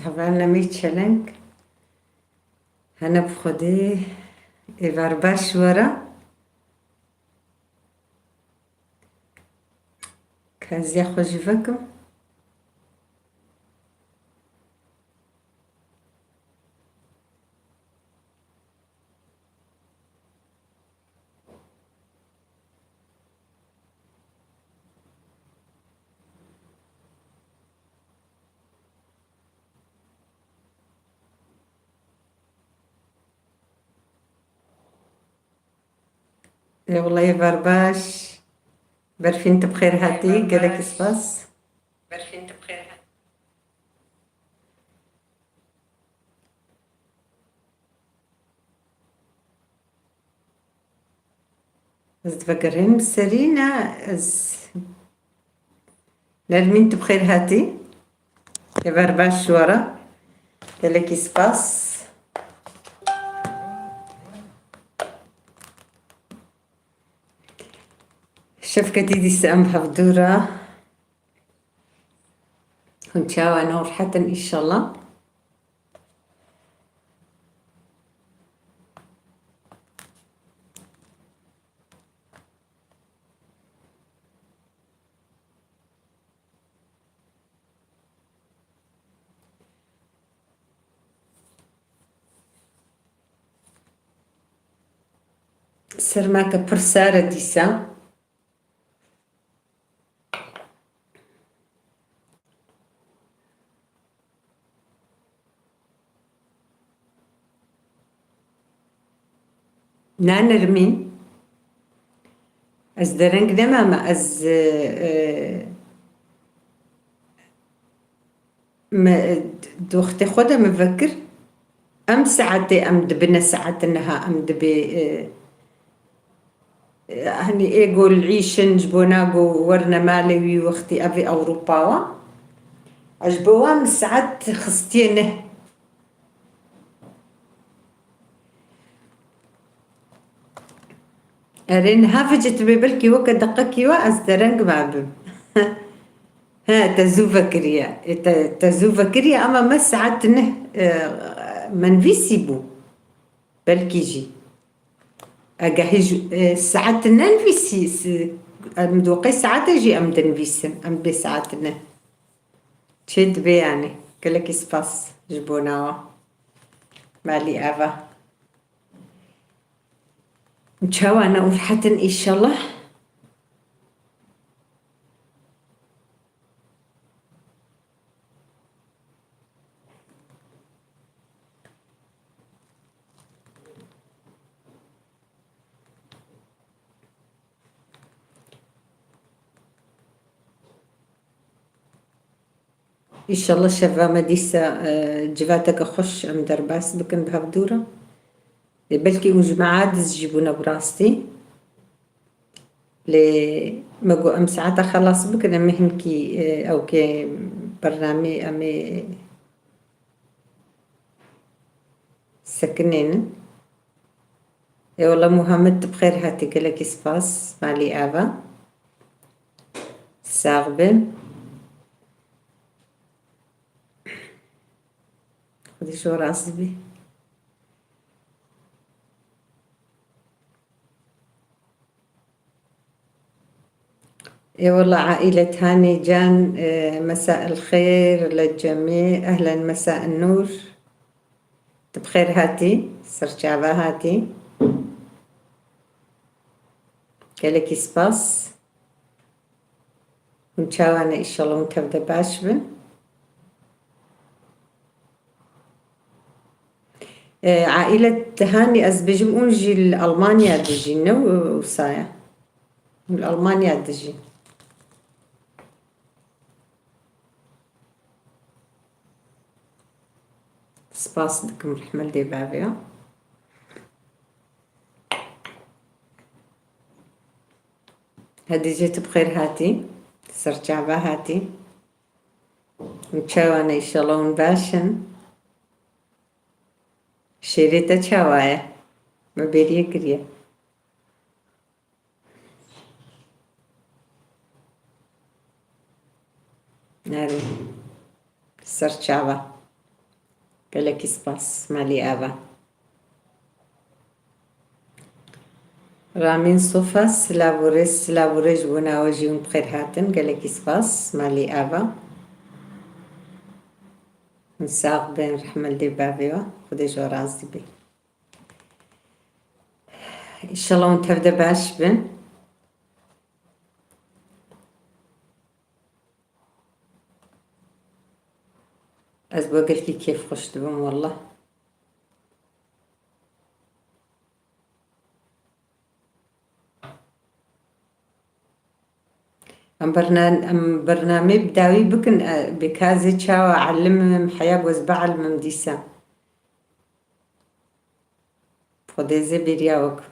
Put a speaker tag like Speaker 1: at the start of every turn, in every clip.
Speaker 1: عملنا 100 شلنگ. هنا بخدي إبرباش ورا كازي خوش فكم. يا والله يا برباش، برفي انت بخير هاتي قالك سباس. برفي انت بخير هاتي. بس تفكرين سرينا نرمي انت بخير هاتي يا برباش ورا قالك سباس. شفكة دي سام بحفدورة هنشاوى نور حتى إن شاء الله. سرماك برسارة ديسا نانرمين از درنگ نماما از دوختي خودها مفكر أم ساعتي أم دبنا ساعت إنها أم دبي هني إيجو العيشن جبوناجو ورنا مالي وختي أبي أوروباوا عجبوا من ساعات خستينه أرين هافجت ببلكي وقت دقكي وأزدرنج معبم ها تزو فكريا أما ما ساعات نه من في سيبو بلكي جي أجهز ساعات نن في سيس أمدوقي ساعات أجي أمدن فيسن أم بساعتنا تشد بي يعني كلك سباس جبوناوا مالي أبا نشاو أنا ورحتن إن شاء الله. إن شاء الله شفا مديسة جفاتك أخش أم درباس بكن بهفدورة بلكي وجماعات جيبونا براستي مقو أم ساعات خلاص بكن أمهم كي أو كي برنامج أمي سكنين. يا والله محمد بخير هاتي قالك سباس مالي آبا ساغبن خدي شو راسبي. يا والله عائلة هاني جان مساء الخير للجميع، أهلا مساء النور بخير هاتي سرجعبا هاتي قالك سباس ونشاوانا إن شاء الله ونكبدا باشبن. عائلة هاني أزبجم أنجي لألمانيا دجينا وصايا من ألمانيا دجي سباس دكم رحمة دي بابيا. هادي جيت بخير هاتي سرجعبا هاتي ونشاوانا إن شاء الله ونباشن شيريتا تشاوايا ما بيريا كريا ناري سرجعبا قال لك سباس مالي آبا رامين صوفاس لابوريج وناوجيون بخير هاتن قال لك سباس مالي آبا نساق بين رحمل دي بابيوا خدي جو راز دي بي إن شاء الله ونتبدا باش بن أزبا قلت لي كيف خشت بهم والله أم برنامج بداوي بكن بكازي تشاو أعلمهم حياة وزبع علمهم ديسا خدي زي بيرياوك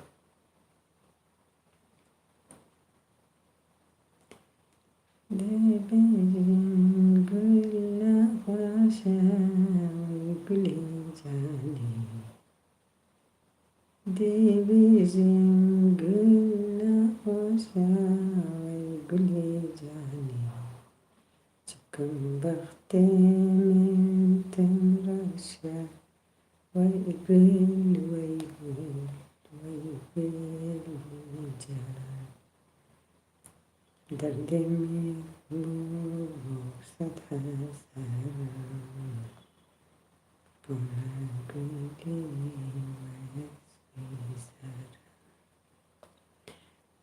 Speaker 1: ديبيزين قلنا وشاوي قولي جاني تكون بختي من تمرشا ويقول جاني دردمي موسط حسن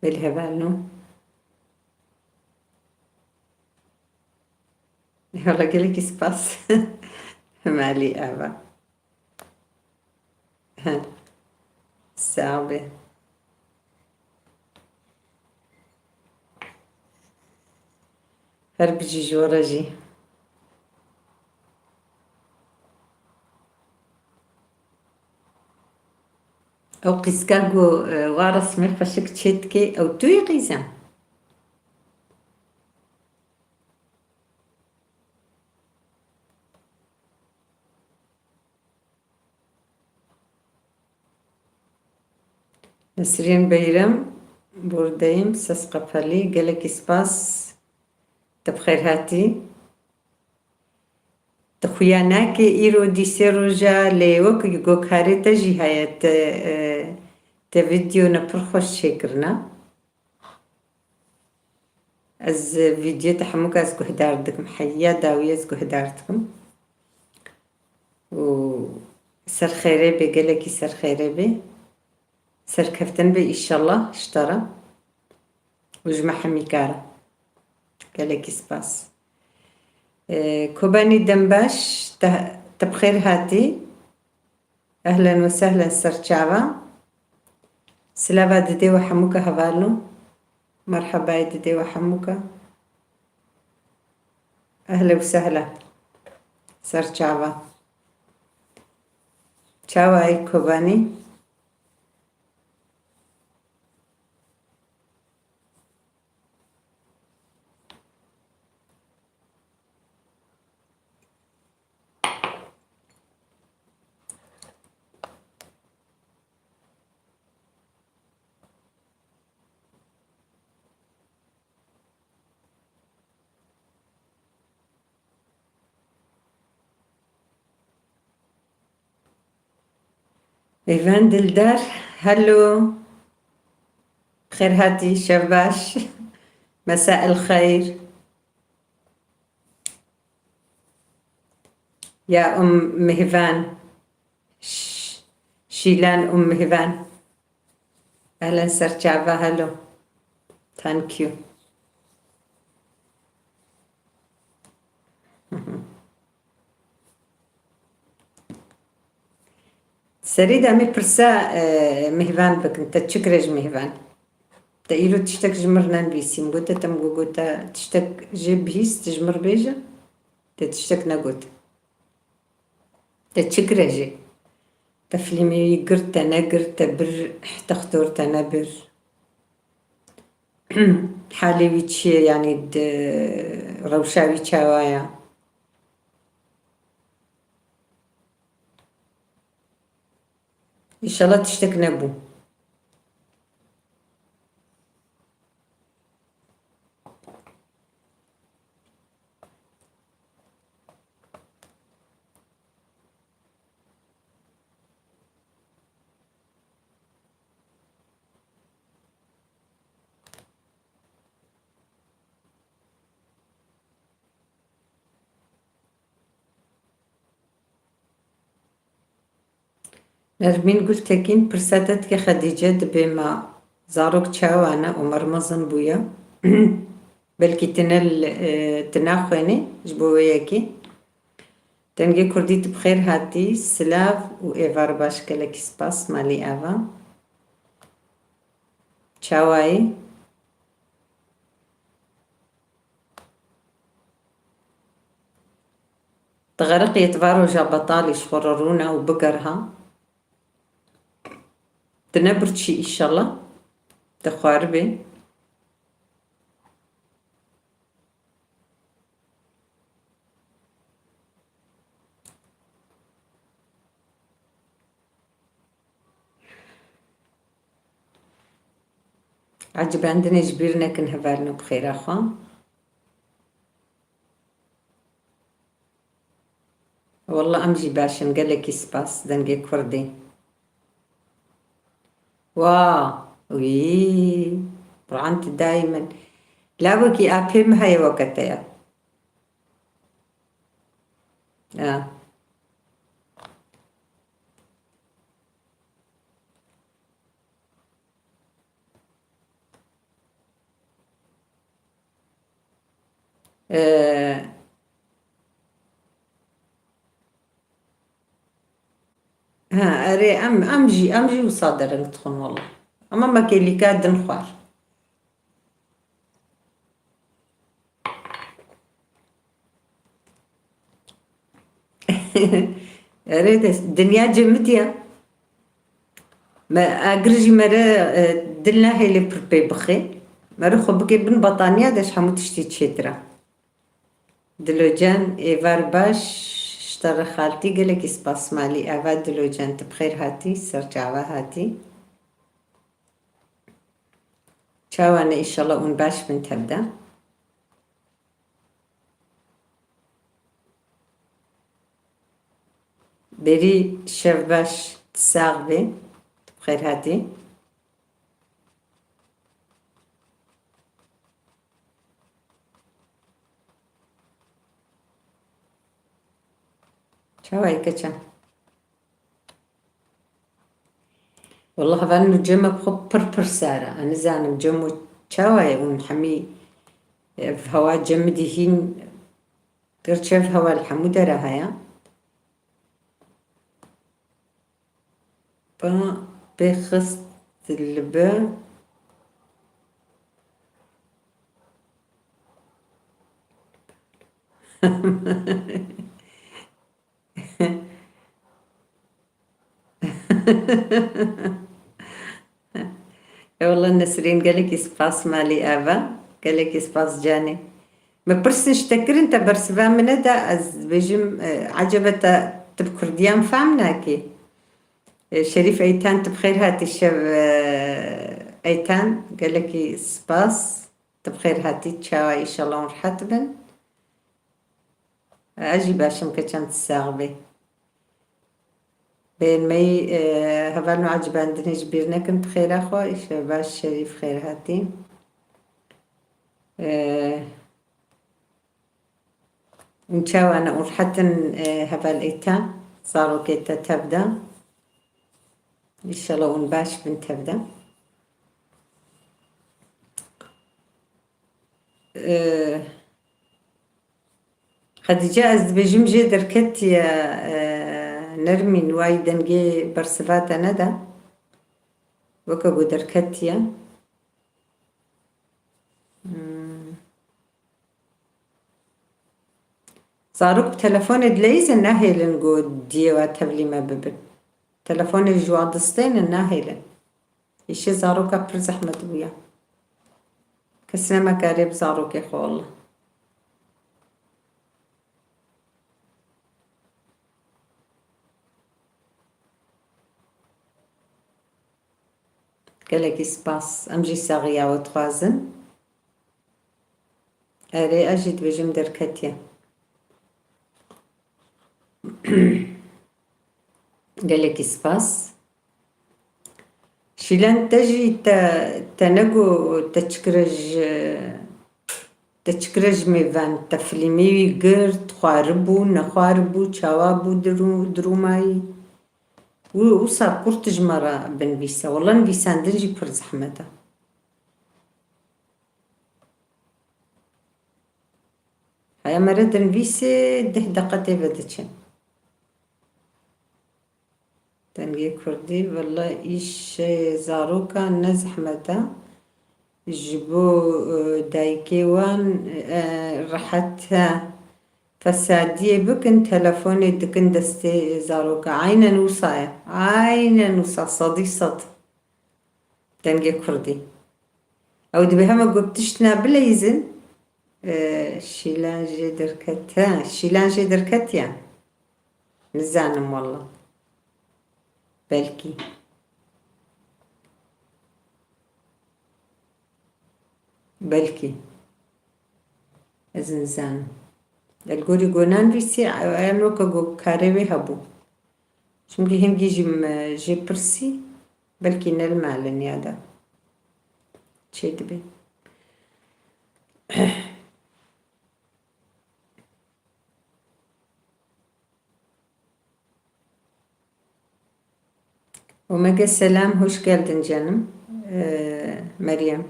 Speaker 1: بالهبالو والله قالك سباس مالي أبا صعبة هربجي جورجي أو قسكاغو وارس مخفشك تشتكي أو توي قيسا نسرين بيرم بورديم ساس قفلي قالك سباس تبخير هاتي تخوياناكي إيرو دي سيروجا ليوك يقو كاري تجي هاي فيديو نبرخوش شكرنا از فيديو تحموك از كهداردكم حيا داوية از كهداردكم و سر خيري بي قالكي سر خيري بي سر كفتن بي إن شاء الله اشترى وجمع حميكارا قالكي سباس كوباني دنباش تبخير هاتي أهلا وسهلا سرچاوا سلابا ددي وحموكا هبالو مرحبا ددي وحموكا أهلا وسهلا سرچاوا چاوا أي كوباني إيفان دلدار هلو خير هاتي شباش مساء الخير يا أم مهفان شيلان أم مهفان أهلا سرچاوا هلو ثانك يو سريدة مي برسا مهفان بك انت تشكرج مهفان تقيلو تشتك جمرنا بيسي مقوتا تمقوتا تشتك جيب بيس تجمر بيجا تشتك نقوت تشكرجي تفلمي قرتا نقرتا بر تختورتا نبر حالي ويتشي يعني روشاوي تشاوايا إن شاء الله تشتك نبو نرمين قلتكين برساتت خديجة بما زاروك تشاوانا ومرمزن بويا بلكي تناخويني جبوياكي تنجي كرديت بخير هاتي سلاف وإيفار باش كالك سباس مالي آفا تشاواي تغرق يتبارو جابطالي شخررونا وبقرها تنبرتشي إن شاء الله تخواربي عجب عندنا جبيرنا كنهبالنا بخير أخوان والله أمجي باشن قالك سباس دنجي كردي وي برعنت دايما لا بكي أبهم هاي وقتها أري أمجي وصادر تخون والله أما ما كي اللي كاد نخوار أريد الدنيا جمدية ما أقرجي مرة دلنا هي اللي بربي بخي مرة خبكي بن بطانية داش حمو تشتي تشترا دلوجان إيفار باش اشترى خالتي قالك سباس مالي أفا دلوجان تبخير هاتي سرجعوا هاتي شاوانا إن شاء الله ونباش بنتبدا بري شف باش تساغبي بخير هاتي شاواي كتشا والله فانو جمع بخب بربر سارة أنا زانم جمو شاواي ونحمي في هوا جمدي هين قرد شاف هوا الحمودة راهايا بخص البا والله نسرين قالك سباس مالي آفا قالك سباس جاني ما برسنش تكر انت برسبا من دا از بجم عجبت تبكر ديام فامناكي شريف ايتان تبخير هاتي الشب ايتان قالك سباس تبخير هاتي تشاوي ان شاء الله مرحبا اجي باش مكتشان تساغبي بين مي هبالنو عجبان دنيش بيرنا كنت بخير اخو ايش باش شريف خير هاتي نشاو انا ورحت هبال ايتان صاروا كيتا تبدا ان شاء الله ونباش بنتبدا خديجة از بجمجي دركت يا نرمين واي دنجي برسفاتا ندا وكبو دركت يا صاروك بتلفون دليز الناهيلن قود ديوا تبلي ما ببن تلفون الجوادستين الناهيلن إيشي زاروكا برز أحمد ويا كسنا ما كاريب زاروك يا خو الله قالك سباس أمجي ساغيا وتوازن أري أجد بجم دركتيا قالك سباس شيلان تجي تنقو تشكرج ميفان تفلمي قرد خواربو نخواربو چاوابو دروماي وصار قرتج مرة بنفيسا والله نفيسان دنجي بر زحمته هيا مرة نفيسي ده دقتي بدتشن تنجي كردي والله إيش زاروكا نزحمته جبو دايكيوان رحتها فسادية بكن تلفوني دكن دستي زاروكا عينا نوصايا عينا نوصا صدي صد تنجي كردي أو دي بهما قبتشتنا بليزن شيلانجي دركتها شيلانجي دركت يعني نزانم والله بلكي زنزان الجوري جونان بيسي أنا كجو كاريبي هبو شمكي هم جي برسي بلكي نلمع هذا شيء دبي ومجا السلام هوش geldin canım Meryem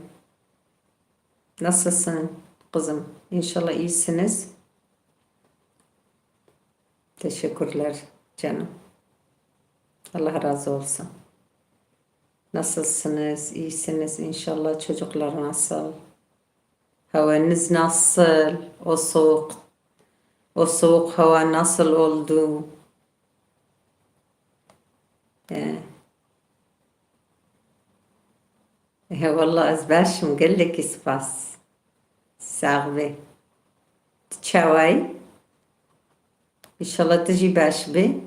Speaker 1: nasılsın kızım İnşallah iyisiniz teşekkürler canım Allah razı olsun nasılsınız iyisiniz İnşallah çocuklar nasıl havanız nasıl o soğuk hava nasıl oldu والله أزباشم قال لك إسباس ساغبي تشاواي إن شاء الله تجي باش بي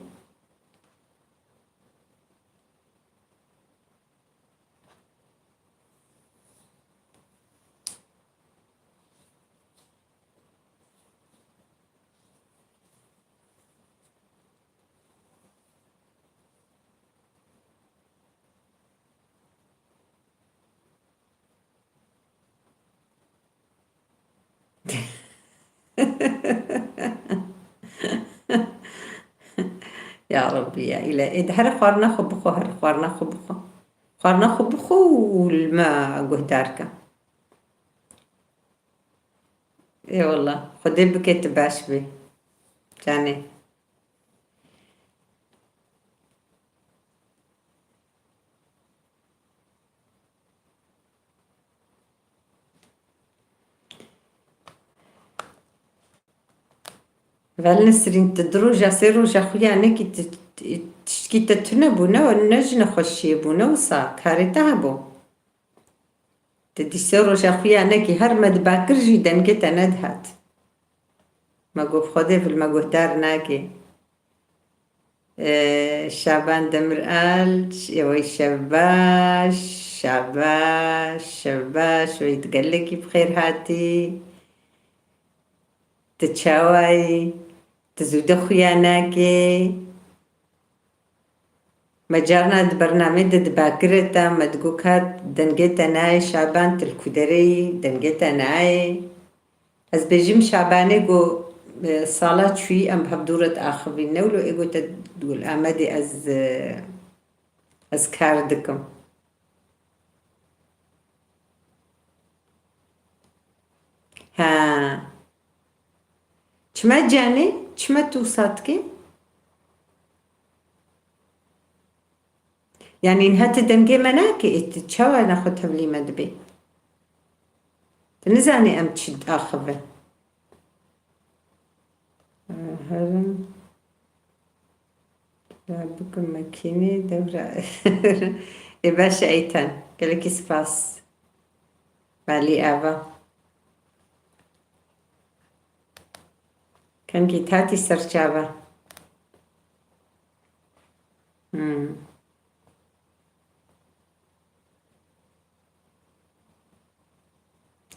Speaker 1: يا ربي يا إلهي هر خوارنا خبخو هر خوارنا خبخو والماء قهداركا اي والله خدي بكيت باش بي جاني فالنسرين تدروجا سيروجا خويا نكي تشكي تتنبونا ونجنا خشيبونا وصا كاريتا بو تدي سيروجا خويا نكي هر مد باكر جدا كتا ندهات ما قوف خدي في المقوه دار ناكي شعبان دمرقال يوي شباش ويتقلقي بخير هاتي تتشاواي تزود خوياناكي مجارنا برنامج باكرتا مدقوكات دنجيتا ناي شعبان تلكودري دنجيتا ناي از بجيم شعباني قو صالة شوي ام بهبدورة اخوين نولو ايقو تدول امدي از كاردكم ها چما جاني چما توصاتكي يعني انها تدنجي مناكي اتتشاوى ناخدها بلي مدبي نزاني ام تشد اخبه هرم بكم مكيني دورة باشا ايتان قالك سباس مالي ابا كان جيتاتي سرجابة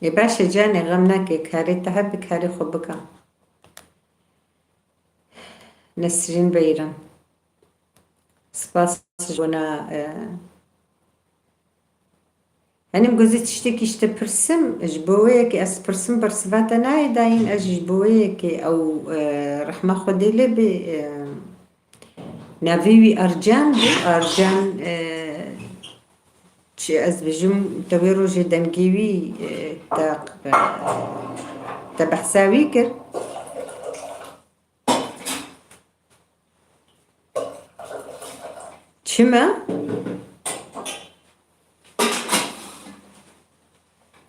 Speaker 1: يا باشا جاني غمناكي كاري تحب كاري خبكا نسرين بيران سباس جونا يعني مجوزي تشتكي برسم جبويكي اس برسم برسفاتا ناي داين اج جبويكي او رحمة خدي لي ناوی ئەرجان بوو ئەرجان چی ئەس بژم دەوێ ڕۆژێ دەنگێوی تە بەحساوی کرد چمە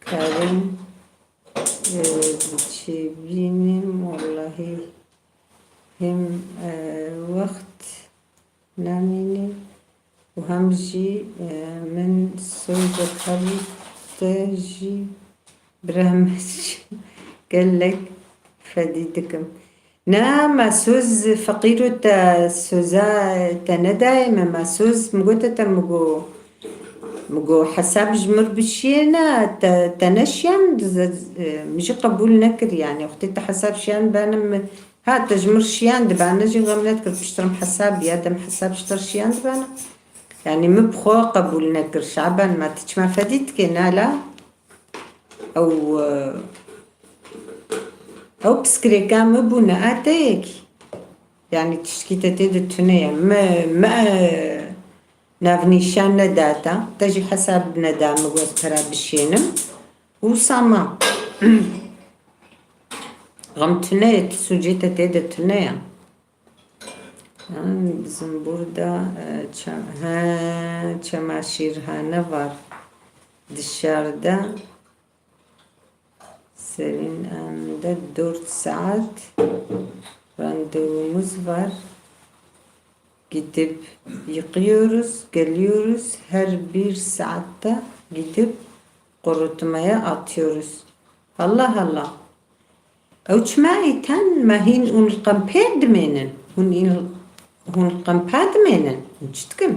Speaker 1: کارم چی بینیم واللهی هم وقت نامینه و هم جی من سوزك هەڵتەژی برامج قالك فديدكم نعم سوز فقير سوزا تندايما ما سوز مقوتة مقو حساب جمر بشينا تنشيان مش قبول نكر يعني اختي حساب شيان بانم ها تجمر شيان دبانا جي غمنات كر بشترم حساب يادم حساب شتر شيان دبانا يعني مبخو قبول نكر شعبان ما تجمع فديتك لا او بسكريكا مبونا اتيك يعني تشكي تتيد التنية ما نافنيشان نداتا تجي حساب ندام مقوز ترى بشينم وصاما غمتنية تسوجيتا تيد التنية زنبوردا çamaşırha ne var dışarıda senin anında 4 saat randevumuz var gidip yıkıyoruz geliyoruz her bir saatte gidip kurutmaya atıyoruz Allah Allah اوش معي تن ما هين اون القمباد منن هون القمباد منن نشتكم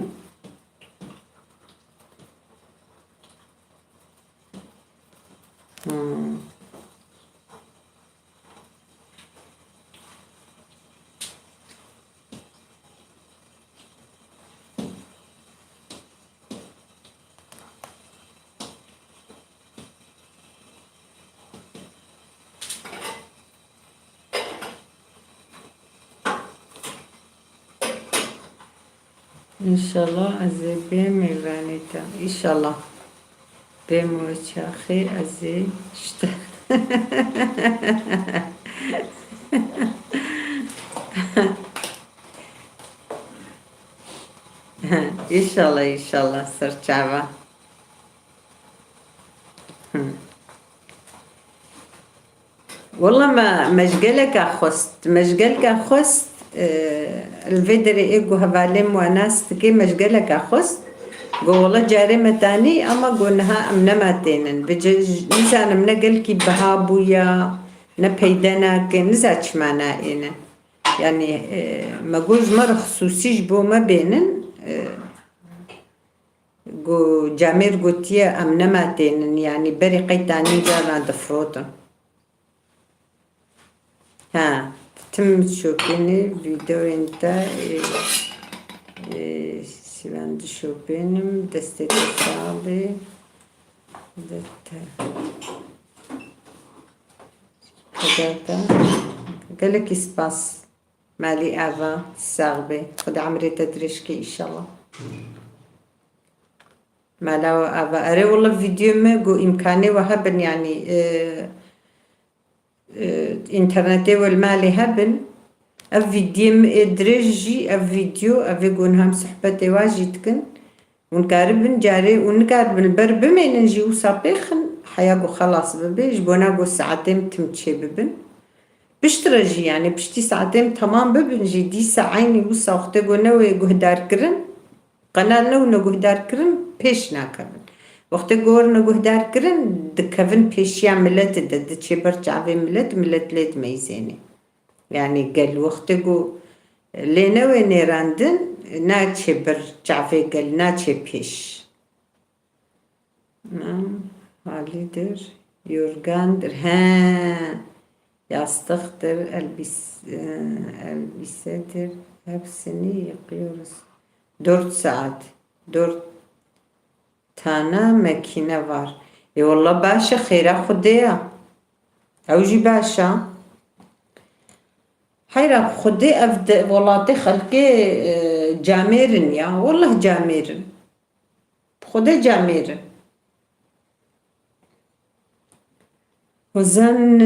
Speaker 1: İnşallah azı beğenmeyvanita. İnşallah. Beğenmeyeceği azı işte. İnşallah inşallah sırçava. والله ما مشغلك خست الفيدري إيجو هبالم وناس تكي مشغلك خست قولا جاري متاني أما قلناها أمنماتينن بجج نزان منقل كي بهابويا نبيدنا كي نزاش معنا إينن يعني ما قوز مرة خصوصيش بو ما بينن قو جامير قوتيا أمنماتينن يعني بري قيتاني جالا دفروتن ها تم تشوفيني فيديو انت سيبان تشوفينم دستك صعبي كذا قالك اسباس مالي افا صعبي خد عمري تدريشكي ان شاء الله مالا افا اري والله فيديو ما قو امكاني وهبن يعني انترنتي والمالي هبن افيديم ادرجي افيديو افيقون هم صحبتي واجدكن ونقاربن جاري ونقاربن البرب بما نجي وصابيخن حياقو خلاص ببيج بوناقو ساعتين تمتشي ببن بشترجي يعني بشتي ساعتين تمام ببن جي دي ساعيني وصا وقتقو نوي قهدار كرن قنال نو قهدار كرن بيش ناكرن وقت گور نگهدار کردن دکفن پیشیا ملت دچه برچاوی ملت لید میزنه یعنی قال وقت جو لنوی نیراندن ناچه برچاوی قال ناچه پیش حالیدر yorgandır yastıktır elbisedir hepsini yıkıyoruz 4 saat 4 تانا ماكينة var والله باشا خيرا خديها اوجي باشا حيرا خدي افد ولاتي خلقي جاميرن يا والله جاميرن خدا جاميرن وزن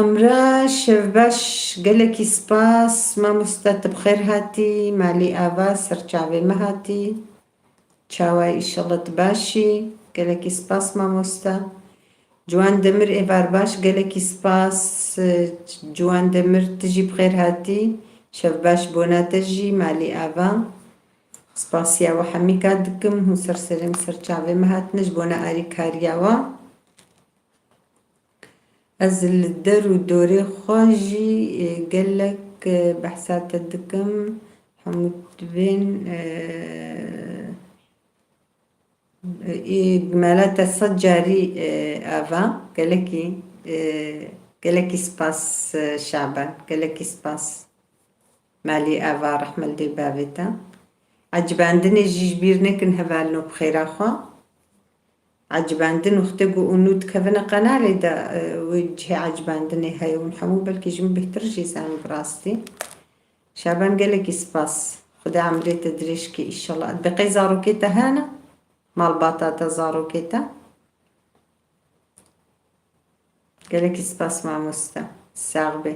Speaker 1: أمرا شباش قالك سباس ما مستات بخير هاتي مالي آبا سرچاوي مهاتي چاوي إن شاء الله تباشي قالك سباس ما مستا جوان دمر إيفار باش قالك سباس جوان دمر تجي بخير هاتي شباش بونا تجي مالي آبا سپاسیا و همی کادکم هو سرسرم سرچاوی مهاتنش بونا آری کاریاوا از الدر و دوری خوشی گلک بحثات دکم حمود بین إجمالات الصجاري آفا قالكي سباس شعبان قالكي سباس مالي آفا رحمة دي بابتا عجباندني جيج بيرنكن هبالنو بخير أخوا عجباندن اختقو أنود كفنا قنالي دا وجهي عجباندني هاي ونحمو بلكي جم بهترجي سان براستي شعبان قالكي سباس خدا عمري تدريشكي إن شاء الله بقي زارو كيتا هانا مال بطاطا زارو كيتا قالكي سباس مع مستا ساغبي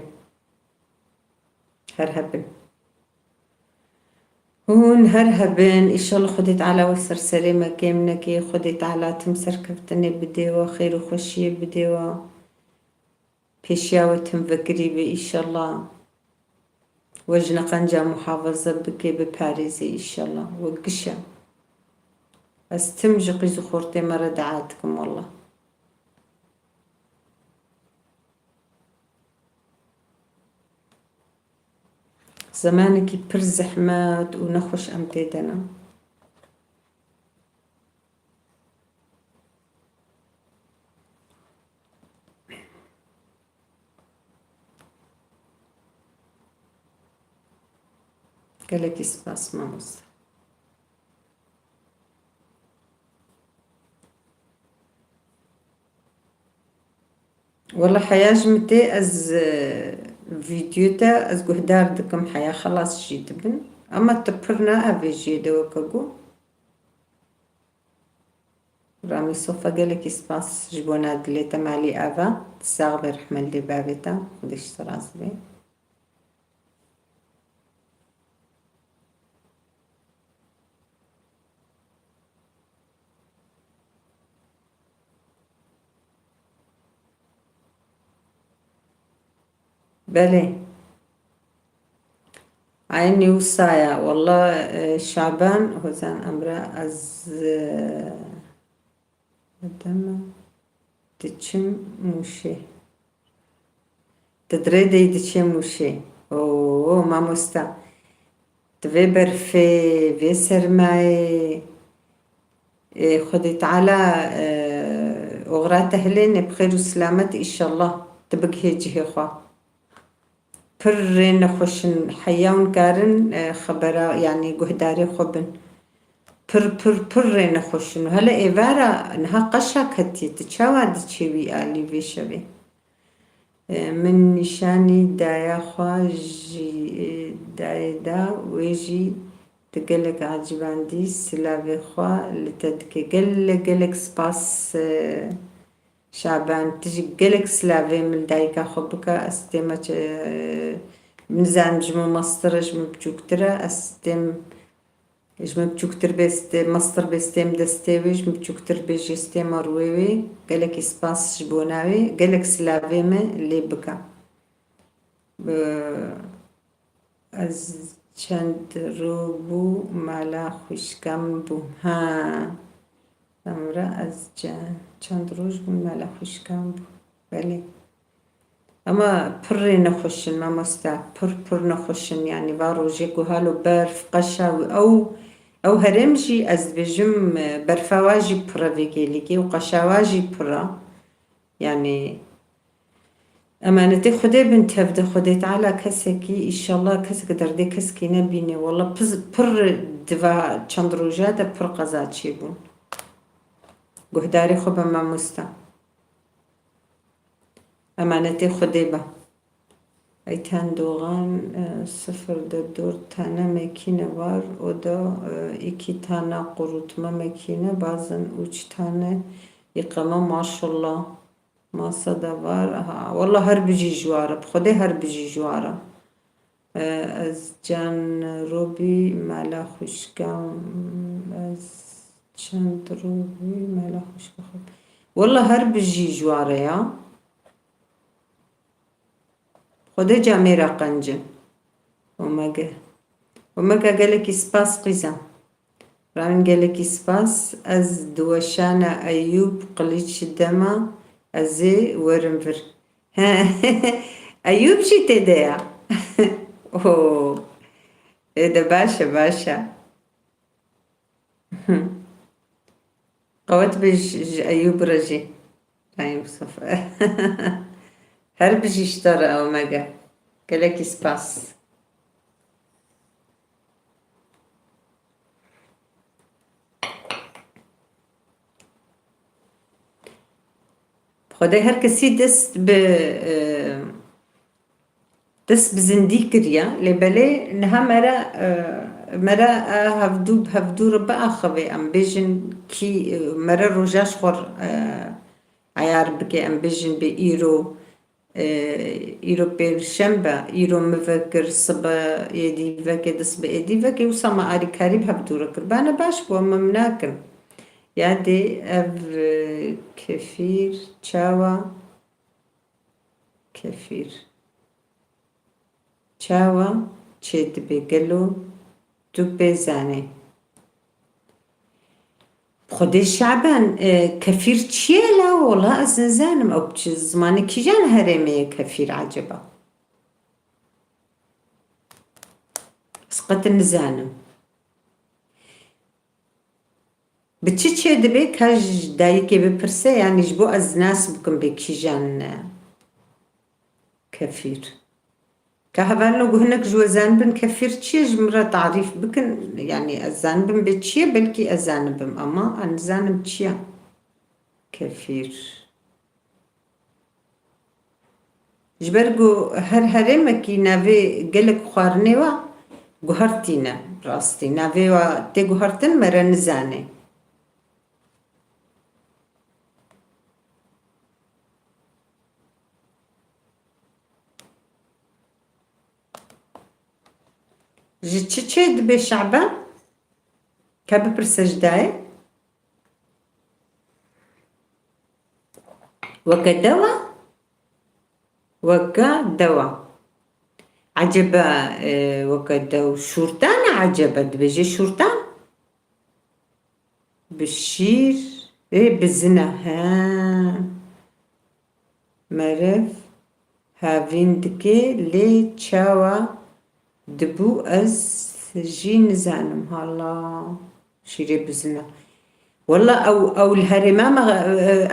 Speaker 1: هرهبن هون هرهبن إن شاء الله خدت على وسر سليمة كيمنكي خدت على تمسر كفتني بديوة خير وخشية بديوة بيشياوة تنفكري بي إن شاء الله وجنا قنجة محافظة بكي بباريزي إن شاء الله وقشة استمجقي زخورتي مرة دعاتكم والله زمانك بر زحمات ونخوش أمتدنا قالك سباس ما مصر والله حياة جمتي از فيديوتا از قهدار دكم حياة خلاص جيت بن اما تبرنا افي جيدو كاقو رامي صوفا قالك سباس جبونا دليتا مالي افا تساغبي رحمة اللي بابتا خدش سراسبي بلي عيني وصايا والله شعبان هوزان أمرا از دم تتشم موشي تدريدي تتشم موشي اوه ما مستا تفيبر في سرماي خدت على أغرات أهلين بخير وسلامة إن شاء الله تبقى هيجي خوا پر نخوشن حياون كارن خبرا يعني قهداري خبن پر نخوشن هلا إيفارا نها قشا كتي تشاواد تشيوي آلي فيشبي من نشاني دايا خواجي دايدا ويجي تقلق عجباندي سلافي خوا لتدكي قلق سباس شعبان تجي قلق سلافي من دايكا خبكا استيما منزان جمو مصر جمو بجوكترا استيم جمو بجوكتر بست مصر بستيم دستيوي جمو بجوكتر بيجي استيما رويوي قلق سباس جبوناوي قلق سلافي من اللي بكا از چند روبو مالا خوشکم بو ها امرا از چند روز بون مالا خوشکم بو بله اما پر نخوشن ما مستا پر نخوشن يعني واروجي هالو برف قشا او هرمجي از بجم برفواجي برا فيجيليكي وقشاواجي برا يعني أمانتي خدي بنت هفده خدي تعالى كسكي إن شاء الله كسك دردي كسكي نبيني والله پر دفاع چندروجا ده پر قزات شيبون قهداري خوبا ما مستا أمانتي خدي با Ayten Doğan 0'da 4 tane makine var. O da 2 tane kurutma makine. Bazen 3 tane yıkama maşallah. Masada var. Aha, vallahi her biji jwara. Bxude her biji jwara. از جان روبی ملا خوشگم از چند روبی ملا خوشگم والله هر بجی جواره یا خدا جاميرا قنجة ومگه قالك سباس قيزة ران قالك سباس از دوشانا أيوب قليتش دما أزي ورنفر أيوب شي تدايا اوه ده باشا قوات بيش أيوب رجي رايم صفا هر بيجي اشترى أو مجا قالك سباس خدای هر کسی دست بزندی کریا لبله نه مرا هفدو ربع آخوی ام بیشن کی مرا روزش خور عیار بکه ام بیشن به ایرو پرشنبه ایرو مفکر صبح یدی وکی دست به یدی وکی وسام آری کاری هفدو را کربانه باش بو ممناکن یادی اف کفیر چاوا کفیر چاوا چه دبی گلو تو بزنه خود شعبان كفير چیه لا والله از نزانم او بچه زمانی کی جان هرمه كفير عجبا اسقط نزانم بچه چه دبی کاج دایی که بپرسه یعنی جبو از ناس بکن بی کی جان كفير كهبان لو هناك جوزان بن كفير تشي جمرة تعريف بكن يعني أزان بن بتشي بلكي أزان بن أما أنزان بتشي كفير جبرجو هر مكي نافي قلك خوارني وا جهرتينا راستي نافي وا تي جهرتن مرة نزاني جتشي دبي شعبان كابي برسجداي وكدوا عجبا وكدوا شرطان عجبا دبيجي شرطان بالشير بالزنا ها مرف هافين دكي لي تشاوا دبو از جي نزانم هلا شيري بزنا والله او الهرمامة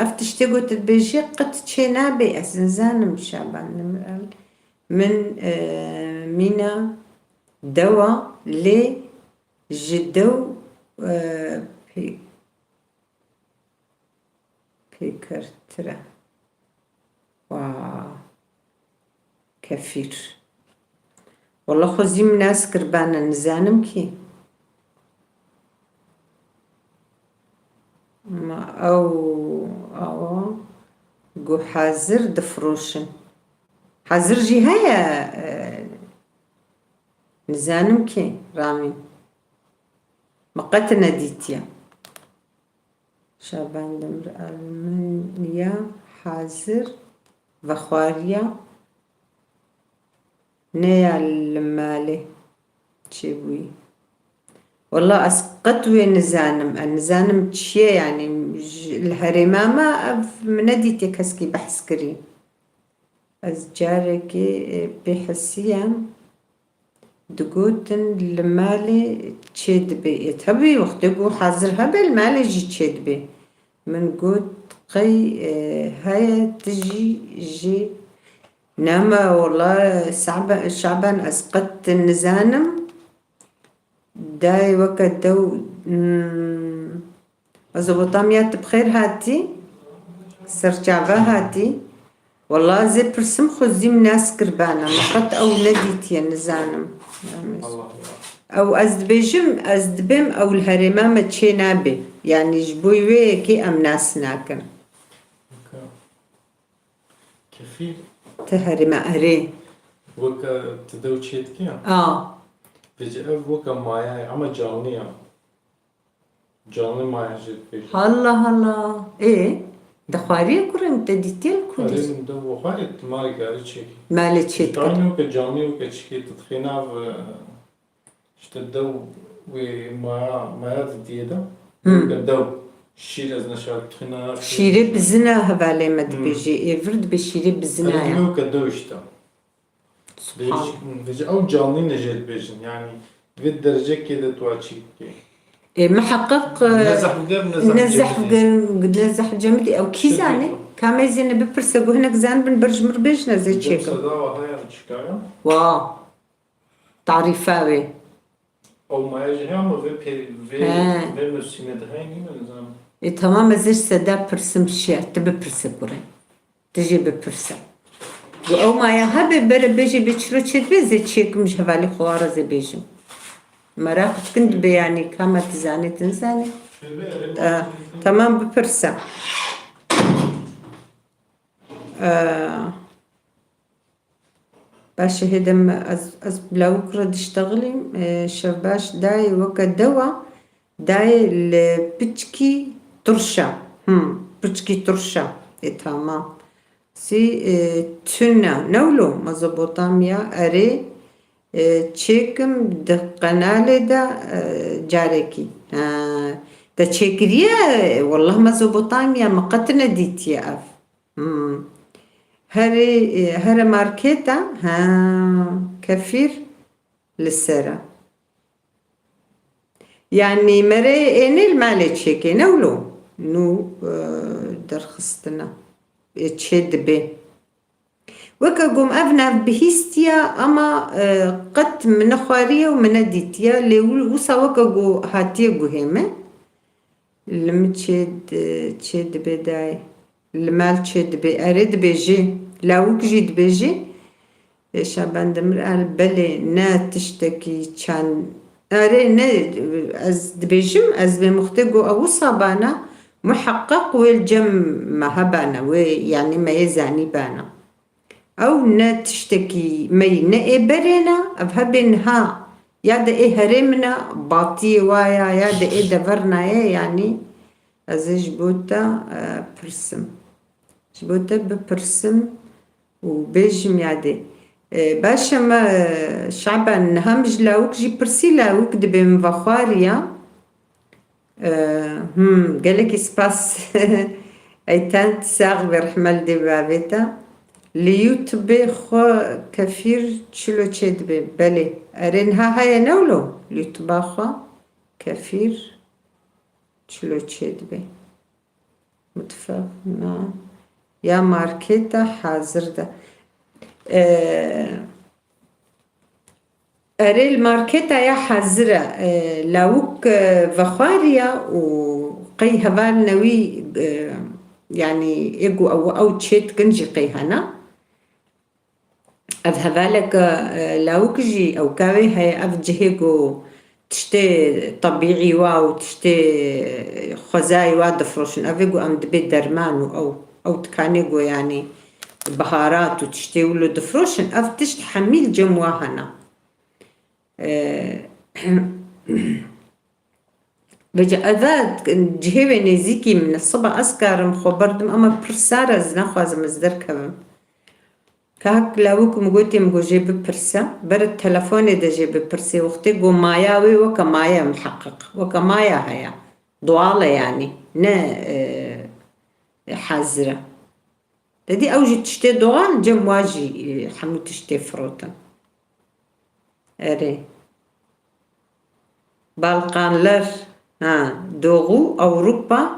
Speaker 1: افتش تقول تبيجي قد تشينابي از نزانم شعبان من مينا دوا لي جدو بيكرترا كفير والله خوزي من ناس كربانا نزانم كي ما او قو حازر دفروشن حازر جي هيا نزانم كي رامي مقاتنا ديتيا شابان دمر المنيا حازر وخواريا نيا المالي تشيبوي والله اسقط وين نزانم تشي يعني الهرمامة منديتي كسكي بحسكري از جاركي بحسيا دقوتن المالي تشيد بي يتهبي وقتقو حاضر هبي المالي جي تشيد بي من قوت قي هاي تجي جي نما والله شعبان اسقطت النزانم داي وقت دو أزبطاميات بخير هاتي سرجعبا هاتي والله زي برسم خزيم ناس كربانة مقت أو نديتي نزانم
Speaker 2: Allah Allah.
Speaker 1: أو أزدبم أو الهرمامة تشينابي يعني جبوي ويكي أم ناس ناكن
Speaker 2: Kefil
Speaker 1: تهرما أري
Speaker 2: vaka tedavçiyet ki ya. Peki ev vaka maya ama canlı ya. Canlı maya jet
Speaker 1: الله الله إيه دخواري كرم تديتيل كودس
Speaker 2: Arayın da bu hayat mari gari çek.
Speaker 1: مالي تشيت
Speaker 2: Tane yok ki canlı yok ki çıkıyor tutkhina ve işte dav ve maya diye de. Dav şiir az neşar tutkhina.
Speaker 1: شيري بزنا هبالي ما تبيجي إفرد بشيري بزنا
Speaker 2: Arayın
Speaker 1: يا
Speaker 2: yok ki dav işte.
Speaker 1: سبحان
Speaker 2: Peki o canlı necel bejin yani ve derece ki de tuğa çık ki.
Speaker 1: إيه محقق
Speaker 2: Nezah bugün
Speaker 1: نزح جمدي أو كيزاني كاميزين ببرسة هناك زان بنبرج مربجنا زي تشيكم
Speaker 2: Sada ve hayal çıkıyor.
Speaker 1: واو تعريفاوي
Speaker 2: O maya jene ama ve müsime de hayal değil mi zaman?
Speaker 1: إيه تمام زي سدا برسم شيء تبي برسة كوري تجي ببرسة أو ما يا هبي بر بيجي بتشرو تشد زي تشيكم جهالي خوارة زي بيجي مراقب كنت بيعني كما تزاني تنزاني تمام ببرسة باش هدم از بلاوكرة تشتغلي شباش داي وكا دوا داي البتشكي ترشا بتشكي ترشا تمام سي تنا نولو مزبوطاميا اري تشيكم د قنالة دا جاركي دا تشيكريا والله مزبوطاميا مقتنا ديتيا اف هري ماركيتا كفير للسرة يعني مري اني المالي تشيكي نولو نو درخستنا تشد بي وكا قوم أفنا بهيستيا أما قد من خوارية ومن ديتيا اللي وصا وكا قو هاتيا قو هيمة لما تشد بداي المال تشد بي أريد بيجي لاوك جيد بيجي شابان دمر قال بلي نا تشتكي كان أري نا أز دبيجم أز بمختقو أو صابانا محقق والجم ما هبانا ويعني ما يزعني بانا أو نا تشتكي مي نا برينا أفهبنها يادا إيه هرمنا باطي وايا يادا إيه دفرنا يعني أزي جبوتا برسم جبوتا ببرسم وبيجم يادي باشا ما شعبان همج لاوك جي برسي لاوك دبي مفخاريا قالك سباس ايتان تساغ برحمل دي بابيتا ليوتبي خو كفير تشلو تشدبي بلي ارينها هاي نولو ليوتبا خو كفير تشلو تشدبي متفق يا ماركيتا حاضر ده أري الماركيتا يا حاضرة لاوك فخاريا وقي هبال نوي يعني إيجو أو تشيت كنجي قي هنا أذهبالك لاوك جي أو كاوي هاي أفجهيجو تشتي طبيعي واو تشتي خزاي واد فروشن أفيجو أم دبي درمان أو تكانيجو يعني بهارات وتشتي ولو دفروشن أف تشتي حميل جمواهنا بجا أذاد جهيبي نزيكي من الصبح أسكار مخبردم أما برسارة زناخواز مزدر كبم كهك لاوكم قوتي مقو جيب برسا برد تلفوني دا جيب برسي وقتي قو ماياوي وكا مايا محقق وكا مايا هيا ضوالة يعني نا حازرة دي أوجي تشتي ضوال جم واجي حمو تشتي فروتا أري بالقانلر دوغو أوروبا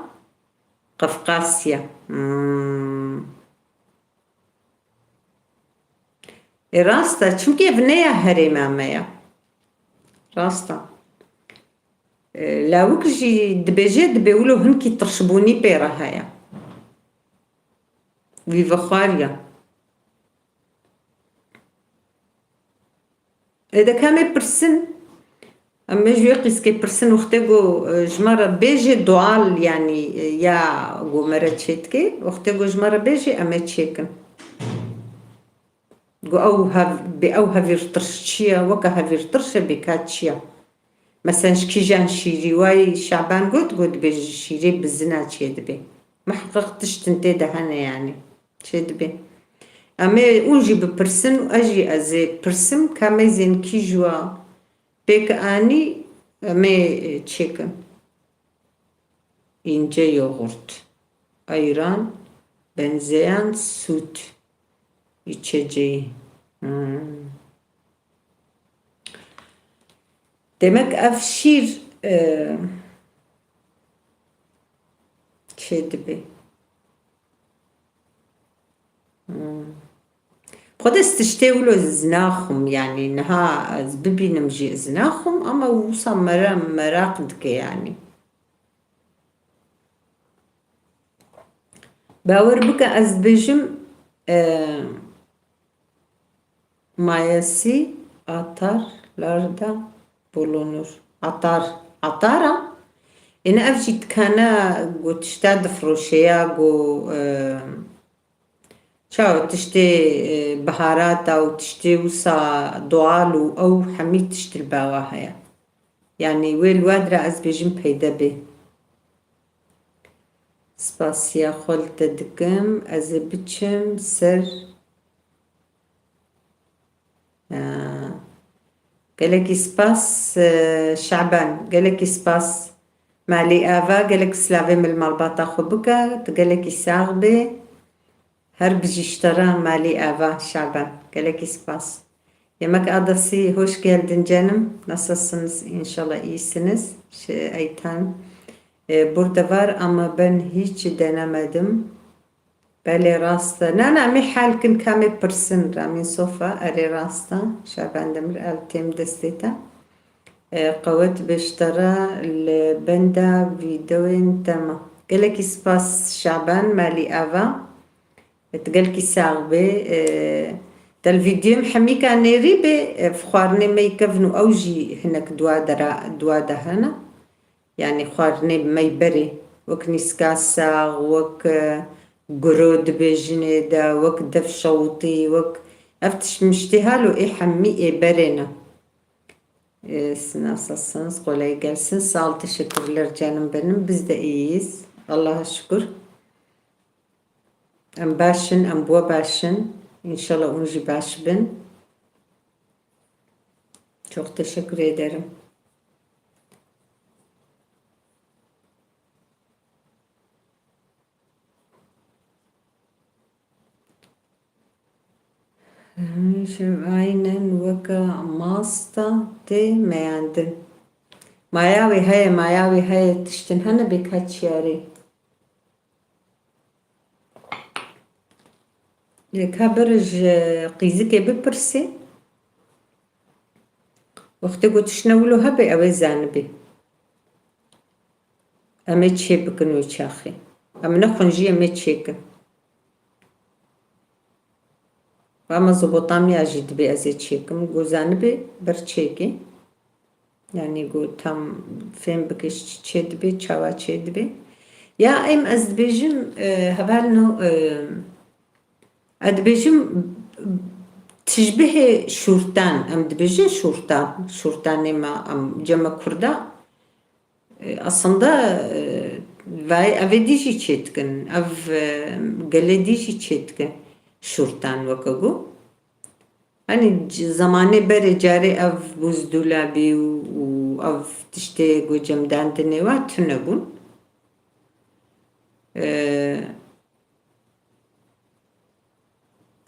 Speaker 1: قفقاسيا راستا çünkü evneye heremamaya راستا لاوك جي دبجي دبيولو هنكي ترشبوني بيرا هيا في فخاريا إذا كان برسن أما جو يقيس كي برسن وختجو جمرة بيجي دوال يعني يا جو مرة تشيتكي وختجو جمرة بيجي أما تشيكن جو أو هافيرترشيا وكا هافيرترشة بكاتشيا مثلا شكيجان شيري واي شعبان قد بيجي شيري بالزنا تشيدبي ما حققتش تنتي هنا يعني تشيدبي أما أوجي ببرسن وأجي أزي برسم كما زين كيجوا بيك أني أما تشيكن إنجا يوغورت أيران بنزيان سوت يتشجي demek أفشير تشيدبي قد استشتاولو زناخم يعني نها زببي نمجي زناخم أما وصا مراقدك يعني باور بك أزبجم مايسي atarlarda bulunur. Atara إن أفجد كان قو تشتاد فروشيا قو شاو تشتي بهارات أو تشتي وصا دوالو أو حميد تشتي الباواها يعني ويل وادرة أزبجم بيدا به سباسيا خلت دقم أزبجم سر قالك سباس شعبان قالك سباس مالي آفا قالك سلافي من المربطة خبكة قالك ساغبي هربجي اشترى مالي آفا شعبان قالك سباس يمك أدسي هوش geldin canım nasılsınız inşallah iyisiniz Aytan burada var ama ben hiç denemedim بله راسته نه می حال کن کمی پرسن رامین صوفا اری راسته شعبان التیم دستیتا قوت بشترى البندا فيديوين تما قالك سباس شعبان مالي آفا تقالك ساغبي دا الفيديو محمي كان ريبي فخوارني ما يكفنو أوجي هناك دوادا هنا يعني خوارني ما يبري وك نسكاسا وك قرود بجني دا وك دف شوطي وك افتش مشتهالو اي حمي اي برينا nasılsınız kolay gelsin sağ ol teşekkürler canım benim biz de iyiyiz Allah'a şükür em başın em bu başın inşallah unji baş bin çok teşekkür ederim aynen vaka masta de meandin mayavi hay tiştin hana birkaç yari kabarj qizike bipirsi وقتی گوتشنولو هبه اوه زنبی امه چه بکن و چاخی امه نخونجی امه چه کن ama zobotam yajid be az çekim gozanı be bir çeki yani go tam fem bekiş çedbe çava çedbe ya em az bejim havalno adbejim tişbih şurtan em dbejin şurtan ma am cema kurda aslında vay avedici çetkin av galedici çetkin شورتان وكجو يعني زماني بري جاري أف بوزدولابي وأف تشتي جو جمدان دنيوات تنبون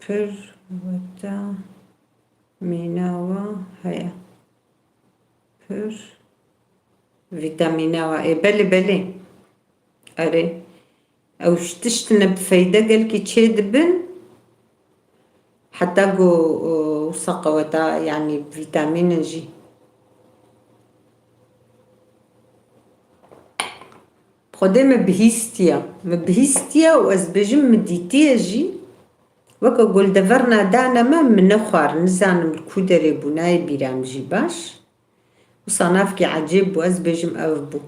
Speaker 1: پر وتا ميناوا هيا پر فيتاميناوا بلي أري أو شتشتنا بفايدة قال كي تشيدبن حتى جو سقوتا يعني فيتامين جي خدي مبهيستيا وأزبجم مديتيا جي وەکە گۆلدەڤەر نادانەمە منە خوارد نزانم کو دەرێ بوو نایە بیرامژی باش وسا نافکی عەجێب بوو ئەس بێژم ئەو بوو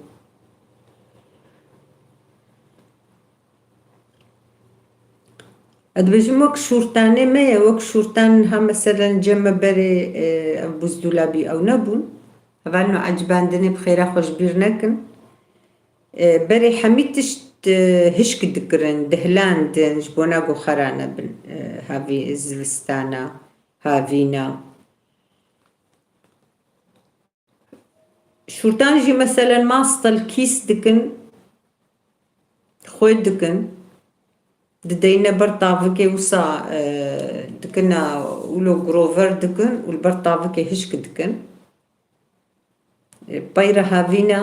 Speaker 1: ئەدبێژم وەک شورتانێ مەیە وەک شورتان ها مەسەلەن جەمە بەرێ بوزدولابی ئەو نەبوون هەڤالنۆ عەجباندنێ بخێرا خۆشبیر نەکن بەرێ هەمی تشت هشک دکرن دهلاندن ji bo na goxera nebin havî zivistana havîna şûrtan jî meselen mastel kîs dikin xwe dikin dideyne ber tavikê wisa dikina wilo girover dikin û li ber tavikê hişk dikin peyra havîna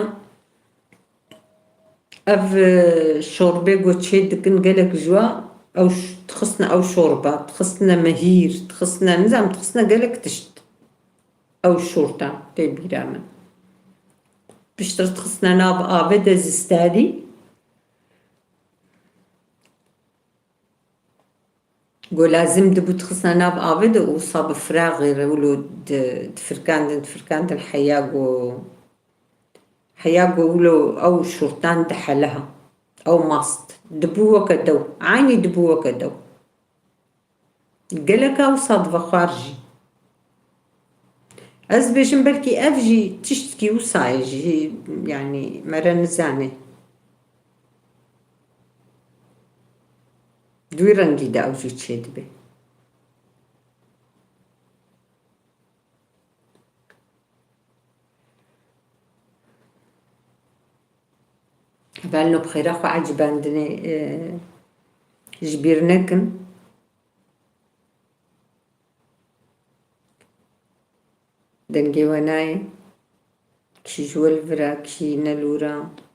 Speaker 1: ev şorbê got çê dikin gelek jwa ew dixistin ew şorba dixistine mehîr dixistine nizam dixistine gelek tişt ew şortan tê bîra min piştre dixistine nav avê de zistarî got lazim dibû dixistine nav avê de wisa bi firaxê re wilo difirkandin heya got wilo ew şortan diheleha ew mast dibû weke dew aynî dibû weke dew geleka wisa dive xwar jî ez bêjim belkî ev jî tiştkî wisa ye jî yanî mere nizanê duî rengî de ew jî çê dibe hevalno bixêra xwe ecbandinê ji bîr nekin dengê we nayê kî ji we li vir e kî ne li wir e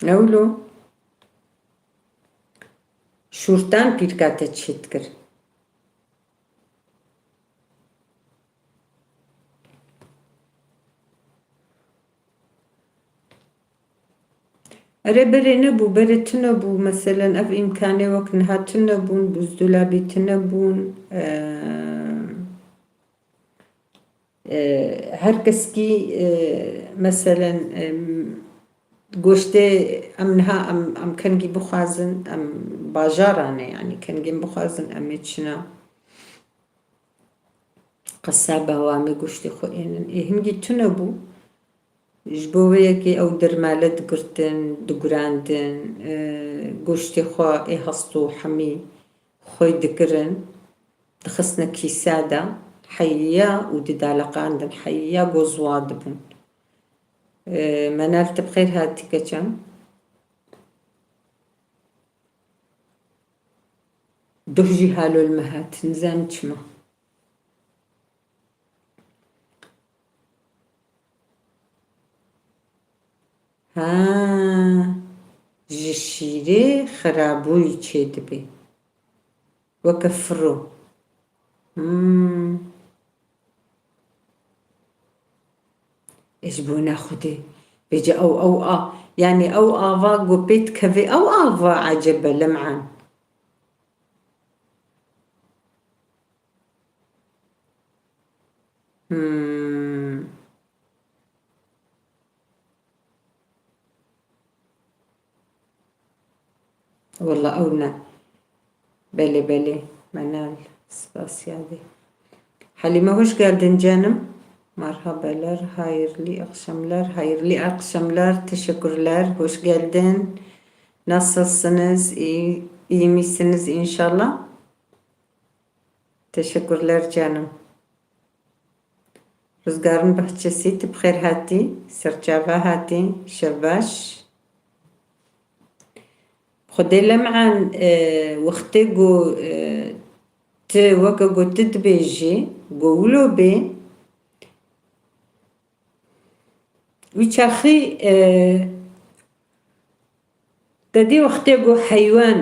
Speaker 1: Newlo şûrtan pîrkate çêt kir ere berê nebû berê tunebû meselen ev îmkanê wek niha tunebûn buzdolabî tunebûn her keskî meselen goştê em niha em kengî bixwazin em bajaran e yanî kengên bixwazin em ê çina qesaba wamê goştê xwe ênin hingî tunebû ji bo wê yekê ew dermale digirtin digurandin goştê xwe ê hest û hemî xwe dikirin dixistine kîsa de heya û didaleqandin heya got zwa dibûn منال te bixêr hatî keçem duh jî halol me hat nizanim çima ha ji şîrê xerabûyî çê dibe weke firo ji bo Xwedê bêje ew a yanî ew ava got pê dikeve ew ava eceb e lem'an Wallah ew ne belê Menal spasiyadê Halime hoş geldin canım merhabalar hayırlı akşamlar teşekkürler hoş geldin nasılsınız iyi misiniz inşallah teşekkürler canım Rüzgarın bahçesi te bixêr hatî serçava hatî şebaş Xwedê lem'an wextê got tu weke got tu dibêjî got wilo bê وچاخی دادی وقتی گو حیوان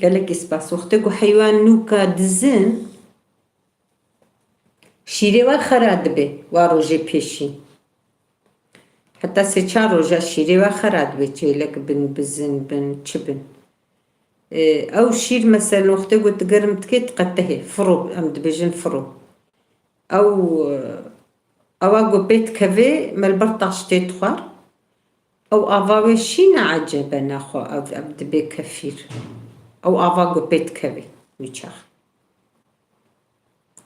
Speaker 1: گلک اسپاس وقتی گو حیوان نوکا دزن شیره و خراد به و روژه پیشی حتی سه چهار روژه شیره و خراد به چیلک بن بزن بن چی بن او شیر مثلا وقتی گو تگرم تکیت قطعه فرو ام دبجن فرو او گو بیت کوی ملبرتاش تیتخوار او آواوی شینا عجبه نخوا او دبی کفیر او آوا گو بیت کوی میچخ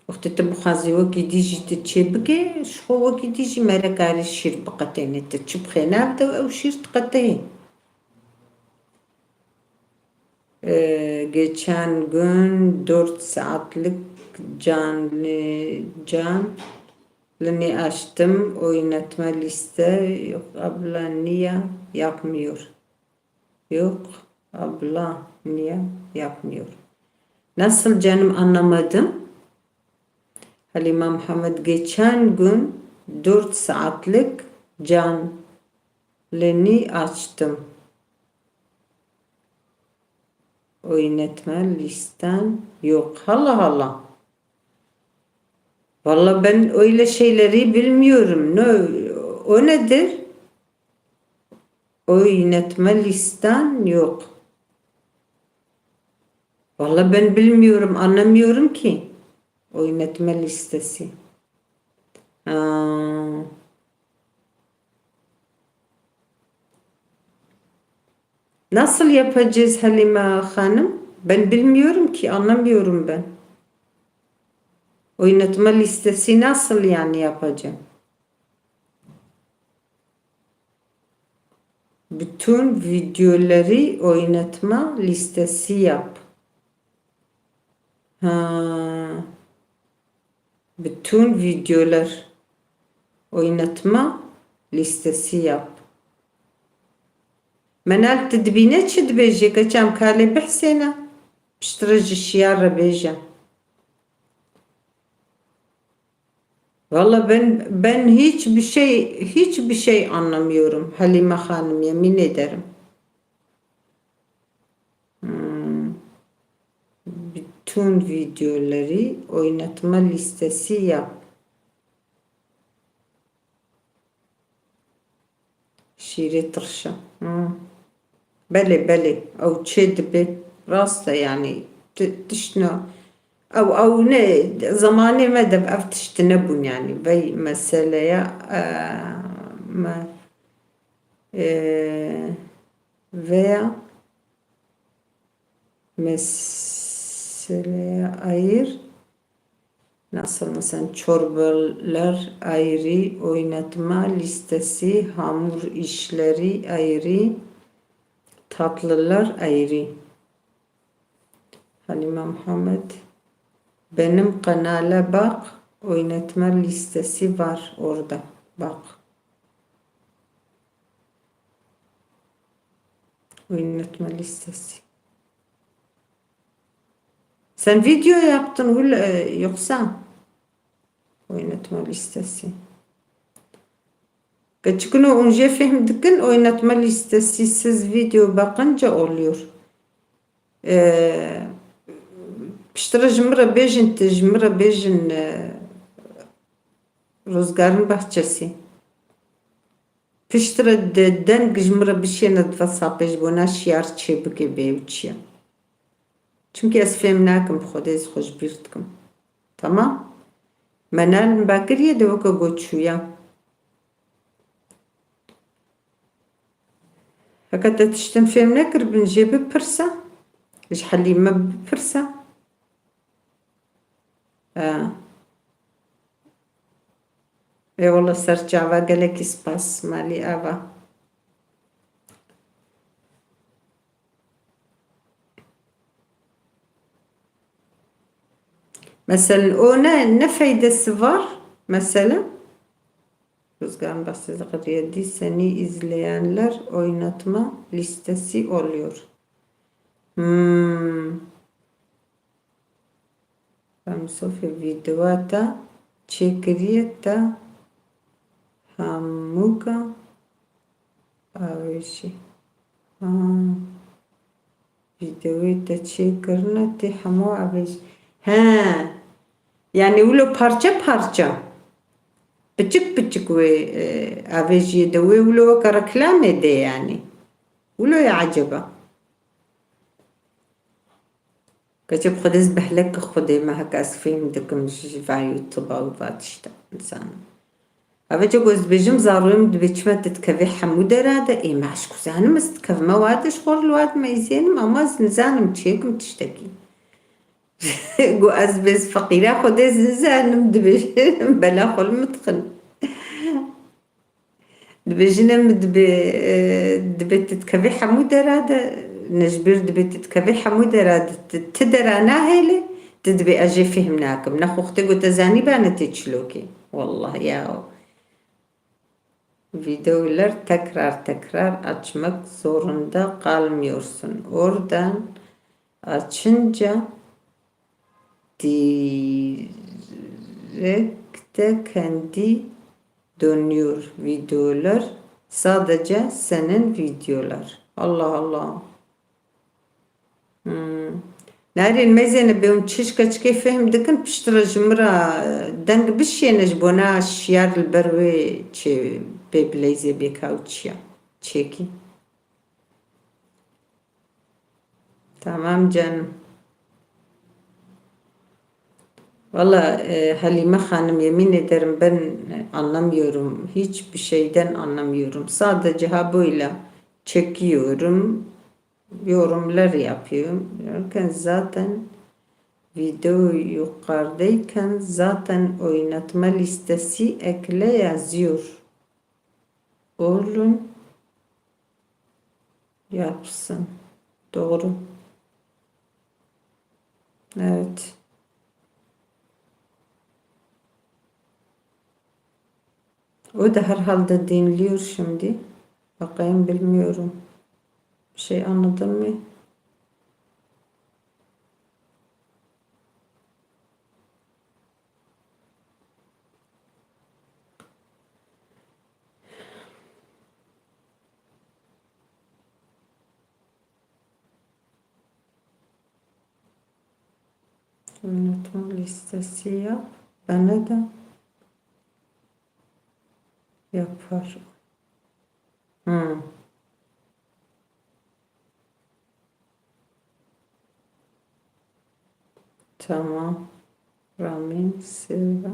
Speaker 1: وقتی تبخازی وکی دیجی تچی بگه شخو وکی دیجی مرکاری شیر بقطعه تچی بخینا بده او شیر تقطعه geçen gün 4 saatlik canlı açtım. Oynatma liste yok abla niye yapmıyor? Yok abla niye yapmıyor? Nasıl canım anlamadım? Halime Muhammed geçen gün 4 saatlik canlı açtım. Oynatma listem yok. Allah Allah. Vallahi ben öyle şeyleri bilmiyorum. O nedir? Oynatma listem yok. Vallahi ben bilmiyorum, anlamıyorum ki. Oynatma listesi. Nasıl yapacağız Halime Hanım? Ben bilmiyorum ki, anlamıyorum ben. Oynatma listesi nasıl yani yapacağım? Bütün videoları oynatma listesi yap. Bütün videolar oynatma listesi yap. Menal tedbine çidbeji kaçam kale bihsena. Piştirıcı şiyarra bejam. Vallahi ben hiçbir şey anlamıyorum Halime Hanım, yemin ederim. Bütün videoları oynatma listesi yap. Şiiri tırşa. Bele. Au çedbe. Rasta yani. Tişna. Au ne zamanı medeb av tiştinebun yani. Vey meseleye veya meseleye ayır. Nasıl mesela çorbalar ayrı, oynatma listesi, hamur işleri ayrı, tatlılar ayrı. Halime Muhammed, benim kanala bak, oynatma listesi var orada, bak. Oynatma listesi. Sen video yaptın yoksa oynatma listesi. Kaç gün önce fehmedikin oynatma listesi siz video bakınca oluyor. Piştira jımıra bejin Rozgar'ın bahçesi. Piştira den jımıra bir şeyine dvasapej buna şiyar çebike bevçiye. Çünkü ez fهم nakim خودز خوش بیرتکم tamam منال باکریه دوکا گوچویا هکتا تشتن فهم نکر بنجی بپرسا اش حلیمه بپرسا والله سرچاوا گلک اسپاس مالی آوا Mesela o ne faydası var? Mesela Rüzgar'ın bahsettiği seni izleyenler oynatma listesi oluyor. Ben Sofya videoda çekiriye de Pamuka avêjî. Videoyu te çêkirine tê hemû avêjî. Yani wilo parça parça. Piçik piçik wê avêjiyê de wê wilo weke reklamê de yani. Wilo ya acaba. Geçip xwedê ez behlekê xwedê me heke ez fêm dikim ji va YouTube'a û va tişta nizanim. Avêca ku ez dibêjim zarokên min dibe çima dikeve hemû dera de ê me eş ku zanim ez dikevme wade ji xwe li wad me izênim ama ez nizanim çêkim tiştekî. Ku ez bê ez feqîra xwedê ez nizanim dibêjim bela xwe li min dixin. Dibêjin em dibe dikeve hemû dera de nejbir dibe dikeve hemû dera de ti dera nahêle tu dibê ez jê fêm nakim. Nexwe xwe ku te zanî bane tê çilokê. Vallahi ya. Videolar tekrar açmak zorunda kalmıyorsun. Oradan açınca direkte kendi dönüyor videolar. Sadece senin videolar. Allah Allah. Narin mezene beun çişka çike fehm dikin piştira jimra deng bişyene jbona şiyar berwe çe bebleze bekavçya çeki. Tamam canım. Valla Halime Hanım yemin ederim ben anlamıyorum. Hiçbir şeyden anlamıyorum. Sadece ha böyle çekiyorum. Yorumlar yapıyorum. Zaten video yukarıdayken zaten oynatma listesi ekle yazıyor. Oğlum yapsın. Doğru. Evet. O da herhalde dinliyor şimdi. Bakayım bilmiyorum. Bir şey anladın mı? Oynatma listesi yap. Bana da yapar. Tamam. Ramin Silva.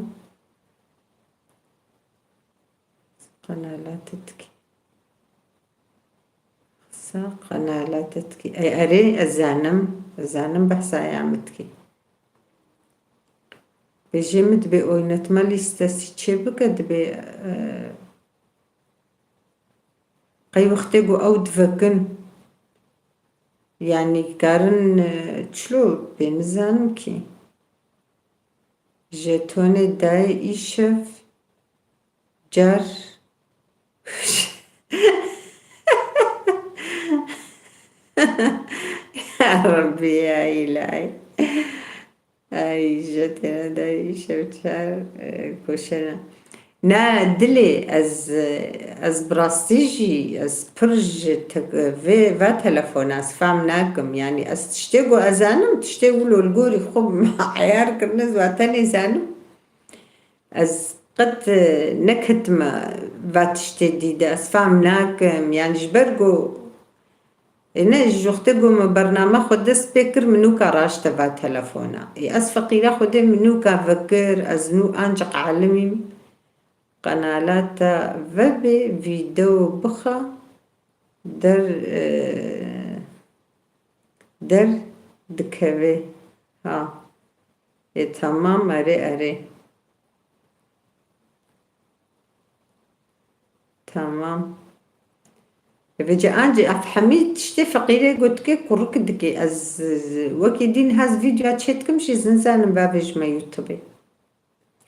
Speaker 1: قنالاتك قنالاتك أي أري الزانم بحثا يعمتك بجمد بي oynatma listesi çebuk دبي قي وقتي قو أود فكن يعني كارن تشلو بنزانم كي جتوني داي إيشف جار يا ربي يا إلهي أي جتنا داي إيشف جار كوشنا نا دلي از براستيجي از برج في تلفون از فهم ناكم يعني از تشتغو ازانم تشتغلوا الجوري خب مع عيار كرنز واتني زانم از قد نكت ما فاتشتدي ده از فهم ناكم يعني جبرجو إنه جوختجو من برنامج خود سبيكر منو كراش تبع تلفونا از فقيرة خود منو كفكر از نو أنجق عالمي قنالات وب فيديو بخا در دكوي ها تمام أري تمام فيجي أنجي أفهمي تشتي فقيرة قلت كي كورك دكي از وكي دين هاز فيديو أتشتكم شي زنزان بابج ما يوتيوبي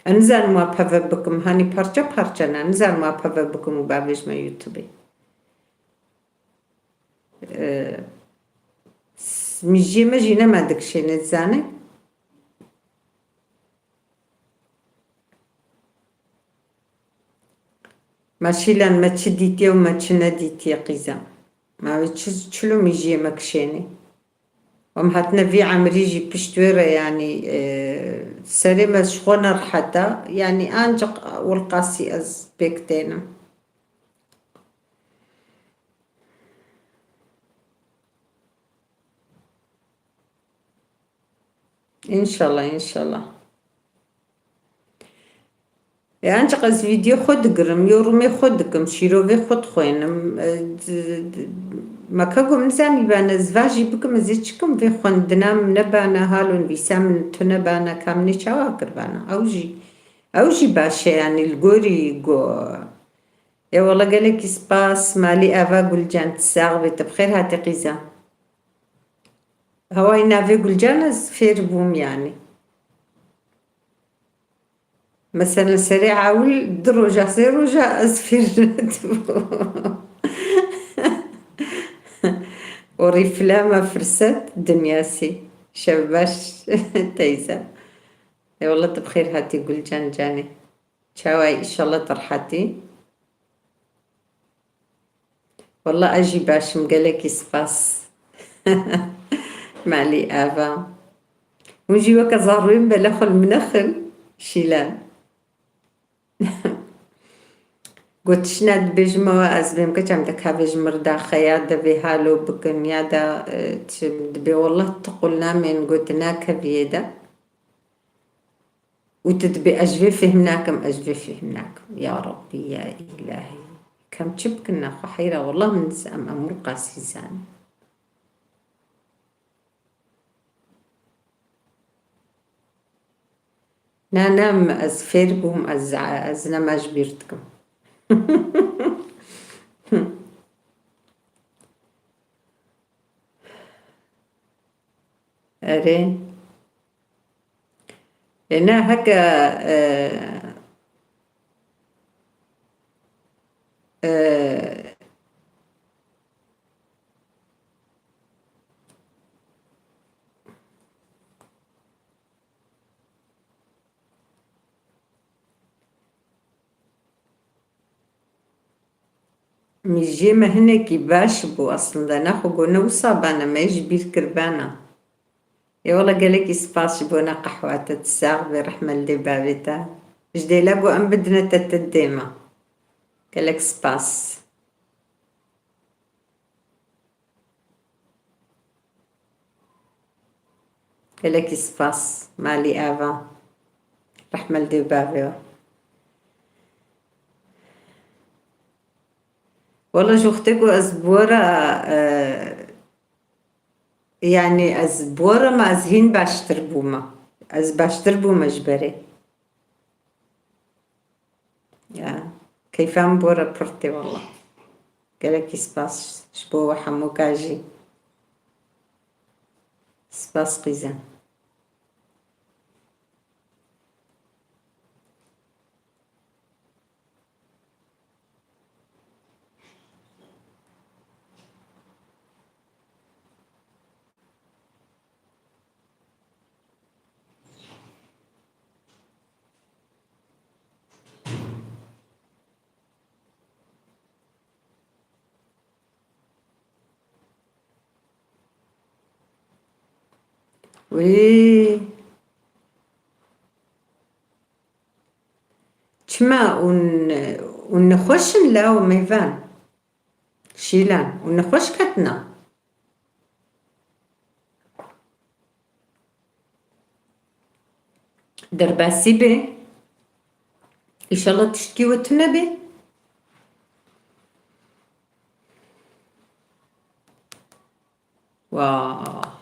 Speaker 1: انزل موافقه بكم هاني parça نه انزل موافقه بكم و بابج ما يوتيوبي ميجي ما جينا ما دك شي نزانه ماشیلان ما چی دیتی و ما چی ندیتی قیزم ما چلو میجی مکشینی وم هاتنا في عمريجي بشتويرة يعني سري مشخونة رحتا يعني أنجق والقاسي أز بيكتينم إن شاء الله إن شاء الله يعني قز فيديو خود قرم يورمي خودكم شيرو في خود خوينم ما كاكم نزامي بانا زواجي بكم زيتشكم في خوندنام نبانا هالون بيسام تنبانا كامني شواكر بانا أوجي باشا يعني القوري قو يا والله قالك سباس مالي أفا قول جان تساغ بخير هاتي قيزا هواي نافي قول جانز فير بوم يعني مثلا سريع عاول دروجة سيروجة أزفير وريفلامة فرست دنياسي شباش تيزا يا والله بخير هاتي قول جان جاني شاواي إن شاء الله طرحتي والله أجي باش مقالك سباس مالي آفا ونجي وكا زاروين بلخل منخل شيلان قلت شناد بيجمع أزبيم كتام دكا بيجمر دا خيادة بهالو بكن يادا تبي والله تقولنا من قلت ناكا بيدا وتدبي أجبي فهمناكم أجبي فهمناكم يا ربي يا إلهي كم تشبكنا خحيرة والله من سام أمر قاسي زان نام از فيربوم از نماج بيرتكم أري هنا هكا ميجي ما هناكي باش بو أصلا ناخو قلنا وصابانا ما يجبير كربانا يا والله قالك سباس بونا قحوة تتساغ برحمة اللي بابتا جدي لاقو أم بدنا تتديما قالك سباس قالك سباس مالي آفا رحمة اللي بابتا والله شوختكو أزبورة يعني أزبورة ما أزهين باشتر بوما أز باشتر بوما جبري يا كيفان بورة برتي والله قالك سباس شبوه حموكاجي سباس قيزان وي تما ونخش نلاو ميفان شيلان ونخش كتنا درباسي بي إن شاء الله تشتكي وتنبي واه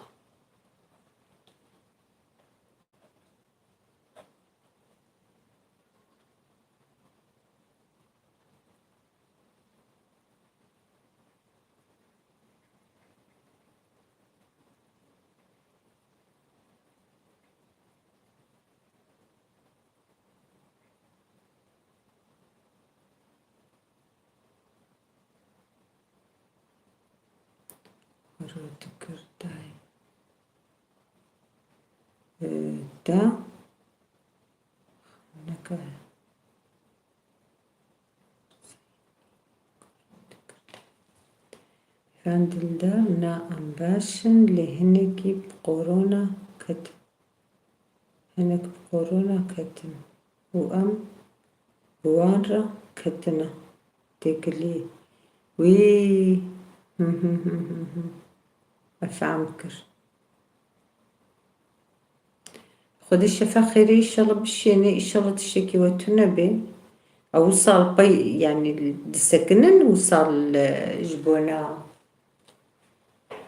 Speaker 1: تكرتاي دا نكا Kandildar na ambashin leheneki بقورونا كتم هنك بقورونا كتم وأم بوانرا كتنا تقلي وي أفهمكر خد الشفا خيري إن شاء الله بشيني إن شاء الله تشتكي وتنبي أوصل بي يعني السكنن وصل جبونا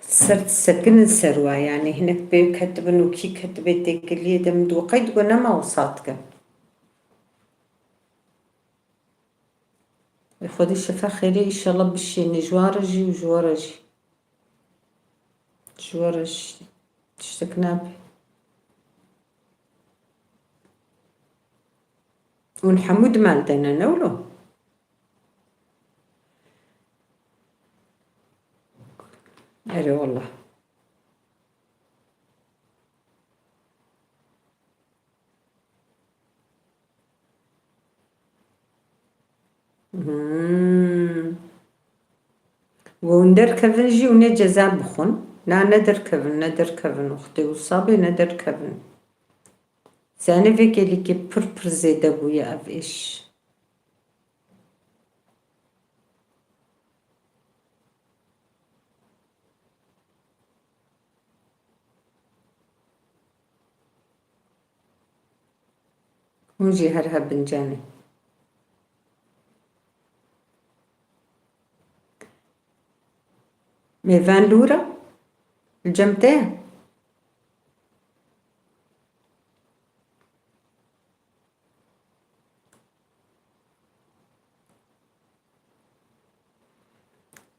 Speaker 1: صرت سكن السروة يعني هناك بي كتبن وكي كتبت اللي دم دوقيت قلنا ما وصلتك خد الشفا خيري إن شاء الله بشيني جوارجي وجوارجي جوارج تشتكنا به ونحمد مالتنا نولو أري والله وندر كفن جي ونجزا بخون لا ندر كفن أختي وصابي ندر كفن ساني فيك اللي كي بربر زيدا بويا أفيش ونجي هرها بنجاني ميفان لورا الجمتين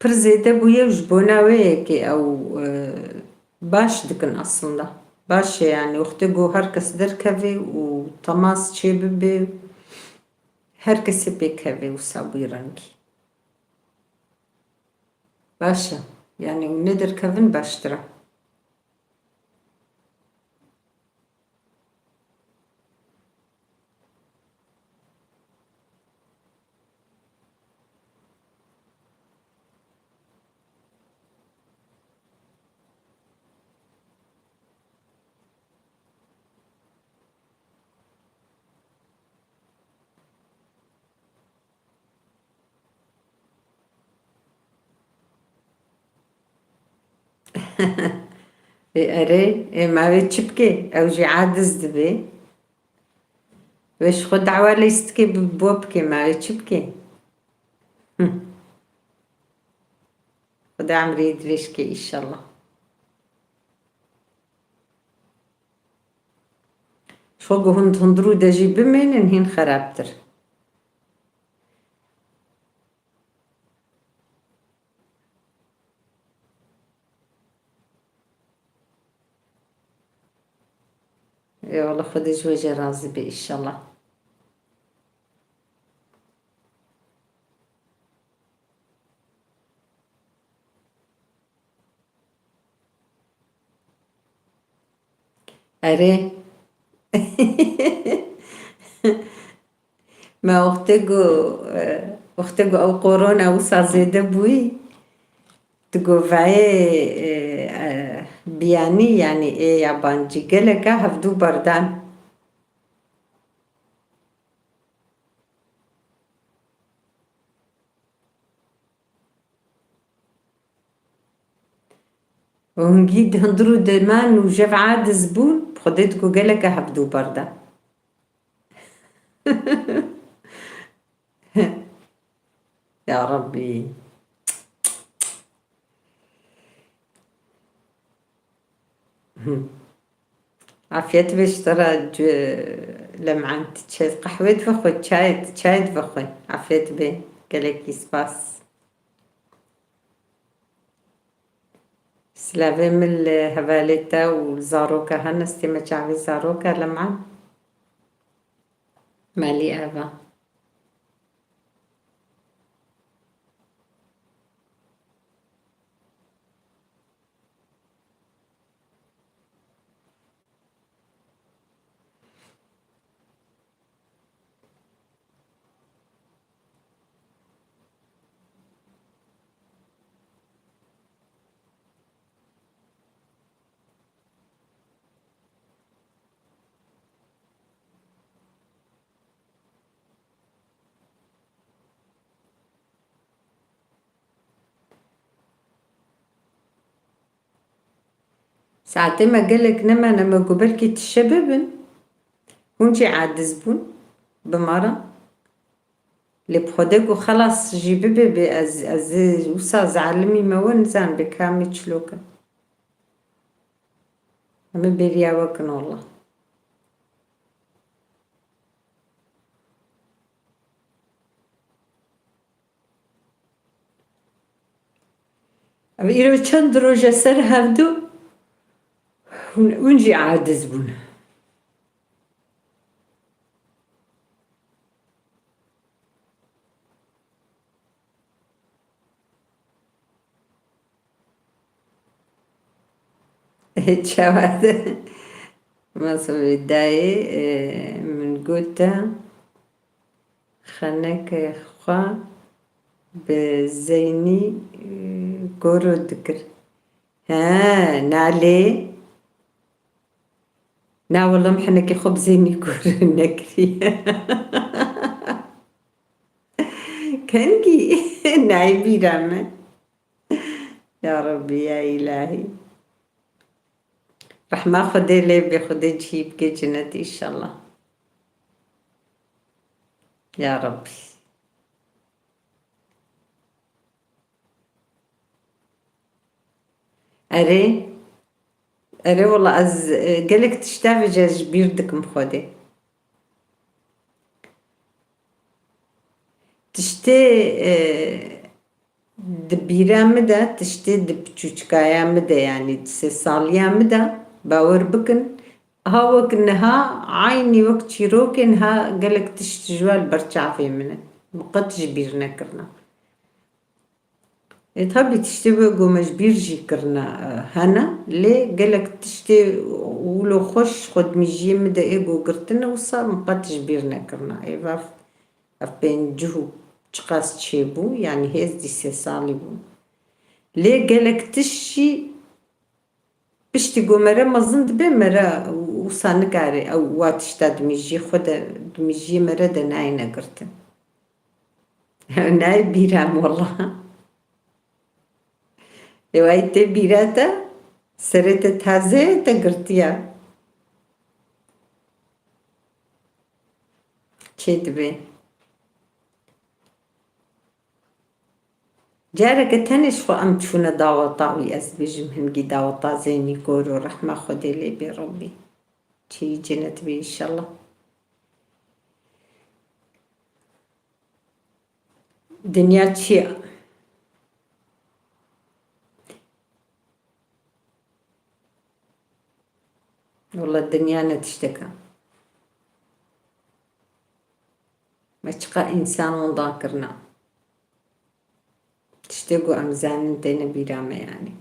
Speaker 1: پر زيدا بويا وجبونا ويكي أو باش دكن أصلا باش يعني وختقو هركس دركفي وطماس تشيببي هركس بيكفي وصابي رنكي باشا يعني وندر كفن باشترا أري ما بتشبكي أو جي عادز دبي وش خد عوالي يستكي ببوبكي ما بتشبكي خد عمري يدريشكي إن شاء الله شوقو هندرو داجي بمين انهين خرابتر يا والله خدي جوجي رازي بي إن شاء الله أري ما أختقو أو قورونا وصار زيدا بوي تقوفعي بياني يعني إيه يابانجي قلقا هفدو بردان ونجيد هندرو دمان وجف عاد زبون بخديتكو قلقا هفدو بردان يا ربي عافيت باش ترى لمعان تشاي قحوة تفخوي تشاي تفخوي عافيت بي قالك سباس سلافي من الهباليتا والزاروكا هنستي ما تعرفي زاروكا لمعان مالي أبا ساعتي ما قالك نما قبلكي تشببن ونجي عادز بون بمرة اللي بخدك وخلاص جيبي از وصا زعلمي ما ونزان بكامي تشلوكا أما بريا وكن والله أما إيرو چند روجة سر هفدو ونجي عادز بون شواد ما صبي داي من قوتا خانك خوا بزيني قورو دكر ها نالي نا والله محنك خب زيني قورو نكري كنجي نايبي رامن يا ربي يا إلهي رح ما خدي لي بخدي جيب كي جنتي إن شاء الله يا ربي أري والله از قالك تشتافي جاز بيردك مخدي تشتي دبيرا مدى تشتي دبچوچكايا مدى يعني 3 ساليا مدى باور بكن ها وكنها عيني وقت شيروكنها قالك تشتجوال برشافي منه مقدش بيرنا كرنا تحبي تشتي قومش بيرجي كرنا هنا ليه قالك تشتي ولو خوش خد ميجي مدى ايقو قرتنا وصار مقدش بيرنا كرنا ايفاف بين جهو تشقاس تشيبو يعني هيز دي 3 سالي بو ليه قالك تشي بشتي قومرا مظند بمرا وصانقاري او واتشتا دميجي خدا دميجي مرا دناينا قرتن ناي بيرام والله روايتي بيراتا سريتا تازه تقرتيا چه دبي جارك تنش خو ام تشونا داوطاوي ازبجم هنجي داوطا زيني كورو رحمة خدي لي بربي تشي جنت بي ان شاء الله دنيا تشي والله الدنيا نتشتكى ما تشقى انسان وذاكرنا تشتاقوا أمزان دينا بيرامة يعني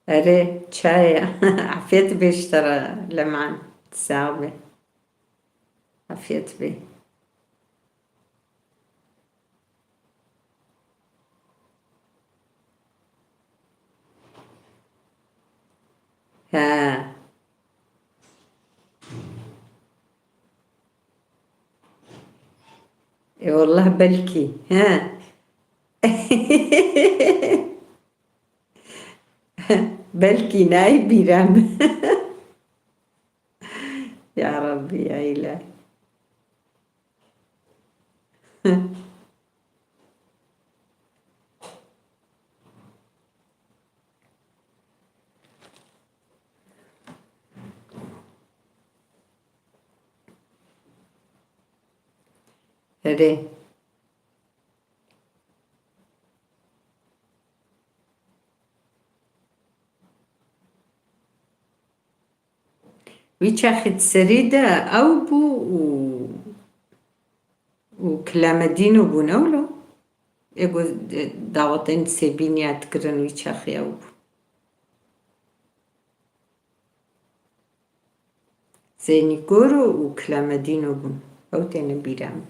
Speaker 1: أري شاي عفيت بيشترى لمعان تساوي عفيت بي ها إي والله بلكي ها بلكي ناي بيرام يا ربي يا إلهي أري ويشاخد سريدة أو بو وكلامدين وبنولو إيقو دعوتين سيبينيات كرن ويشاخي أو بو زيني كورو وكلامدين وبن أو تين بيرام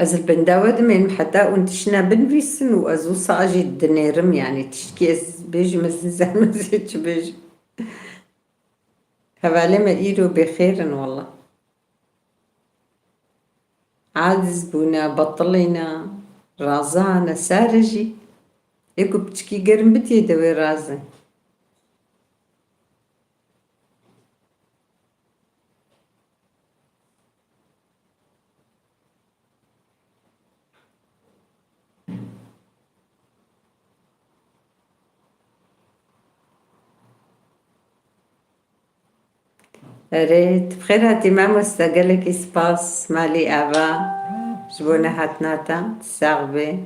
Speaker 1: از البنداود من حتى ونتشنا بنفيسن وازو صاجي الدنيرم يعني تشكي از بيج مزنزان مزيج بيج هفالي ما إيرو بخير والله عادز بونا بطلينا رازانا سارجي ايكو بتشكي قرم بتي دوي رازن ريت بخير هاتي ماما استقلك سباس مالي ابا جبونا هاتناتا تساغبي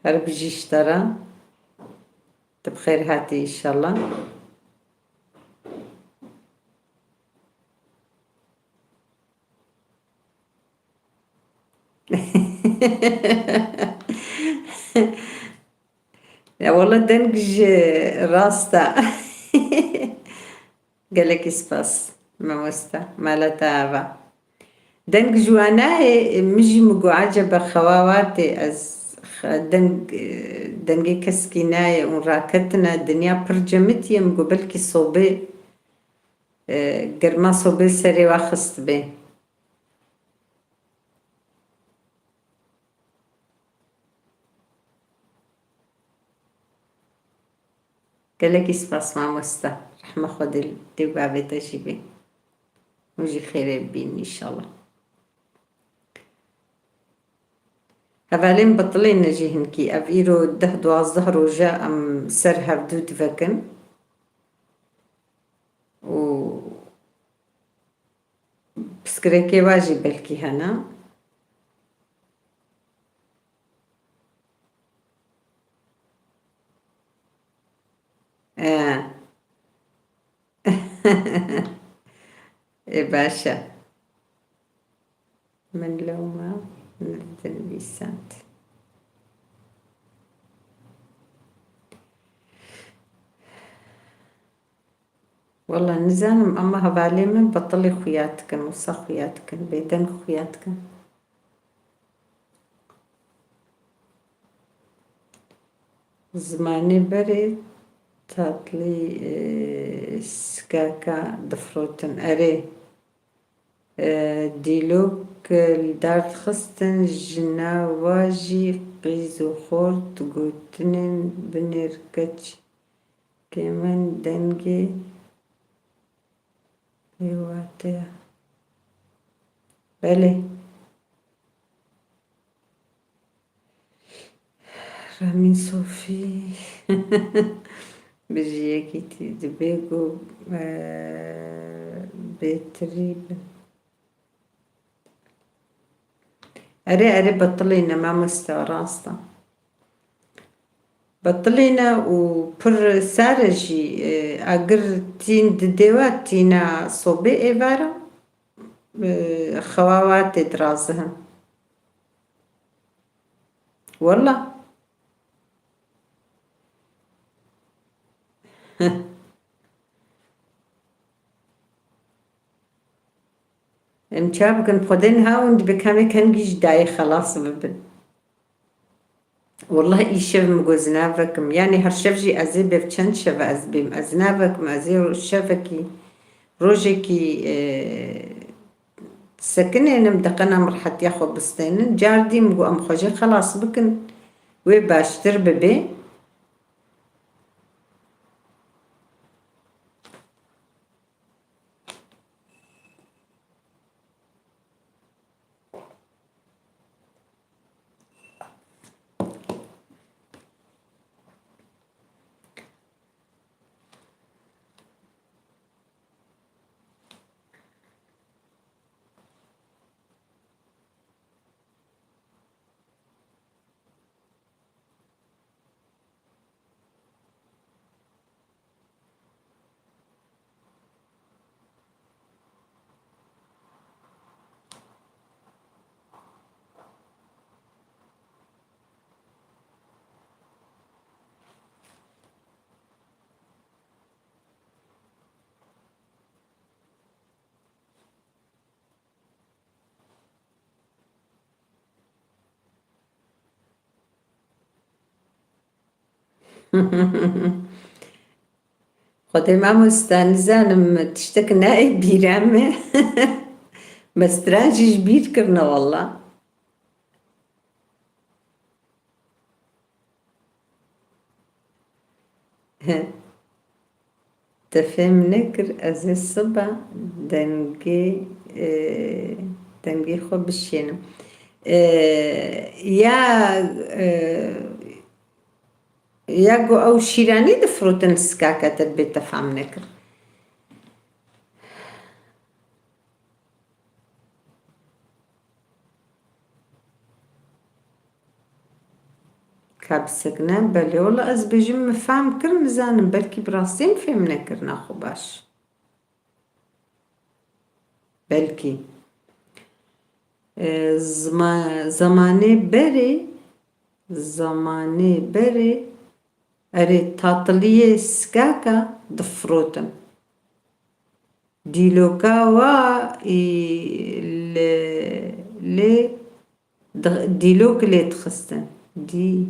Speaker 1: هرب جي اشترى بخير هاتي ان شاء الله لا والله دنقج راستا قالك سباس ماموستا مالتا ابا دنق جوانا مجي مقو عجب خواتي از دنقي كسكيناي وراكتنا الدنيا برجمت يمقو بلكي صوبي قرما صوبي سري واخست بي قالك سباس ماموستا رحمة خد الدبابة تجيبي وجي خير بين ان شاء الله هفالين بطلين نجي هنكي افيرو دهدو الظهر وجاء ام سرها بدود فكن و بسكريكي واجي بلكي هنا إيه باشا من لو ما نزل بيسات والله نزانم أما هبالي من بطلي خياتكن وصا خياتكن بيدن خياتكن زماني بري تاطلي سكاكا دفروتن أري ديلوك الدار خستن جنا واجي قيزو خورت قوتنن بنركتش كمان دنجي ايواتيا بلي رامين صوفي بجيكي تدبيقو بتريبن أري بطلينا ما مستوى راستا بطلينا وبر سارجي أقر تين دديوات تينا صوبي إيبارا خوات درازهم والله امشاب كن خدين هاوند بكامي كان جيش داي خلاص ببن والله إيشف مجوزنافكم يعني هرشفجي أزي بفشن شف أزبيم أزنافكم أزي شفكي روجكي سكني نمدقنا مرحت ياخو بستين جاردي مجو أم خوجي خلاص بكن وباشتر ببي خودی ما مستانزانم تشتك ناي بيرامي بس ترانجيش بير كرنا والله تفهم نكر از الصبح دنگي خو بشينم يا جو او شيراني دفروتن سكاكا تربيت تفهم نكر كابسكنا بلي والله از بجم مفهم كر نزانم بلكي براستين فهم نكر ناخو باش بلكي زماني بري اري تاطلية سكاكا دفروتن ديلوكا ديلوك اللي تخستن دي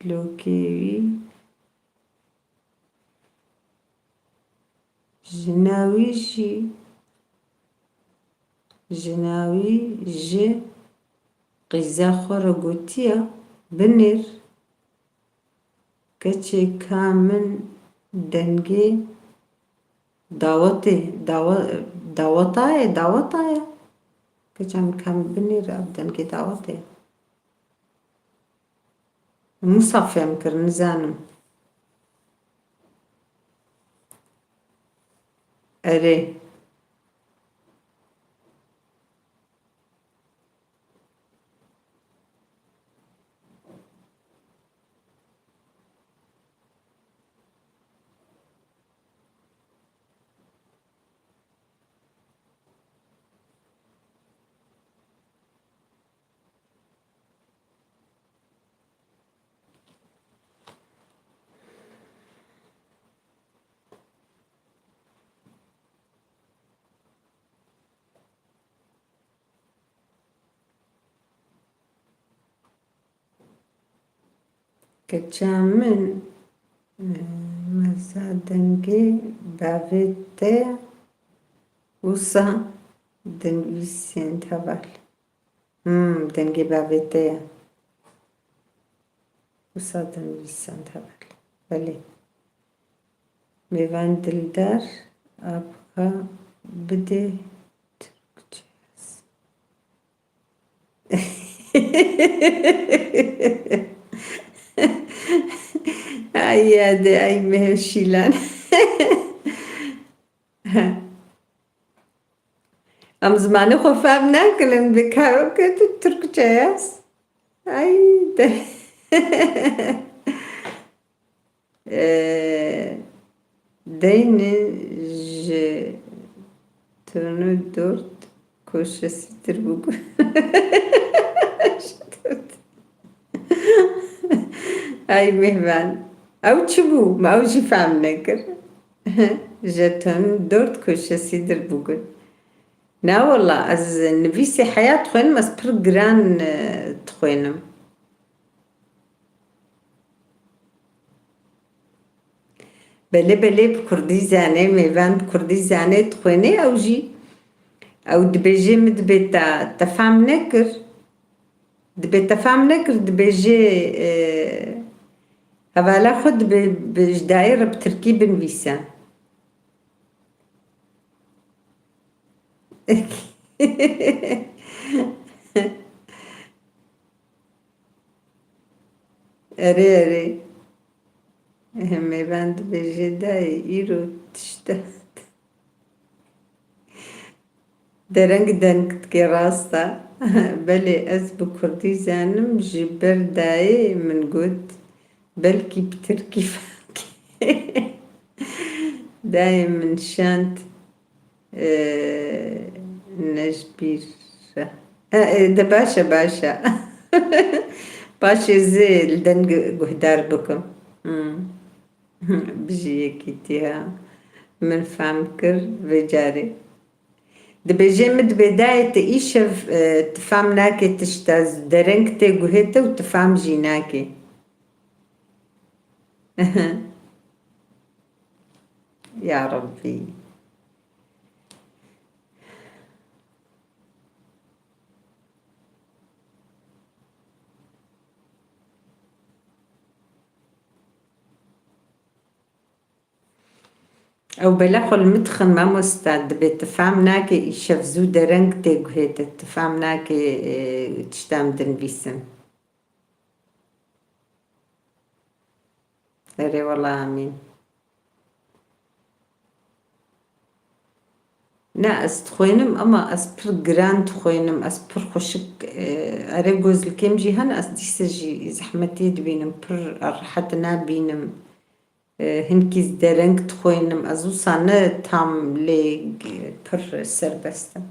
Speaker 1: لوكي جناوي جي قيزا خورا قوتيا بنير كچي كامن دنگي دعوتاي كچام كام بنير اب دنگي دعوتي مصافي مكر نزانم اري كچامن مسا دنگي باويتي وسا دنگي سنتابال دنگي باويتي وسا دنگي سنتابال بلي ميوان دلدار ابقى بدي تركجيز ay mehşilan am zamanı xofam nakilim bikaro kötü Türkçe yaz ay de deyni tonu 4 köşesidir bugün ay mehvan او çubu mavci fam nekir jeton 4 köşesidir bugün ne valla az nefisi hayat xoynim az pir gran txoynim bele kurdî zane mêvan kurdî zane txoyne ew jî ew dibêje min dibe te fam nekir dibe te fam nekir dibêje هذا خد بجداير بتركيب نفيسان اري هم بند بجداي يرو تشتت درنگ دنگ كراستا بلي از بكردي زانم جبر داي من قد بلكي بتركي فاكي دايما شانت نجبير ده باشا باشا زي الدنگ قهدار بكم بجي كيتيها من فامكر بجاري ده بجي مد بداية إيشف تفهم ناكي تشتاز درنك تي قهتا وتفهم جيناكي يا ربي. او بلاخو المدخن ما مستعد بتفهم ناكي يشفزو درنگ تيگو هيدا تفهم ناكي تشتام دن بيسن. اري والله امين. نا استخوينم اما اسبر جراند خوينم اسبر خوشك اري جوز الكيم جي هنا ديسجي زحمتي دبينم بر راحتنا بينم هنكيز درنگ تخوينم ازو سانه tam لي بر سربستم.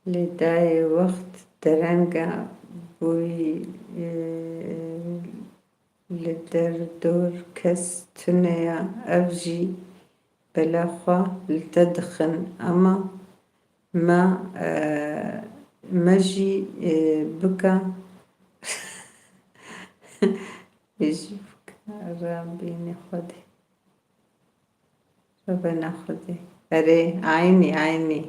Speaker 1: لداي وقت درنگا بوي لدر دور كس تنيا أفجي بلاخوا لتدخن أما ما مجي بكا يجي بكا ربيني خدي ربنا خدي أري عيني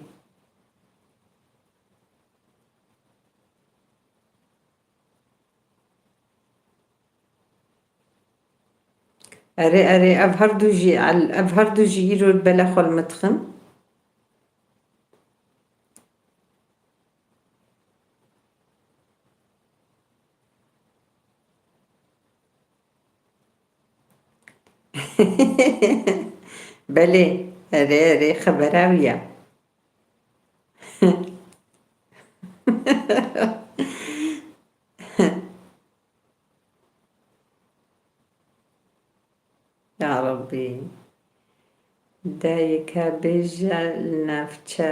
Speaker 1: أري أبهردو جي يرو البلاخو المدخن. بلي أري خبراوية. يا ربي. دايكا بيجا النافشا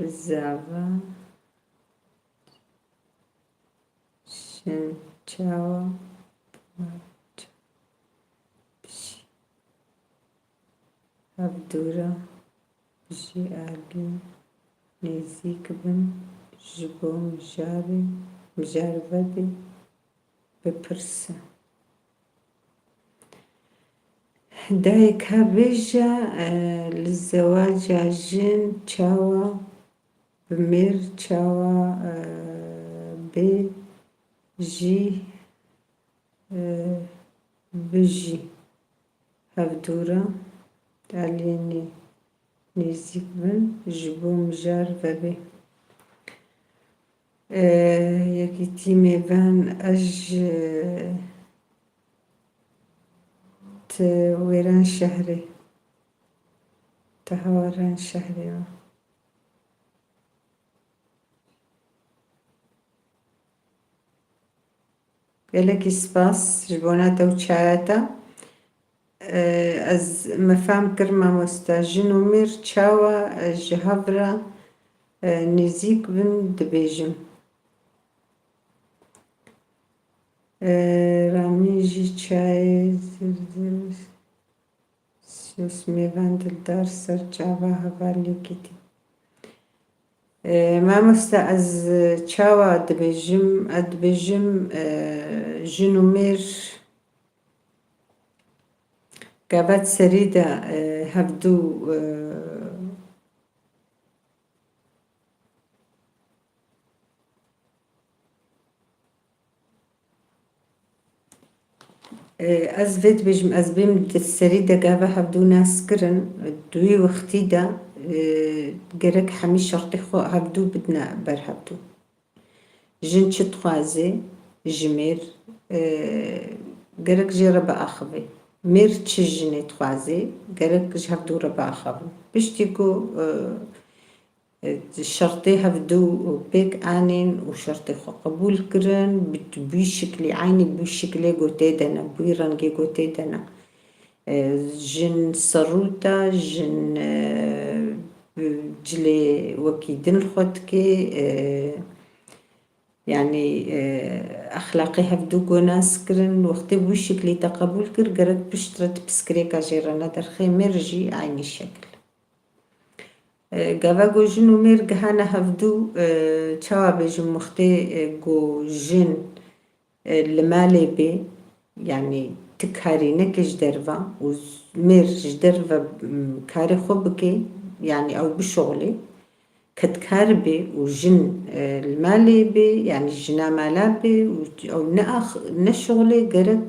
Speaker 1: الزافا شنشاوا عبدورا جي آلي نيزيك بن جبو مجاربة بپرسه. دايكا بيجا للزواج جن چاوا بمير چاوا بجي هفدورا تعليني نيزيك بن جبو مجاربة یەکیتی میوان ئەژ وێران شەهرێ تا هەواران شەهرێەوە گەلێکی سپاس ji bona te û çaya te. Ez mefhem kir mamoste jin û mêr çawa ji hev re nêzik bin dibêjim. Ramî jî çayê mêvan dildar ser çava hevaliyekê tî. Mamoste ez çawa dibêjim jin û mêr gavet serî de hevdû ez vê dibêjim ez bêm serî de gava hevdû nas kirin di wî wextî de gerek hemî şertê xwe hevdû bidine ber hevdû. Jin çi dixwaze ji mêr gerek jê re biaxivê. Mêr çi jinê dixwaze gerek ji hevdû re biaxivin. Piştî ku شرطي هفدو بيك آنين وشرطي خو قبول كرن بتبوي شكلي عيني بوي شكلي قوتي دانا بوي رنجي قوتي دانا جن سروتا جن جلي وكي دن الخوتكي يعني أخلاقي هفدو قناس كرن وقتي بوي شكلي تقبول كر قرد بشترت بسكريكا جيرانا درخي مرجي عيني الشكل قاوا جو جنو مير قهانا هفدو چاوا بيجم مختي قو جن المالي بي يعني تكاري نكش درفا ومير جدرفا كاري خوبكي يعني أو بشغلي كتكار بي وجن المالي بي يعني جنا مالا بي أو نشغلي قرق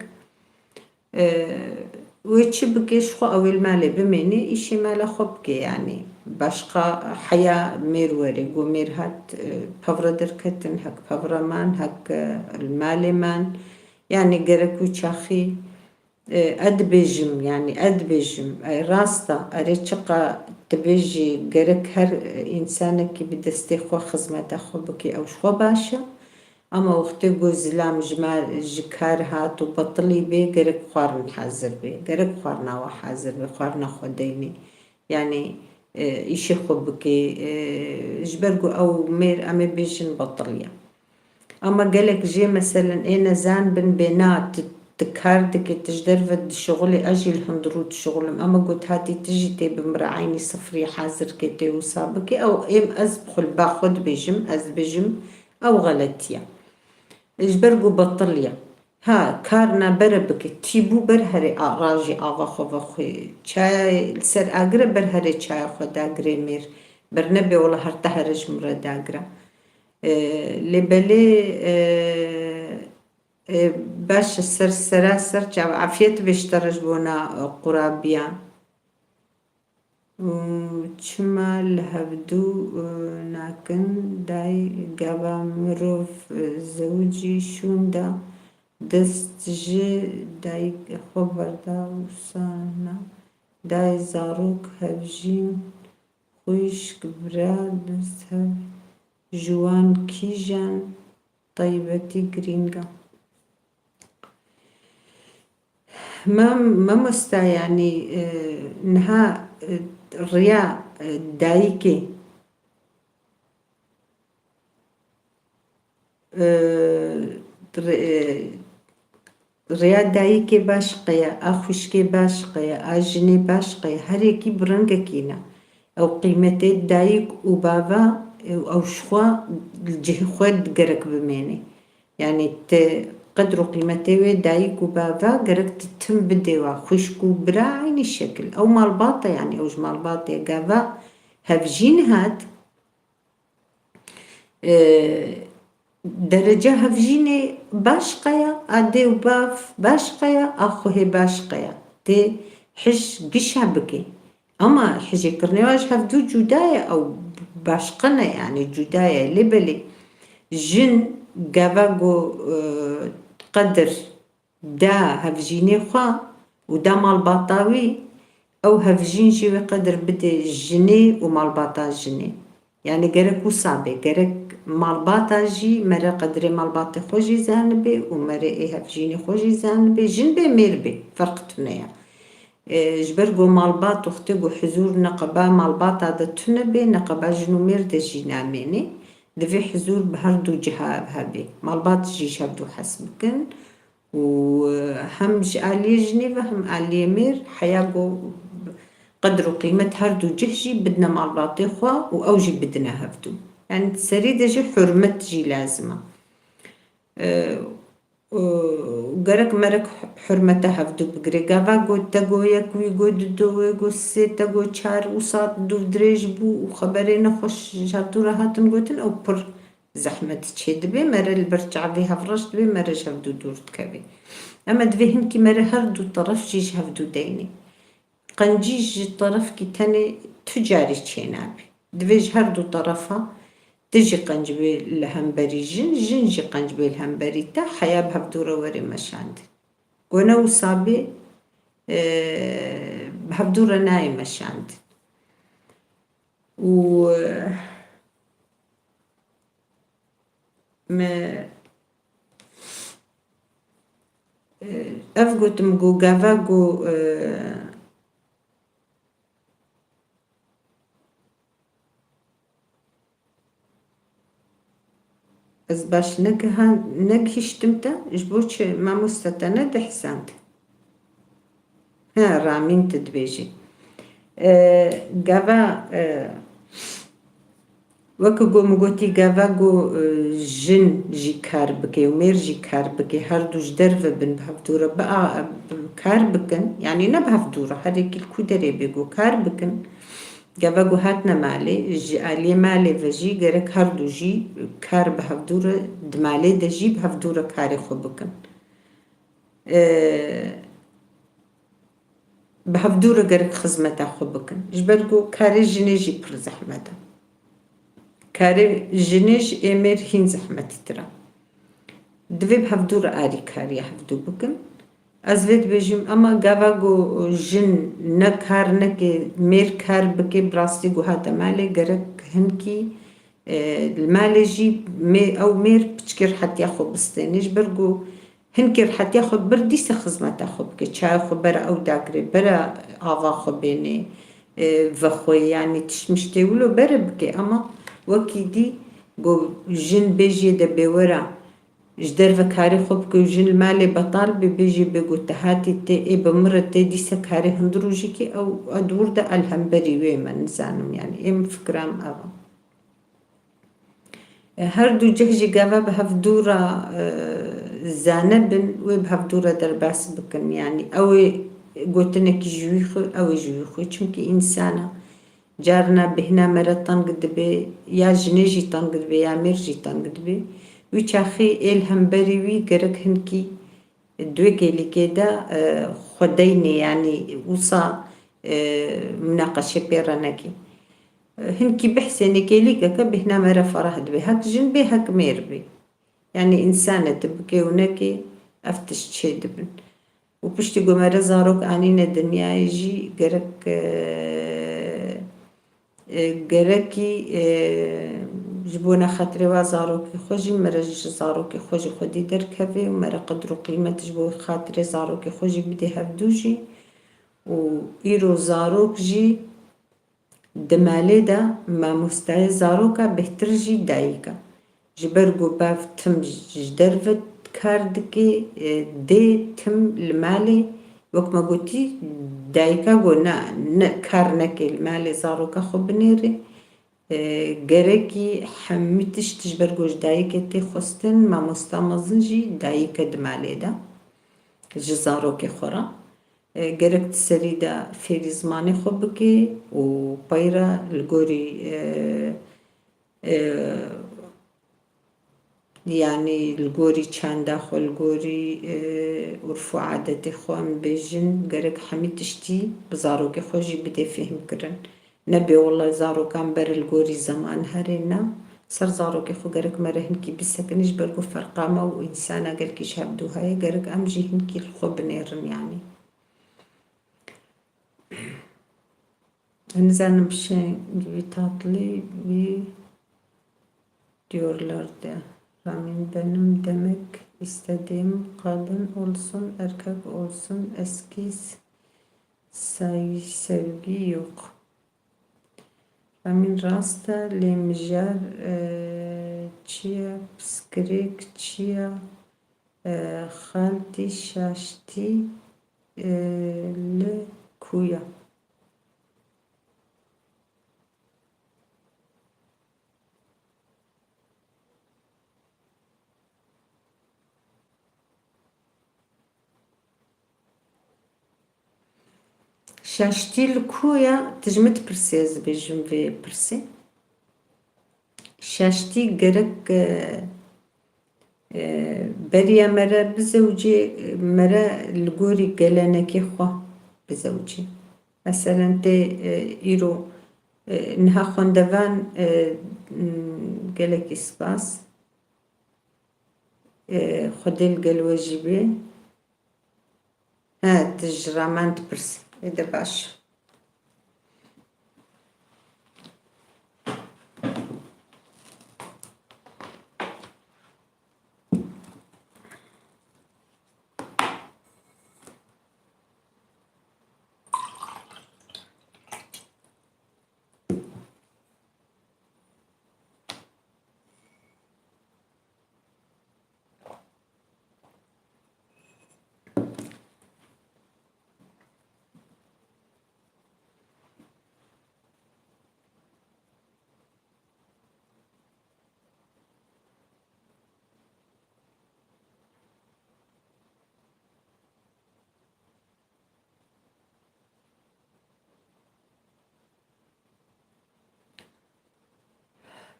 Speaker 1: ويتشي بكيش خو أو المالي بميني إشي مالا خوبكي يعني باشقا حياة مير وري قو مير هات بافرا دركتن هك بافرا مان هك المالي مان يعني قرق وشاخي أدبجم يعني أدبجم أي راستا أريتشقا تبيجي قرق هر إنسانك بدستي خو خزمة خو بكي أو شو باشا أما وقتی گو زلام جکار هات و بطلی بی گرک خوارن حاضر بی گرک خوارنا و حاضر بی خوارنا خودینی يعني إشي خبكي جبرقو أو مير أمي بيجن بطلية أما قالك جي مثلا إنا زان بن بينات تكاردك تجدرفد شغلي أجي الهندروت شغلم أما قلت هاتي تجي تي بمرعيني صفري حاضر كتي وصابكي أو إم أزبخل باخد بيجم أزبجم أو غلطية إجبرقو بطلية ها كارنا بربك تيبو برهري راجي آغا خوخي چاي سر آگره برهري چاي خو داگره مير برنبي ولا هرتهرج مرة داگره لبلي باش سر جاو عفيت بيشترج بونا قرابيان وچما لهبدو ناكن داي قابا مروف زوجي شوندا دست جي داي خبر دا وصانا داي زاروك هفجين خويش كبرا دست هف جوان كيجان طيبتي جرينجا ما مستا يعني نها ريا دايكي ريا دايكي باشقيا أخوشكي باشقيا أجني باشقيا هريكي برنجكينا أو قيمتي دايك وبابا أو شخوا الجه خود قرق بميني يعني قدروا قيمتي دايك وبابا قرق تتم بديوا خوشكو برا عيني الشكل أو مالباطة يعني أوج مالباطة قابا هفجين هات درجة هفجيني باشقيا أدي وباف باشقيا أخوه باشقيا تي حش قشابكي أما حجي كرنيواج هفدو جداية أو باشقنا يعني جداية لبلي جن قاباقو قدر دا هفجيني خوا ودا مالباطاوي أو هفجين جيوي قدر بدي جني ومالباطا جني يعني قرق وصابي قرق مالباطا جي مرة قدري مالباطي خوجي زانبي ومرة إيه هفجيني خوجي زانبي جنبي ميربي فرقتنا جبرقو مالباط وختقو حزور نقبا مالباطا دا تنبي نقبا جنو مير دا جيناميني دفي حزور بهردو جهاب هبي مالباط جيش هبدو حسبكن وهم آلية جنيفة هم آلية مير حياقو قدروا قيمة هردو جهجي بدنا مالباطي خوا وأوجي بدنا هفدو يعني سريدة جي حرمت جي لازمة وقرق مرق حرمتها هفدو بقري قاوا قد تقو يكوي قد دوي قد سي تقو چار وصات دو دريج بو وخبرين خوش جاتو راهاتن قوتن أو بر زحمة تشيد بي مرة البرجع بي هفرشت بي مرة هفدو دورت كبي أما دفهم كي مرة هردو طرف جيش هفدو ديني قنجيج طرف كي تاني تجاري تشينابي دفيج هردو طرفها تجي قنجبي الهمبري جن جي قنجبي الهمبري تا حياة بهبدورة وري مشاند قونا وصابي بهبدورة ناي مشاند ev gotim gu gava gu ez baş negihiştim te ji bo çi mamoste te nedihsand. Ramîn tu dibêjî. Gava wekî got gotî gava got jin jî kar bike û mêr jî kar bike her du ji derve bin bi hevdûre kar bikin yanî ne bi hevdûre herêkî li ku derê bê got kar bikin gava got hatine malê ji aliyê malê ve jî gerek her du jî kar bi hevdûre di malê de jî bi hevdûre karê xwe bikin. Bi hevdûre gerek xizmeta xwe bikin ji ber got karê jinê jî pir zehmet e. Karê jinê ji êmêr hîn zehmetîtir e. Divê bi hevdûre alîkariya hevdû bikin. Ez vê dibêjim ama gava got jin ne kar neke mêr kar bike bi rastî got hate malê gerek hinkî li malê jî ew mêr piçikê rihetiya xwe bistêne ji ber got hinkî rihetiya xwe bir dîsa xizmeta xwe bike çaya xwe bera ew dagire bera ava xwe bêne vexwe yanî tiştmiştê wilo bere bike ama wekî dî got jin bêjî de bêwera ji derve karê xwe bike û jin li malê betal be bêjî bê got te hatî tê ê bimire tê dîsa karê hundir û jî kê ew dûr de elhemberî wê me nizanim yanî êm fikram ev e. Her du cih jî gava bi hevdûra zane bin wê bi hevdûra derbas bikin yanî ew ê gotinekî ji wî xwe ew ê ji wî xwe çimkî însan e carna bihna me re teng dibe ya jinê jî teng dibe ya mêr jî teng dibe wî çaxê êl hemberî wî gerek hinkî duê gelîkê de xwedeyîne yanî wisa münaqeşe pê re nekê. Hinkî bihsênê gelîkeke bihna me re ferah dibe hek jin bê hek mêr bê. Yani însan e tu bike û nekê ev tişt çê dibin. û piştî got me re zarok anîne dinyayê jî gerekî ji bo nexetirê wa zarokê xwe jî me re ji zarokê xwe jî xwedî derkeve û me re qedir û qîmet ji bo xatirê zarokê xwe jî bide hevdû jî û îro zarok jî di malê de mamosteyê zaroka bêhtir jî dayîk e. Ji ber got bav tim ji derve kar dike dê tim li malê wek me gotî dayîka got ne kar neke li malê zaroka xwe binêre gerekî hemû tişt ji ber got ji dayîkê tê xwestin mamosta mezin jî dayîk e di malê de ji zarokê xwe re gerek di serî de fêrî zimanê xwe bike û peyre li gorî yanî li gorî çanda xwe li gorî urf û adetê xwe em bêjin gerek hemî tiştî bi zarokê xwe jî bide fêhmkirin. Nebe wela zarokan bere li gorî zeman herê na ser zarokê xwe gerek me re hinkî bisekinî ji ber got ferqa me û însana gelkî ji hevdû heye gerek em jî hinkî li xwe binêrin yanî. Nizanim wî tatilê wî diyorlardı. Ramin benim demek istediğim kadın olsun erkek olsun eski sevgi yok. Ramin rasta lemjar çiya pskrik çiya halti şaşti le kuya. Şaştî li ku ya tu ji min pirsî ez dibêjim vê pirsê. Şaştî gerek beriya me re bizewcê me re li gorî gelenekê xwe bizewcê. Meselen tê îro niha xwendevan gelekî spas Xwedê li gel we jî bê. Tu ji Raman dipirsî. Êde baş.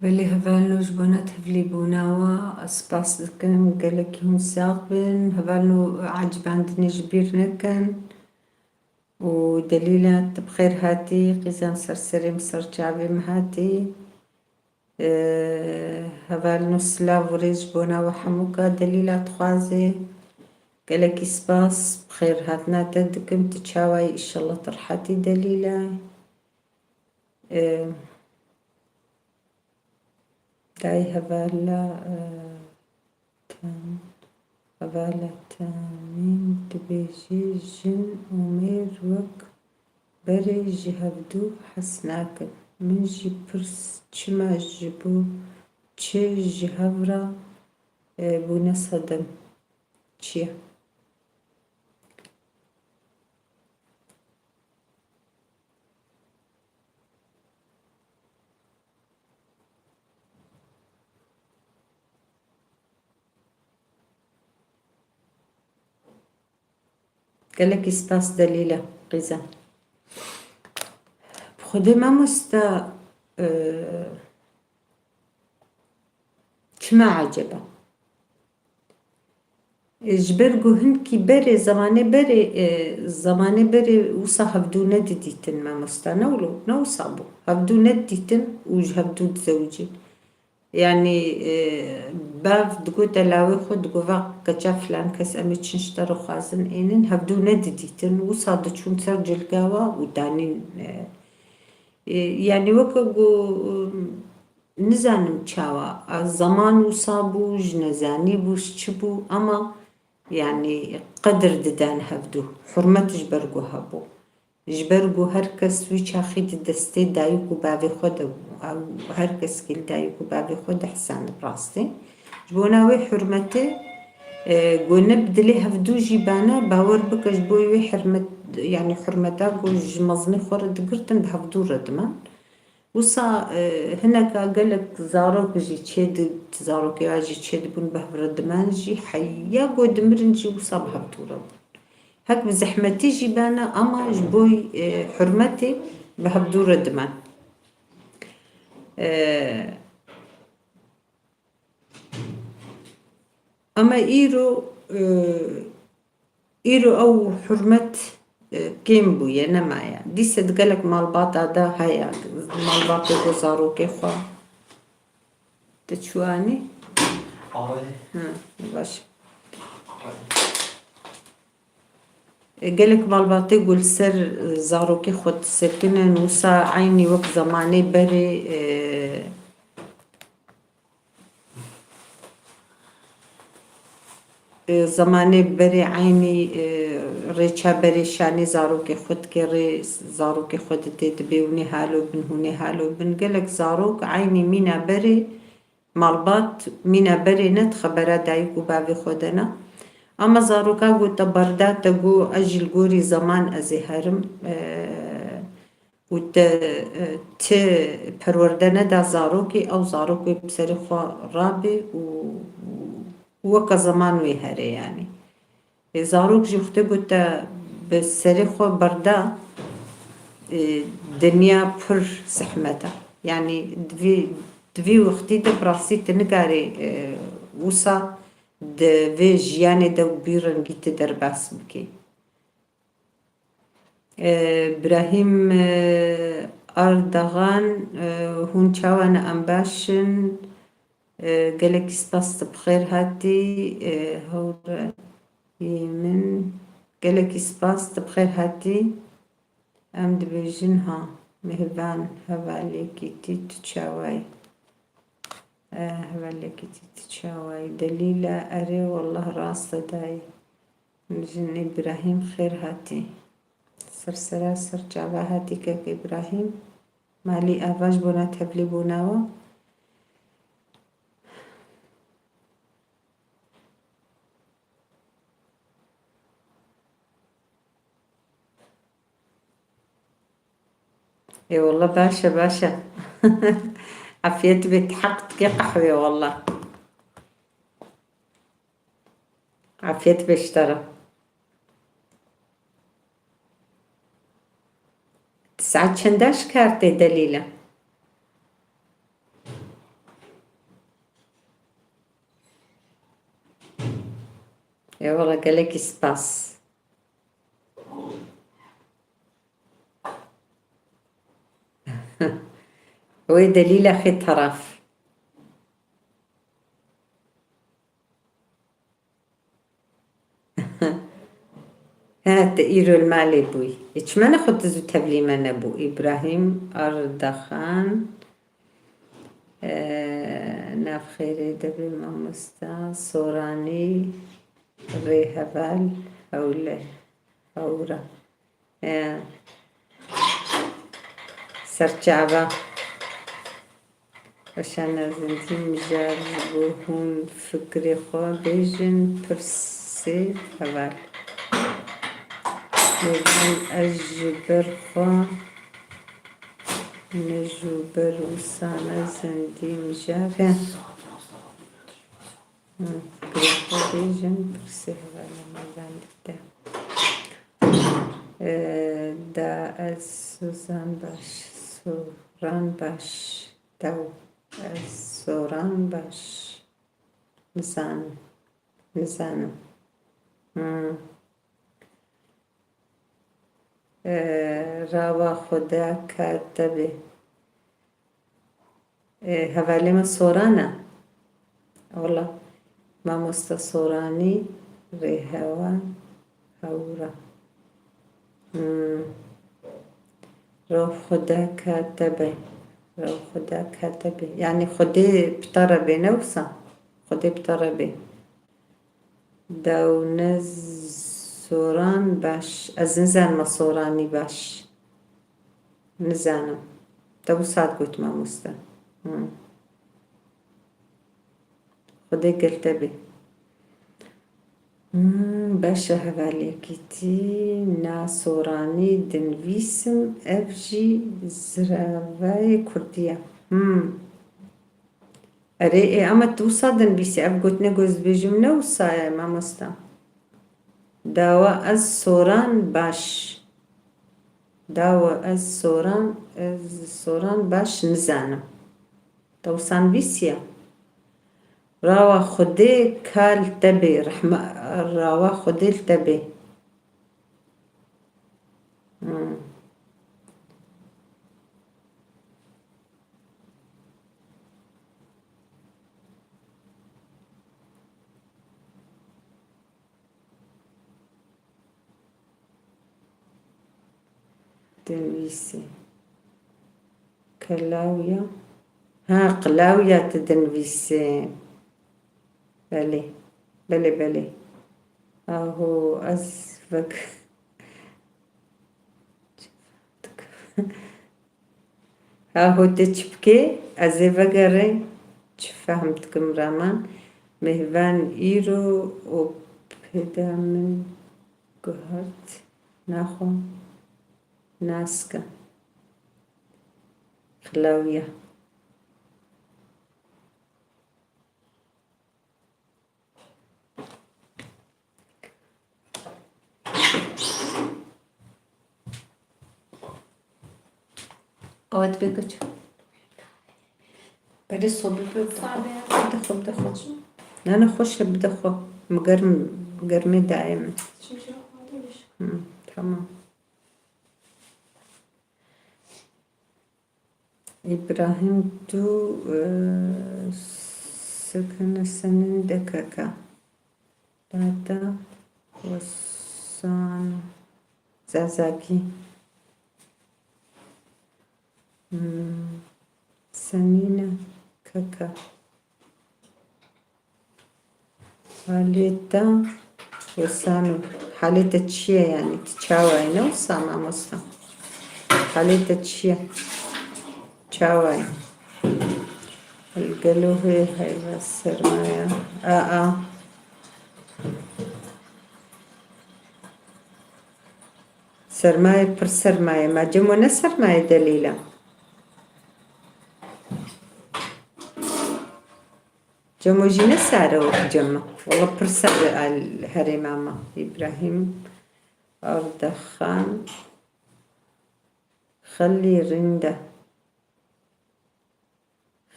Speaker 1: بلي هفالنو جبونا تهفلي بوناوا سباس دكن قالك يوم ساقبن هفالنو عجب عندني جبير نكن ودليلة بخير هاتي قيزان سرسري مصر جابي مهاتي هفالنو سلاف وريج بونا وحموكا دليلة تخوازي قالك سباس بخير هاتنا تدكم تتشاوي إن شاء الله ترحتي دليلة داي هفالا هفالا تامين دبيجي جن أمير وك بري جهبدو حسناك من جي برس چما جبو چه جهورا بونا صدم چيا قالك سباس دليلة قيزة بخدي ما مستا چما عجبا جبرگو هنكي بري زماني بري وصا هبدو نديتن ما مستا نو صابو هبدو نديتن وج هبدو تزوجي يعني باف دقو تلاوي خود دقو فاق كجا فلان كس أمي تشنشترو خازن إنن هبدو نديتن وصا دچون سر جلقاوا ودانين يعني وكو نزانم چاوا زمان وصابو جنزاني بوش چبو أما يعني قدر ددان هبدو حرمت جبرگو هبو جبرگو هر کس وی چاخی دسته دایکو باوی خود او هر کس کل دایکو باوی خود حسان براسته جبوناوی حرمته گو نبدلی هفدو جیبانا باور بکش بوی حرمت يعني حرمتا گو جمزني خورد قرتن بهفدو ردمان وصا هناك قالك زاروك جي تشيد زاروك ياجي تشيد بون بهردمان جي حيا قو دمرن جي وصا بهفدو رد هك بزحمتي جيبانا أما جبوي حرمتي بهبدو ردمان أما إيرو أو حرمت كيم بو ينمايا دي صدقلك مالباطا دا هيا مالباطي بزارو كيخوا تشواني باش قالك مالباطي قول سر زاروكي خود سكنن وصا عيني وقت زماني بري زماني بري عيني ريچا بري شاني زاروكي خود كري زاروكي خود تتبيوني هالو بن هوني هالو بن قالك زاروك عيني مينا بري مالبات مينا بري نت خبرا دايكو بابي خودنا اما زاروكا گو تبردات گو اجل گوري زمان ازي هرم و ت پروردنه دا زاروكي او زاروكي بسري خوا رابي و وكا زمان وي هري يعني زاروك جوخته گو تا بسري خوا بردا دنيا پر زحمتا يعني دوی وقتی ده براسي تنگاري وصا د وی جیانه د بیرنگی ته در بحث بکی ابراهیم اردغان هون چاوان انباشن گلک سپاس بخیر هاتی هور من گلک سپاس بخیر هاتی ام دبیجن ها مهربان حوالی کی تشاوي هولك تتشاوي دليلة أري والله راس داي نجن إبراهيم خير هاتي سرسرا سر جابا هاتي كك إبراهيم مالي أفاج بنا تبلي بناوا اي والله باشا عفيت بتحقق قحوة والله عفيت بشترى 9 كارتة دليلة اي والله قالك سباس. وي دليل أخي طرف. ها تأيرو المالي بوي إيش ما ناخد تزو تبلي ما نبو إبراهيم أردخان ناف خيري دبي مامستا سوراني ريهبال هورا سرچابا عشان زندگی مجربون فکری خواه بیجن پرسی اول نجم اجبر خواه نجبر وسانه زندگی مجربون فکری خواه بیجن پرسی اول مدن ده دا از سوزان باش سوران باش دو از سوران باش نزانم راوا خدا کاتبه حوالی ما سورانه والله ما مستصورانی ریهوا هورا رو خدا کاتبه رو خدا کاتبه يعني خدي بطربي نوسا خدي بطربي دو نزوران باش از نزان ما صوراني باش نزانم دو ساعت قلت ما مستا خدي قلت بي باشا هفالي كتي نا صوراني دنويسم افجي زراوي كردية اري اما توصا دنويسي اف قلت نقوز بيجم نوصا يا مامستا داوا از صوران باش داوا از صوران باش نزانم توصان بيسيا راوا خدي كال تبي رحمة راوا خدي التبي دنويسي كلاوية ها قلاوية تدنويسي بلي اهو ازفك اهو تشبكي ازفقري فهمتكم رامان مهوان ايرو وبدا من قهرت ناخو ناسكا خلاوية قوات بيكتش بعد الصبح بدخل أنا خوش بدخل مقرمي دائما تمام إبراهيم تو سكن سنين دكاكا بعد وصان زازاكي سنين كاكا حالتا وصانو حالتا تشيه يعني تشاوي نوصا ما مصا حالتا تشيه تشاوي القلوه هاي السرماية سرماية بر سرماية ما جمونا سرماية دليلة جمو جينا سارة جمع والله بر سر الهري ماما إبراهيم أردخان خلي رنده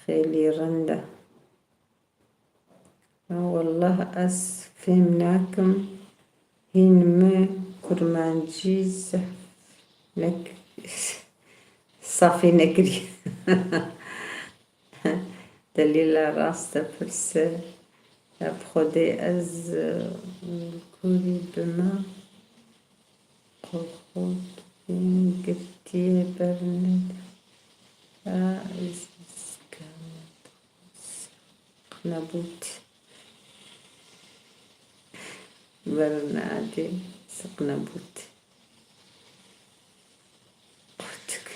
Speaker 1: خيلي رنده والله أس فهمناكم هين ما كرمانجي نك صافي نكري دليل راس تفرسه بخودي از الكوري بما قلقود بين قرتي برند از نبوت برنادي سقنبوت قوتك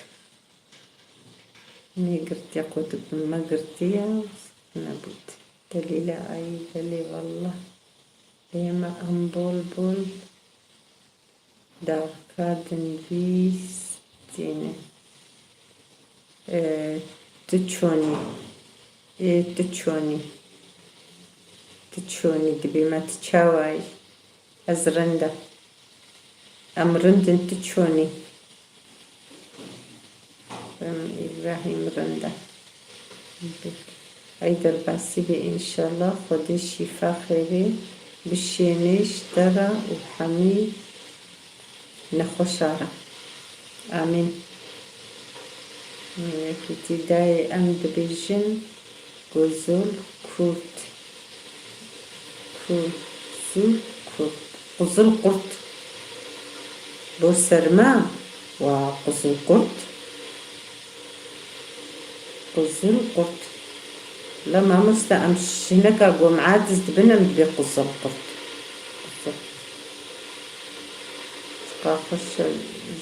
Speaker 1: ني قرتي قوتك ما قرتي سقنبوت دليلة أي دليل والله لما أنبول بول داركادن فيستين تتشوني تتشوني دبي ما تتشاواي أزرندا أمرندن تتشوني إبراهيم رندا أيدر باسيبي إن شاء الله خدي شفاء خيري بشينيش درا وحمي نخوشارة آمين في تداي أمد بيجن غزول كورت غزول قرط بوسرما وغزول قرط غزول قرط لما مستأمش هناك أقوم عادز دبنا مدبي غزول قرط تقاخش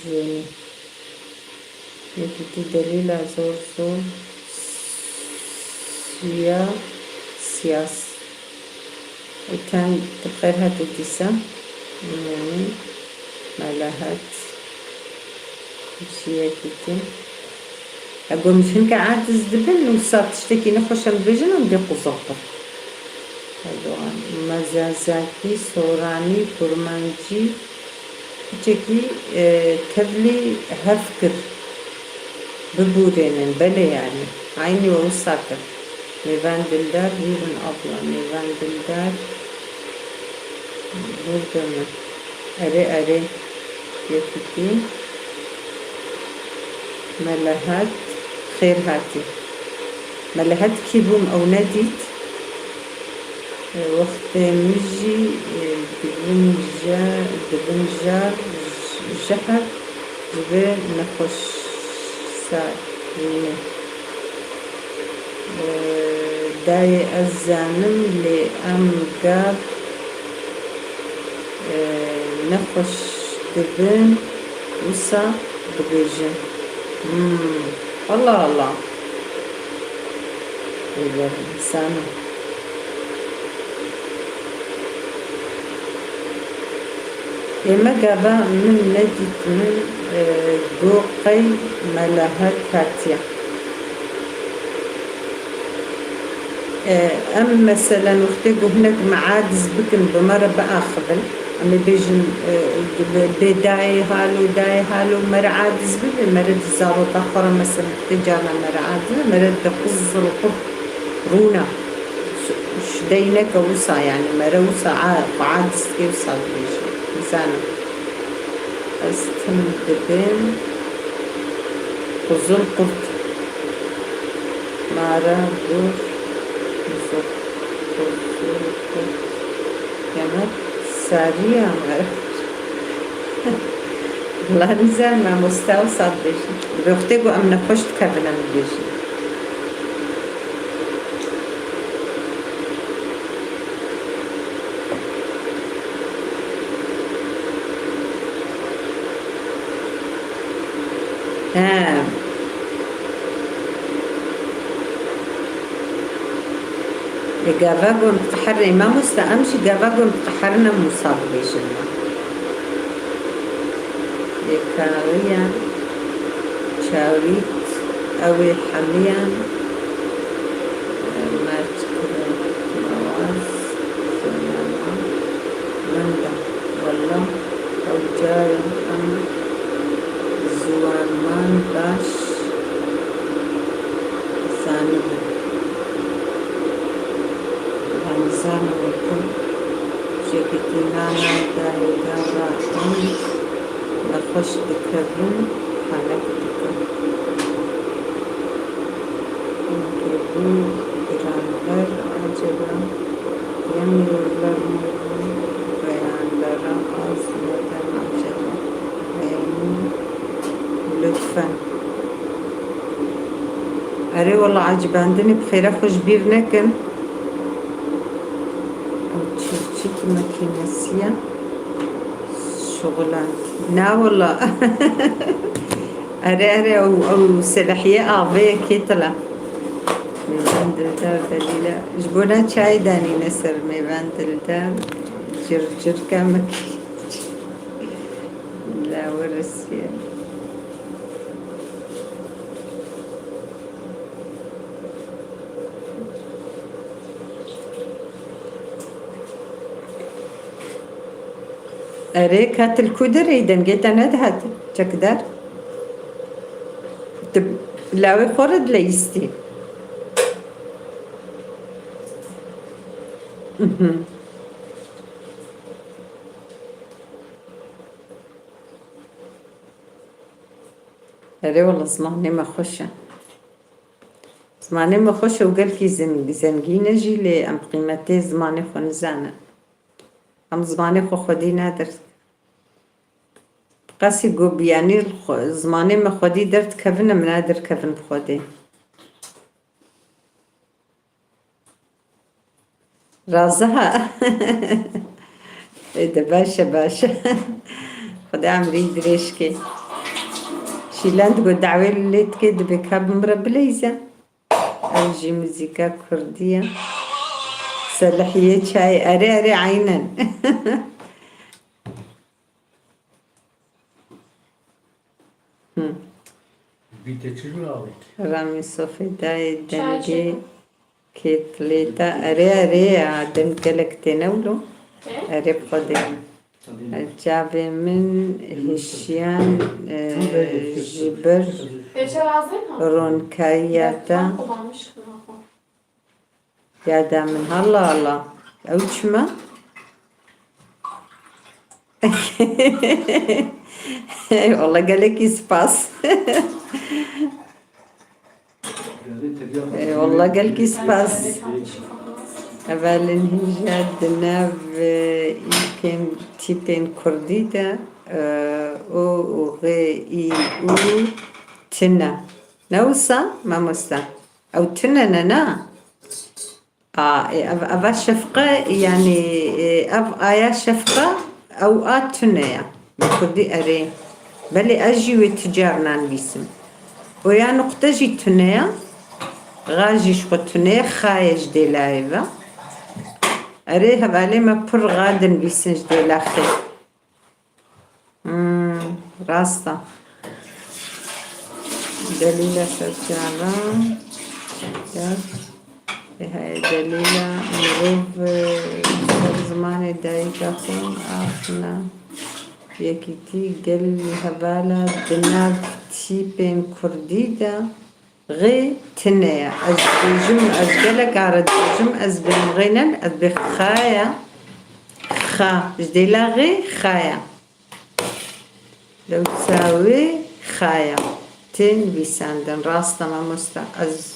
Speaker 1: زيني يكتي دليل زور زور سياس وكان تبخيرها تتسام يعني ملاهات بشيء كتير أقول مش هنك عادز دبن وصار تشتكي نخش مبيجن ومدي قصبة هذا مزازاكي سوراني كرمانجي تشكي تبلي هفكر ببورين بلي يعني عيني ووساكر ميفان دلدار هيرن أبلا ميفان دلدار بردنا أري يكتي ملهات خير هاتي ملهات كيبوم أو ناديت وقت مجي دبنجار جحر جبال نخش سار داي الزانم لأم قاب نخش دبن وسا دبيجن الله إذا إنسانه إما قابا من نجد من قوقي ملاهات كاتيا أم مثلا وقتقو هناك معادز بكن بمرة بآخبل أما بيجن بداي هالو مرة عادز بكن مرة زارو تاخرة مثلا تجانا مرة عادز مرة بقزر وقف رونا شدينك وصا يعني مرة وصا عادز كي وصا بيجن زانو استمدبين قزل قرط مارا دور قزل قرط كانت سارية عرفت والله نزال ما مستوصل بيجي بيختقو أمنا خشت كابنا من بيجي قاباقو متحرني ما مستأمشي قاباقو متحرنا مصاب بيجنا يكاوية شاوريت أوي حمية ما تكون مواز سنانا مندا والله أو جاي أم زوان مان باش ثاني زان جانا دایگارا ام نخوش دکبن حالک دکبن که بو گرانبر عجبا یمیرولر بیاندارا آزمودن عجبا بیانی لطفا أري والله عجباندني بخير خوش بير نكن أو تشيك ماكينسية شغلان نا والله أري أو سلحية أعبية كيتلا ميبان دلدار دليلا جبونا چاي داني نسر ميبان دلدار جرجر كامكي لا ورسيه أريك هات الكودر إيدن جيت أنا دهت تقدر تب لاوي خورد ليستي أري والله زماني ما خشه زماني ما خشه وقال كي زنجينة جي لي أم قيمتي زماني خنزانة أم زماني خودي نادر قاسي قوب يعني زماني ما خودي درت كفن من نادر كفن بخودي رازها ده باشا خدا عمري دريشكي شيلاند قو دعوي اللي تكيد بكاب مربليزة أجي مزيكا كردية سلحية شاي أري عينا رامي صوفي داي دنجي كيتليتا أري عدم كلك تنولو أري بخدي الجابي من هشيان جبر رونكاياتا يا دامن الله أوشما والله قالك يسباس والله قالك يسباس أولين هجاد ناف يمكن تيبين كرديدا أو غي أو تنا نوسا ما مسا أو تنا ننا أبا شفقة يعني أب آيا شفقة أو آتنيا بكردي أري بلي أجي وتجارنا بيسم ويا نقطة جي تنيا غاجي شو تنيا خايج دي لايفا أري هبالي ما بر غادن بيسنج دي لاخي راستا دليلة سجالة هاي دليلة مروف زمان دايقة خون آخنا يكيتي قل هبالة دناب تيبين كرديدا غي تنيا أز قلق عرد أز بمغينن أز بخايا خا جديلا غي خايا لو تساوي خايا تين بيساندن راستا ما مستا أز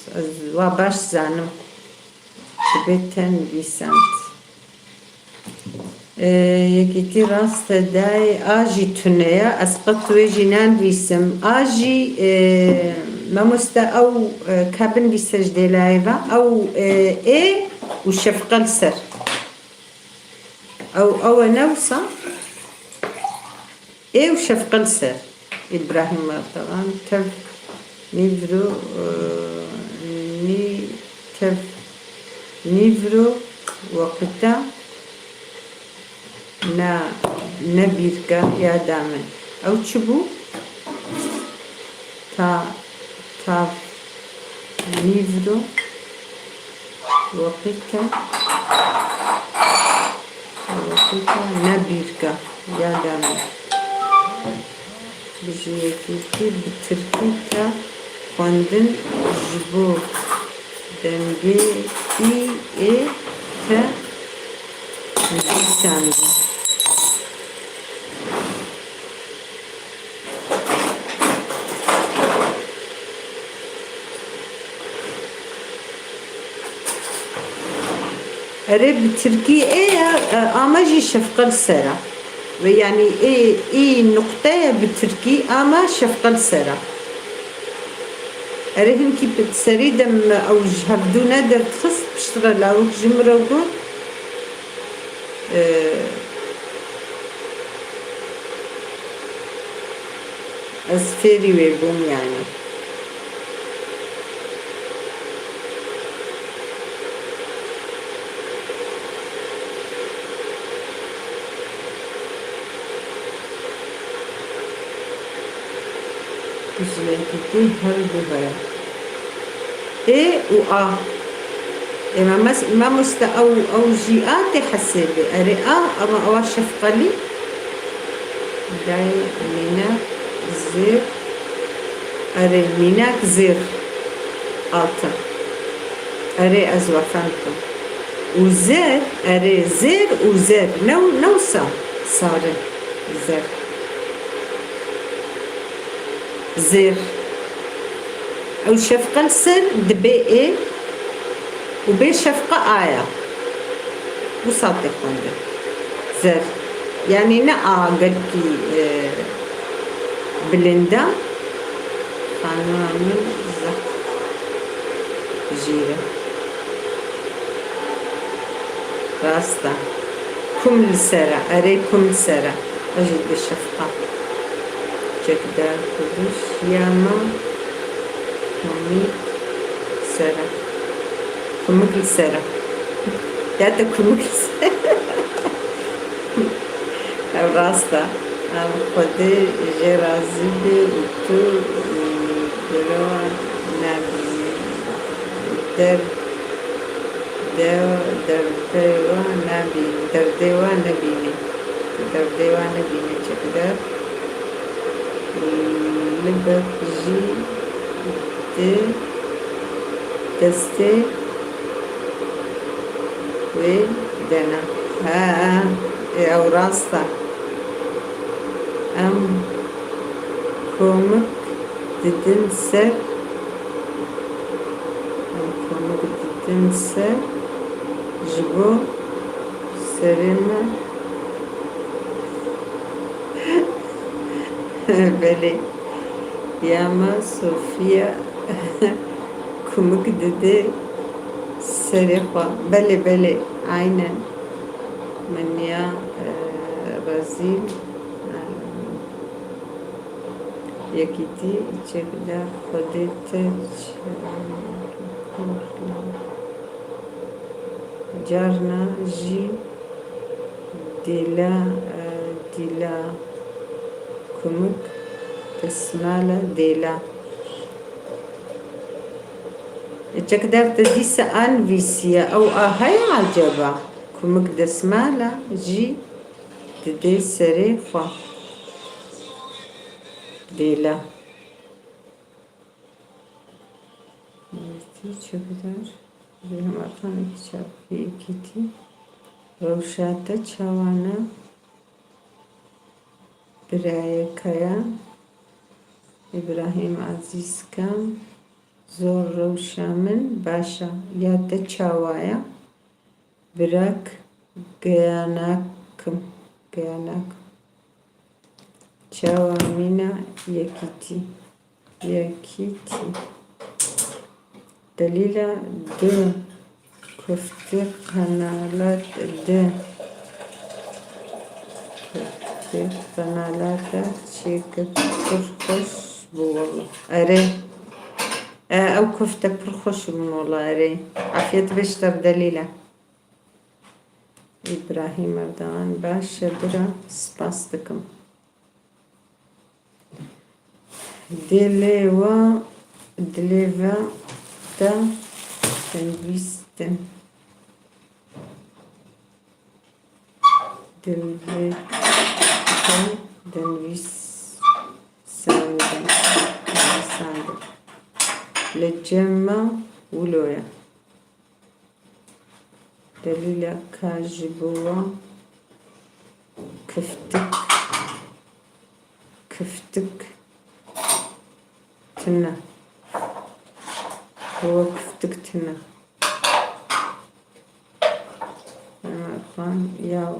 Speaker 1: واباش زانم بيتن بيساند يكيتي راستا داي آجي تنيا أسقط ويجينان بيسم آجي ما مستا أو كابن بيسجدي لايفا أو إيه وشفقة لسر أو نوصة إيه وشفقة لسر إبراهيم طبعا تف نيفرو تف نيفرو وقتا نبيركا يا دامن أو تشبو تا نيفرو وقتا نبيركا يا دامن بجيكي بتركيكا خوندن جبو دنگي إي تا نبيساندن أري بتركي أما شفقة السرة يعني إيه نقطة بتركي أما شفقة السرة أريهم كي بتسري دم أو جهبدو نادر تخص بشترى لاوك جمرة وقول أسفيري ويبوم يعني جلتي هربو بيا إيه وآ ما مست أو جيئات حسابي أري أما أو شفقة لي داي ميناك زير أري ميناك زير ألتا أري أزوا فانتم وزير أري زير وزير نوسا صار زير زير أو شفقة السر دبي إيه وبي شفقة آية وصادق خونده زر يعني نقع قلبي بلندا خانوا من زق جيرة راستا كم السرة أريكم السرة أجد بالشفقة جدا كدوش ياما مامي سرة كمك السرة ياتا كمك السرة راستا ام خودي جرازيبي وتو درو نبي در ديوا نبي در ديوا نبيني در ديوا نبيني چقدر لبك جي دي دستي ودنا او راستا ام كومك ددن سر ام كومك ددن سر جبو سرنا بلي ياما صوفيا كومك ددي سرقة بلي عينا من يا رزيل يكيتي چقدر خودت جارنا جي ديلا كمك تسمالا ديلا چقدر تدي سأل فيسيا أو هاي عجبة كمك دسمالا جي تدي سريفة ديلا چقدر بهم أطاني كتاب كيتي روشاتة چاوانا براية كيا إبراهيم عزيز كام زور روشامن باشا ياتا چاوايا براك گياناكم چاوا مينا يكيتي دليلا دو كفتي قنالات دو كفتي قنالات شيكت برخوش بوالله أري أو كفتة برخوش من والله أري عافية بشتر دليلا إبراهيم أردوان باش برا سباستكم دليوا تا تنويستن دليتا تنويس ساندن لجمع ولويا دليلا كاجبوا كفتك تنا هو كفتك تنا خان یا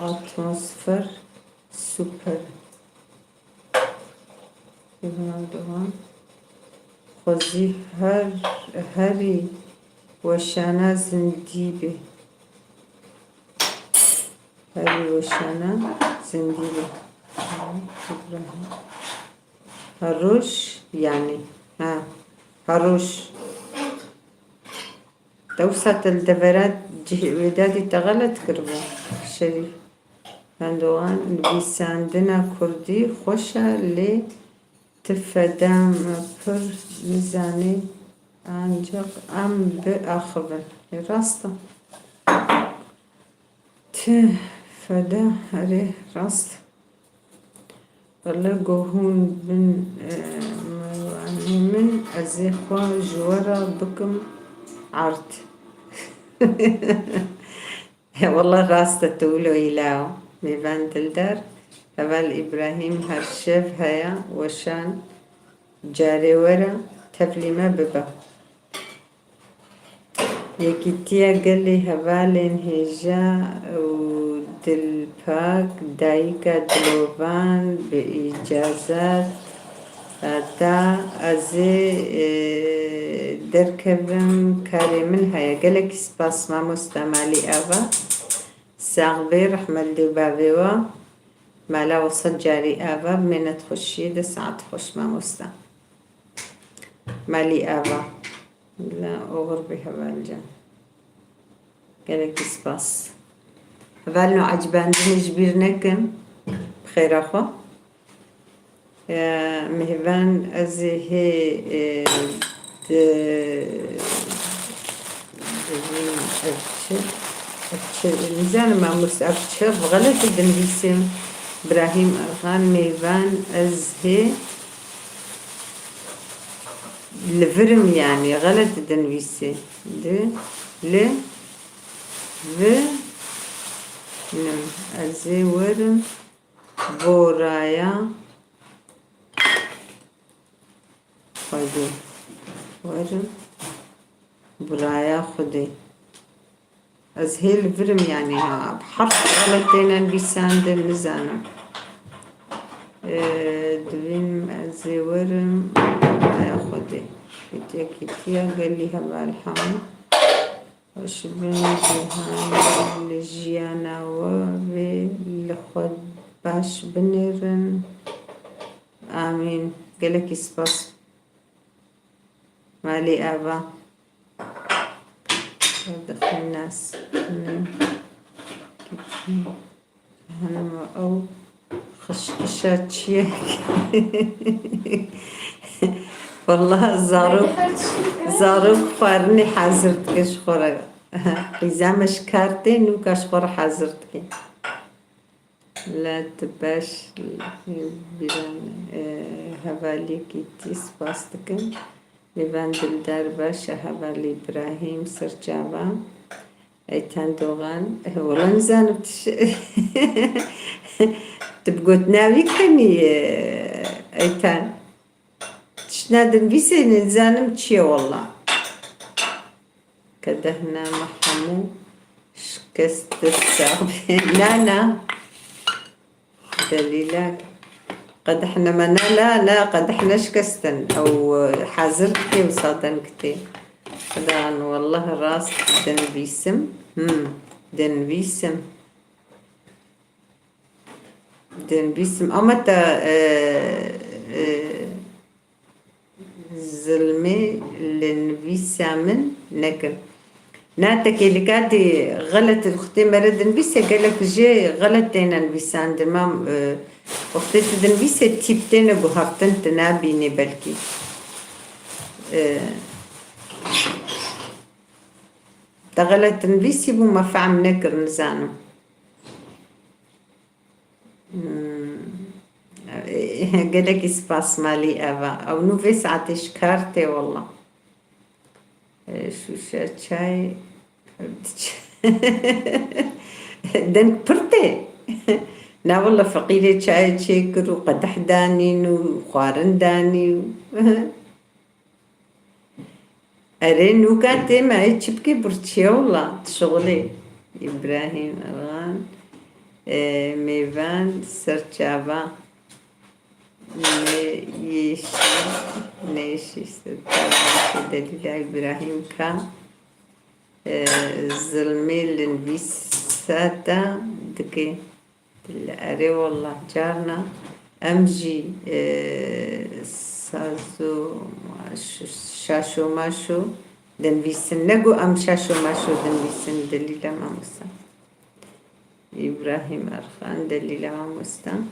Speaker 1: atmosfer süper. Erdoğan خوزی هری وشانه زندیبه هری وشانه زندیبه هروش يعني ها هروش توسط الدفرات ودادي تغلط كربو شريف Erdoğan نویسندن کردی خوشه لی تفدم پر میزنی ancak ام به اخبر راسته تفده هره راست ولی گوهون بن من از خواه جوارا بکم عرض والله راسته تقولوا إلهه میوان دلدار اول ابراهیم هر شف هیا وشان جاری ورا تفلیمه ببا یکی تیا گلی حوالین هجا و دل پاک دایکا دلوان به اجازت تا از درکبم کاری من هیا گلک سپاس ما مستعملی آوا ساغبي رحمة اللي بابيوا مالا وصل جاري آوا منت خوشي ده ساعت خوش ما مستا مالي آوا لا أغر بها بالجان قالك سباس هبالنو عجبان دني جبير نكن بخير أخو مهبان أزي هي نزان ما مستأبشر غلط دنبيسم إبراهيم أرغان ميفان أزهي الفرم يعني غلط دنبيسي ده ل و نم أزهي ورم بورايا خدي ورم برايا خدي از هیل ورم يعني ها بحرف غلطين بيساند المزانة دوين از ورم ياخدي كتيا قال لي هبا الحام وش بنجهان لجيانا وبي لخد باش بنيرن آمين قالك سباس مالي آبا دخل الناس هنما أو خشخشات شيك والله زاروك فارني حازرتك شخورة إذا مش كارتين وكاش خورة حازرتك لا تباش بيران هبالي كيتي سباستكن میوان دلدار باشه هوالی ابراهیم سرچاوا ایتان دوغان والله نزانم تبقوت ناوي کنی ایتان تشنادن بيسي نزانم چیه والله كدهنا محمو شكست السعبي لا دليلك قد احنا منا لا قد احنا شكستن او حازرتي وصادنكتي قدان والله راس دن بيسم اما تا ظلمي لنبيسامن نكر ناتك اللي كاتي غلط الختي مردن بيسا قالك جي غلطين نبيسان دمام وقتی تدنبیسه تیپتن گوهفتن تنابینه بلکی تغلط تنبیسی بو مفعم نکر نزانو قالك سباس مالي أبا أو نوفي ساعتش كارتي والله شو شاي دنك برتي لا والله فقيرة شاي شكر وقدح دانين وخوارن داني أرين وكاتي ما يتشبكي برتشي والله شغلي إبراهيم أرغان ميفان سرچاوا نيشي سرچاوا دليل إبراهيم كا ظلمي لنفيساتا دكي الأري والله جارنا أمجي سازو شاشو ماشو دنفيسن نقو أم شاشو ماشو دنفيسن دليل ما مسا إبراهيم أرخان دليل ما مسا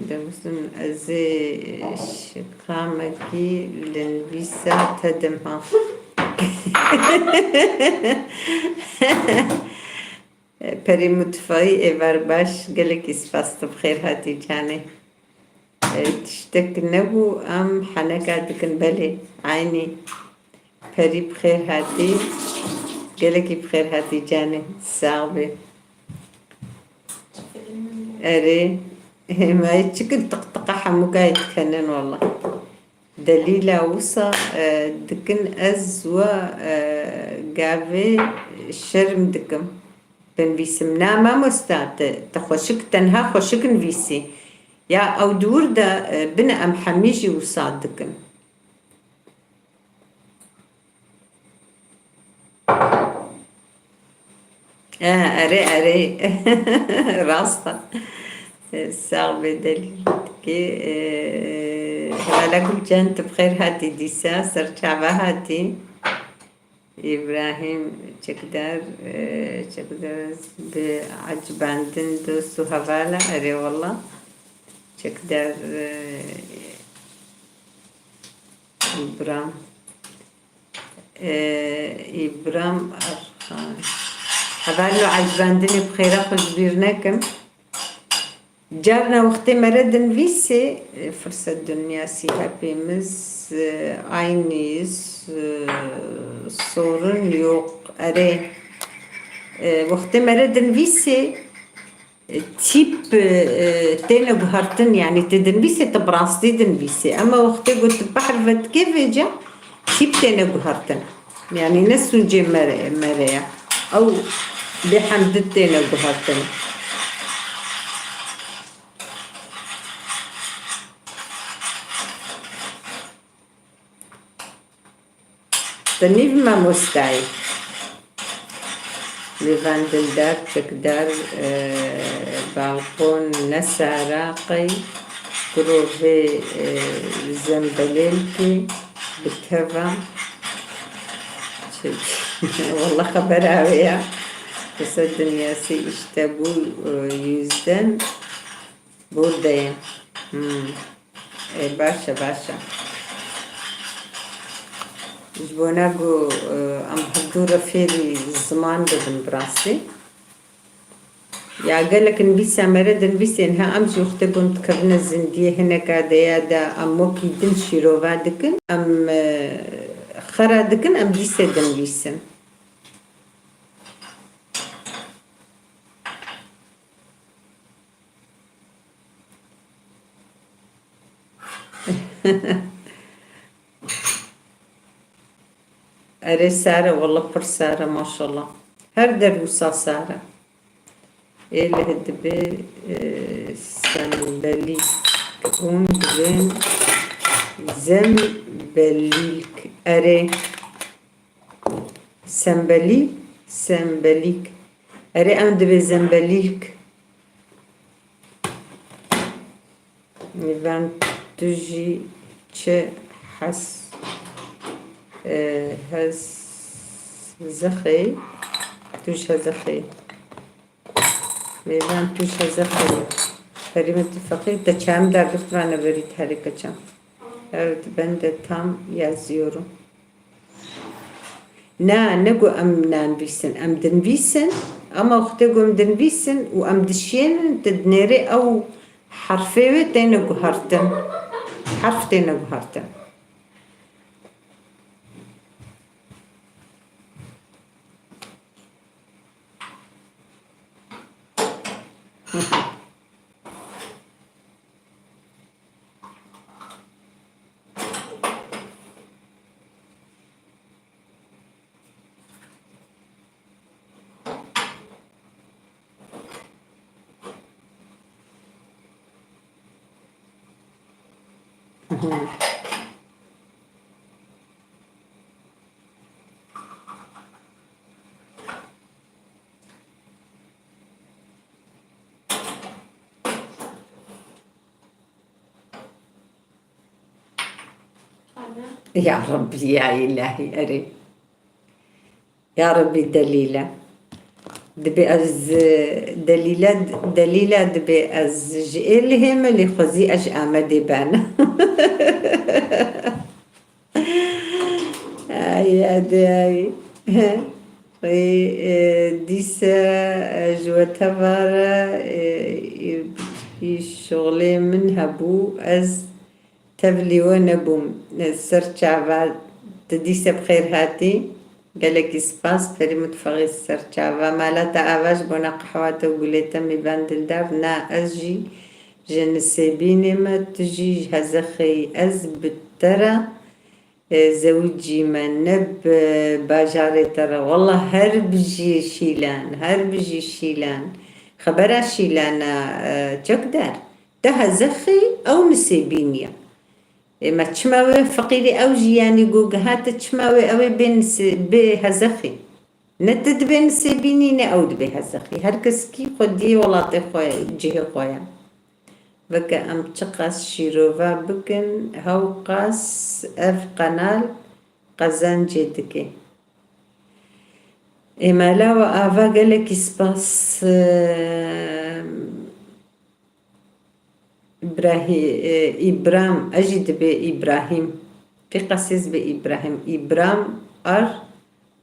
Speaker 1: دمسن أزي شقامكي لنفيسا تدمها پری متفایی ایوار باش گلک اسپاست بخیر هاتی جانه تشتك نبو ام حنكا دكن بلي عيني پری بخیر هاتی گلکی بخیر هاتی جانه صعبه اري ما يتشكل طقطقة حموكا يتكنن والله دليلة وصا دكن أزوا قافي الشرم دكم بن بيسم ناما مستعد تخوشك تنها خوشكن فيسي يا أو دور دا بنا أم حميجي وصاد دكن أري راستا صعبة دليل كي هلا كل جانت بخير هاتي ديسا سرچاوا هاتي إبراهيم چقدر بعجباندن دوستو هوالا أري والله چقدر إبرام أرخان هبالو عجباندني بخيرا خذ بيرناكم جارنا وقت مردن فيسي فرصة الدنيا سيها بيمز عينيز صورن يوق أري وقت مردن فيسي تيب تينا بهارتن يعني تدن فيسي تبراس تدن فيسي أما وقت قلت بحر فت كيف جا تيب تينا بهارتن يعني نسو جي مريا أو بحمد تينا بهارتن تنيف ما مستعي لفاندل دار تقدر بالكون نسا راقي كروفي زنبليلكي بكفا والله خبر عويا بس الدنيا سي اشتبو يزدن بودين باشا جبوناقو أم حضورة فيري الزمان بدن براسي يا قالك نبيسا مرد نبيسا إنها أمشي وقتكم تكرنا الزندية هنا كاديا دا أم موكي دن شيروفا دكن أم خرا دكن أم بيسا دن بيسا أري سارة والله بر سارة ما شاء الله هر دروسا سارة إيه اللي هدبي سنبلي كون بين زنبليك أري سنبليك أري أم دبي زنبليك نيفان تجي تش حس هز زخي توش هزخي ميلان توش هزخي فريم اتفاقي تا چهم در دفترانه برید حرکه چم evet ben de tam yazıyorum نقو أم نانفيسن أم دنفيسن أما أختكم دنفيسن وأم دشين تدنيري أو حرفي تينقو هرتن حرف تينقو هرتن يا ربي يا إلهي أري يا ربي دليلة دبي أز دليلة دبي أز جئلي هم اللي خزي أج آمدي بانا أي أدي ديسا جوة بارا شغلي من هبو أز تبلي ونبوم سرچاوا تديسا بخير هاتي قالك سباس فري متفغي سرچاوا مالتا آواج بونا قحواتا وقوليتا ميبان دلدار نا أزجي جنسيبيني ما تجي هزخي أز بترى زوجي من نب باجاري ترى والله هربجي شيلان خبرا شيلانا جقدار ده زخي أو نسيبينيا ما تشماوي فقيري أو جياني جوج هات تشماوي أو بين بهزخي نتد بين سيبيني أود بهزخي هركسكي خدي ولا تخوي جيه خويا بكا أم تقاس شيروفا بكن هاو قاس أف قنال قزان جدكي إمالا وآفا قالك سباس إبراهيم أجد بإبراهيم في قصص إبراهيم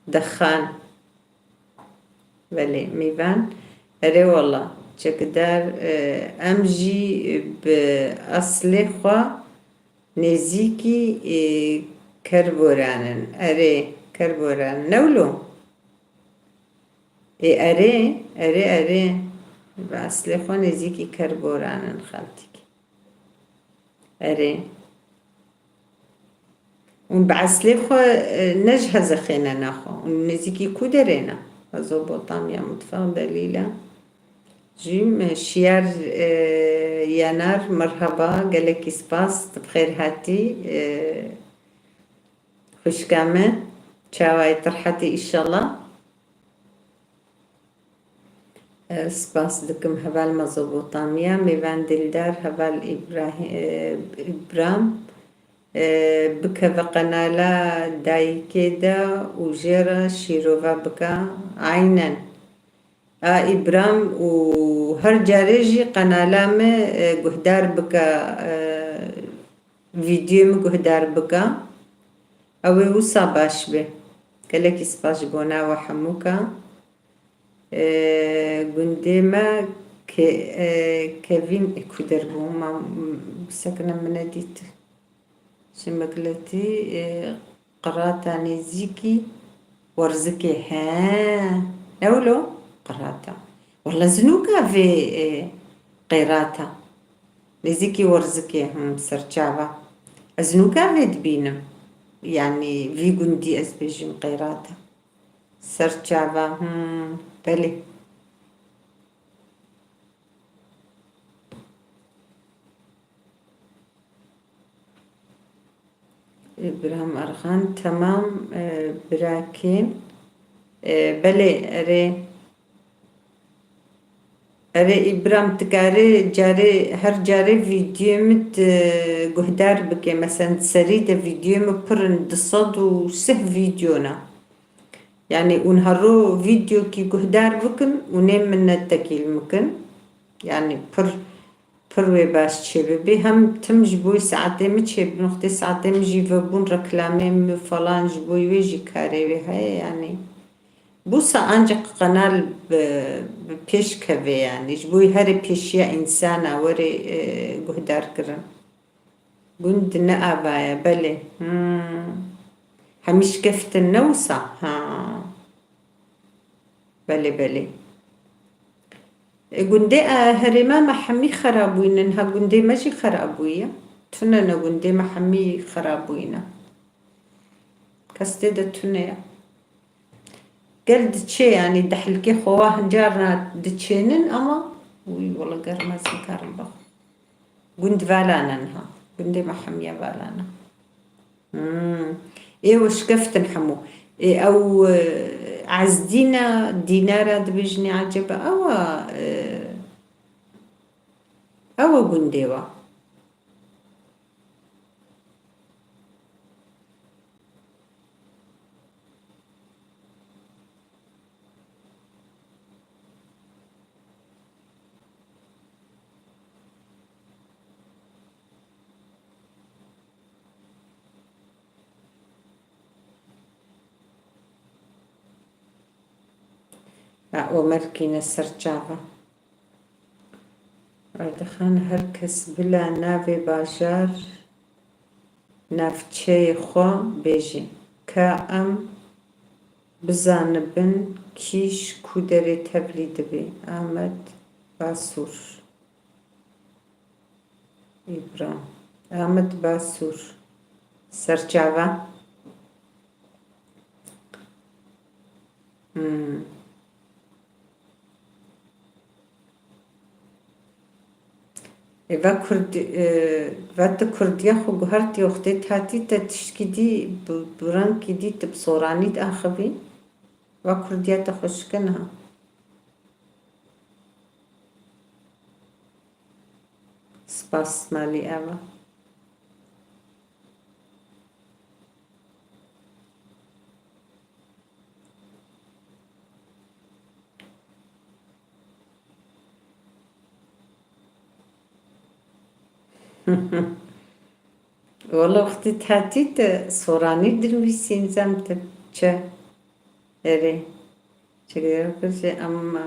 Speaker 1: دخان بله ميفان أري والله تقدر أمجي بأصل خوا نزيكي كربورانن أري كربوران نولو أري بأصل خوا نزيكي كربورانن خالتك أري ونبعث خو نجهز خينا ناخو ونزيكي كودرينا فزوبوطام يا متفق دليلة جيم شيار ينار مرحبا قالك سباس بخير هاتي خوش كامل شاواي طرحتي إن شاء الله سباس دكم هبال مزبوطامية ميفان دلدار هبال إبرام بكا بقنالا داي كده وجيرا شيروفا بكا عينا إبرام وهر جاريجي قنالا ما قهدار بكا فيديو ما قهدار بكا أو وصا باش به كالك سباش بونا وحموكا قنديما كيفين كودر بوما سكنة مناديت شمكلتي قراتا نزيكي ورزكي ها نولو قراتا والله زنوكا في قراتا نزيكي ورزكي هم سرچاوا زنوكا في دبينم يعني في قندي أزبيجم قراتا سرچاوا بلي إبراهيم أرخان تمام براكين بلي أري إبراهيم تكاري جاري هر جاري فيديو مت قهدار بكي مثلا سريدة فيديو مبرن دصد وسه فيديونا يعني ونهرو فيديو كي قهدار بكن ونيم من التكيل مكن يعني بروي باش شبابي هم تم جبوي ساعتين متشب نختي ساعتين جيفبون ركلامي فلان جبوي ويجي كاري هاي يعني بوسا أنجق قنال بيش كبي يعني جبوي هاري بيشيا إنسانة وري قهدار كرن قند نأبايا بلي هميش كفت النوسة بلي قندي هرما محمي خرابوين انها قندي ماشي خرابوية تفننا قندي محمي خرابوينا كاستيدة تفنيا قال دتشي يعني دحلكي خواه جارنا دتشينن اما وي والله قرما سنكارن بخ قند فالاننها قندي ما حمية بالانا. إيه وش كفتن حمو إيه أو عزدينا دينارة دبجني عجبة أو قنديوا ومركينا السرجافة دخان هركس بلا نافي باشار نافتشي خوا بيجي كأم بزانبن كيش كودري تبلي دبي آمد باسور إبرام آمد باسور سرجافة إذا كرديا خو جهرتي أختي هاتي تشكيدي برانكي دي تبصوراني تأخبي وكرديا تخش كنها سباس مالي أوا والله أختي هاتي صوراني درميسين زمت تشا إري شكرا كل أما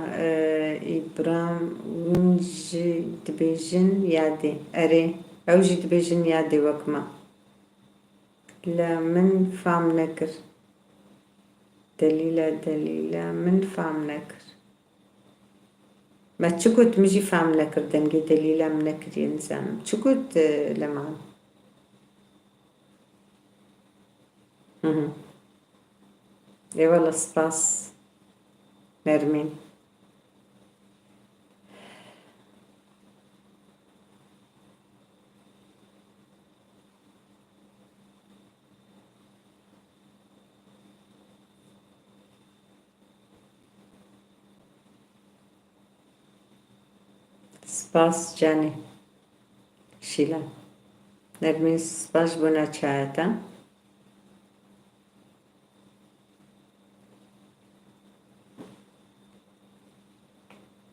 Speaker 1: إبرام ونجي دبيجن يادي أري أوجي دبيجن يادي وكما لا من فام نكر دليلة من فام نكر ما تشكوت مجي فام نكر دنجي دليلة من نكر ينزام تشكوت لمان إيه والله سباس نرمين سپاس جانی شیلا نرمین سپاس بنا چاهتا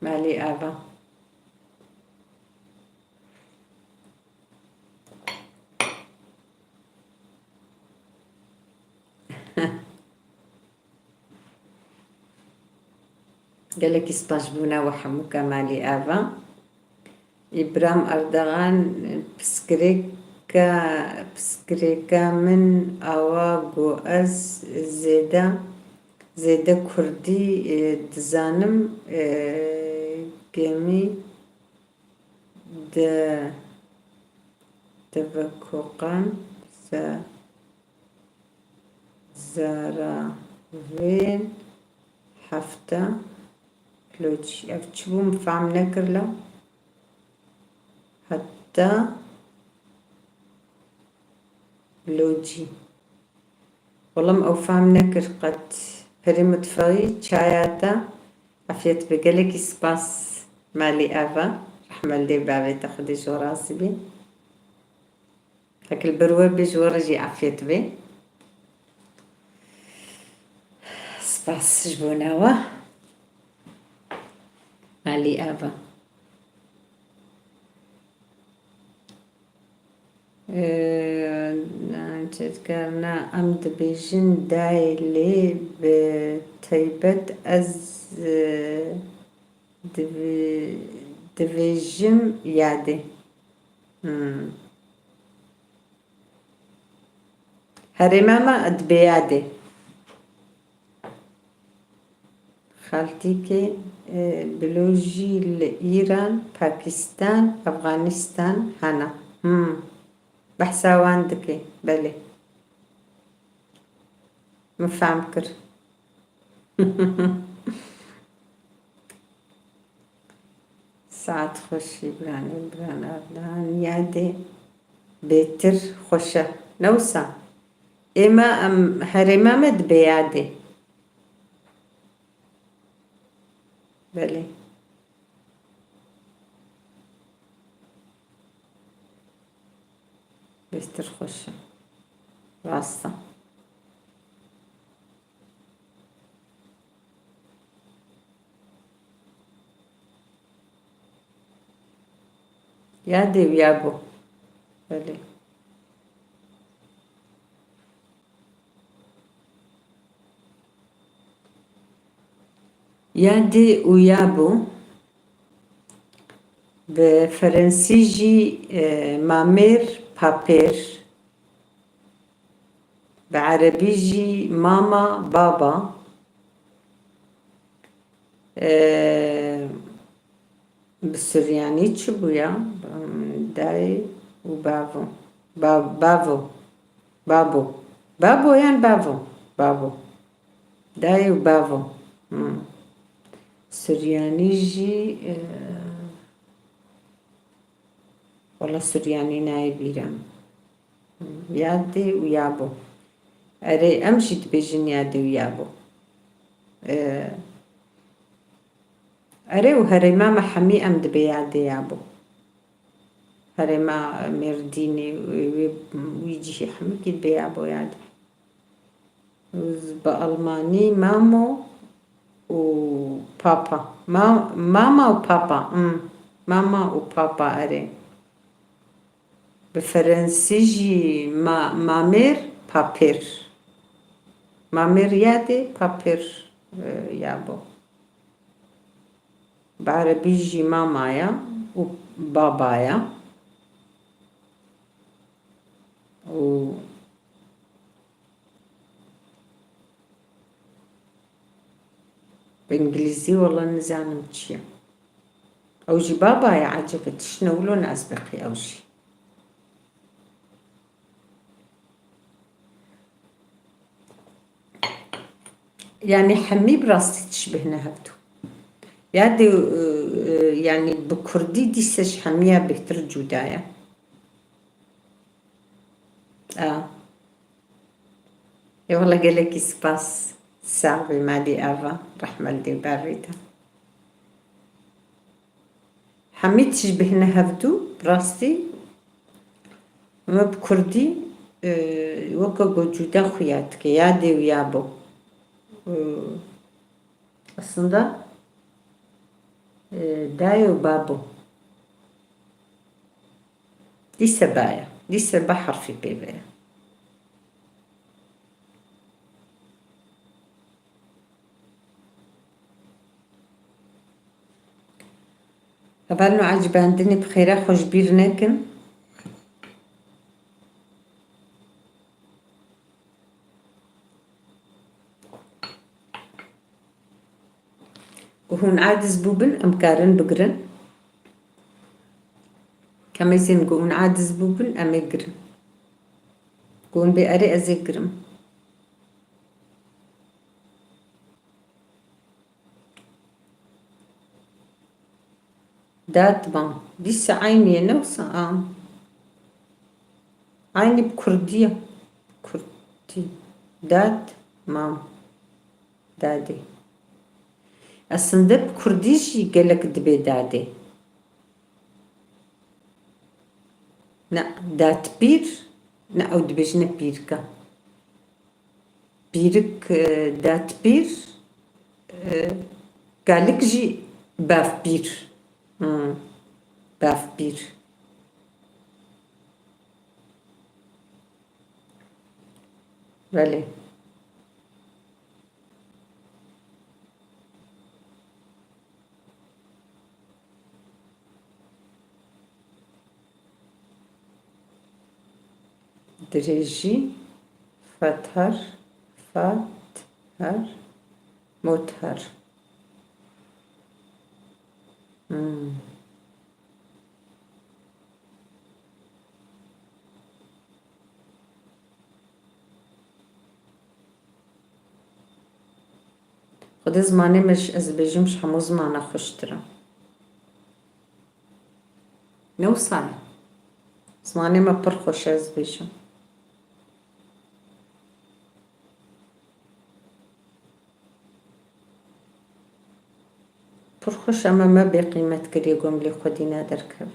Speaker 1: مالی آوا قالك سپاس بنا وحموكا مالی آوا إبرام أردغان بسكريكا من أواغو أز زيدا كردي دزانم جمي دفكوقان زاراوين حفتا كلوتش أفتشبو مفعم نكر له حتى لوجي والله ما أفهم نكر قد بريمت فغي شاياتا عفيت بقلك سباس مالي آفا رحمة لي بابي تاخدي جو راسي بي هاك البروة بيجو رجي عفيت بي سباس جبوناوا مالي آفا تذكرنا أمد بيجن دايلي بتيبت أز دفيجم يادي هري ماما أدبيادي خالتيكي بلوجي لإيران باكستان أفغانستان هنا بحساوان دكي بلي مفهمكر ساعات خوشي بران أردان يادي بێتر خۆشە نەوسا ئێمە ئەم هەرێمامە دبێ یادێ بەلێ بێتر خۆشە ڕاستە یادێ ویا بۆ بەلێ یادێ ویا بۆ بە فەرەنسیژی مامێر پاپێر بە عەرەبیژی ماما بابا بە سوریانی چ بووە دای و باڤۆ باڤۆ بابۆ بابۆ یان باڤۆ بابۆ دای و باڤۆ سوریانیژی وەڵا سوریانی نایە بیرم یادێ ویا بۆ ئەرێ ئەمژی دبێژن یادێ ویا بۆ ئەرێ و هەرێمامە هەمی ئەم دبێ یادێیا بۆ هەرێما مێردینێ ویجی هەمووکی دبێ یا بۆ یادێ بە ئەڵمانی مامۆ و پاپا ماما و پاپا ماما و پاپا ئەرێ بە فەرەنسیژی مامێر پاپێر مامێر یادێ پاپێر یا بۆ بە عەرەبیژی مامایە و بابایە و بە ئینگلیزی وەڵا نزانم چییە ئەوژی بابایە عەجەبە تشنەولۆ نازبقی ئەوژی یعنی هەمی بڕاستی تشبه نەهەبوو یادێ یعنی بە کوردی دیسەش هەمیە بێتر جودایە وەڵا گەلێکی سپاس ساوێ مادی ئاڤا ڕەحمەت دێ باڕێتە هەمی تشبه نەهەبوو بڕاستی ئەمە بە کوردی وەکە گۆ جودا خویات کە یادێ ویا بۆ ئەسڵەندا دایە و بابۆ دیسە بایە دیسە بە حەرفی پێ بەیە ئەڤان و عەجباندنی بخێرا خۆشبیر نەکەن هون عادز بووبن ئەم کارن بگرن کەمەزین گۆون عادز بووبن ئەمێ گرن گۆن بێ ئەرێ ئەزێ گرم داتمام دیسە عینیە نەوسە عینی کوردیە کوردی دات مام دادێ ئەسڵەندا کوردیژی گەلک دبێ دادێ نە داتبیر نە ئەو دبێژنە پیرکە پیرک داتبیر گالکژی بافبیر بافبیر بەلێ درێژی فەتهەر فاتهەر مۆتهەر خودی زمانێمەش ئەس بێژمش هەموو زمانە خۆشترە نەوسایە زمانی ما پر خوش از بیشم. پر خوش اما ما بی قیمت کری گم لی خودی ندر کرد.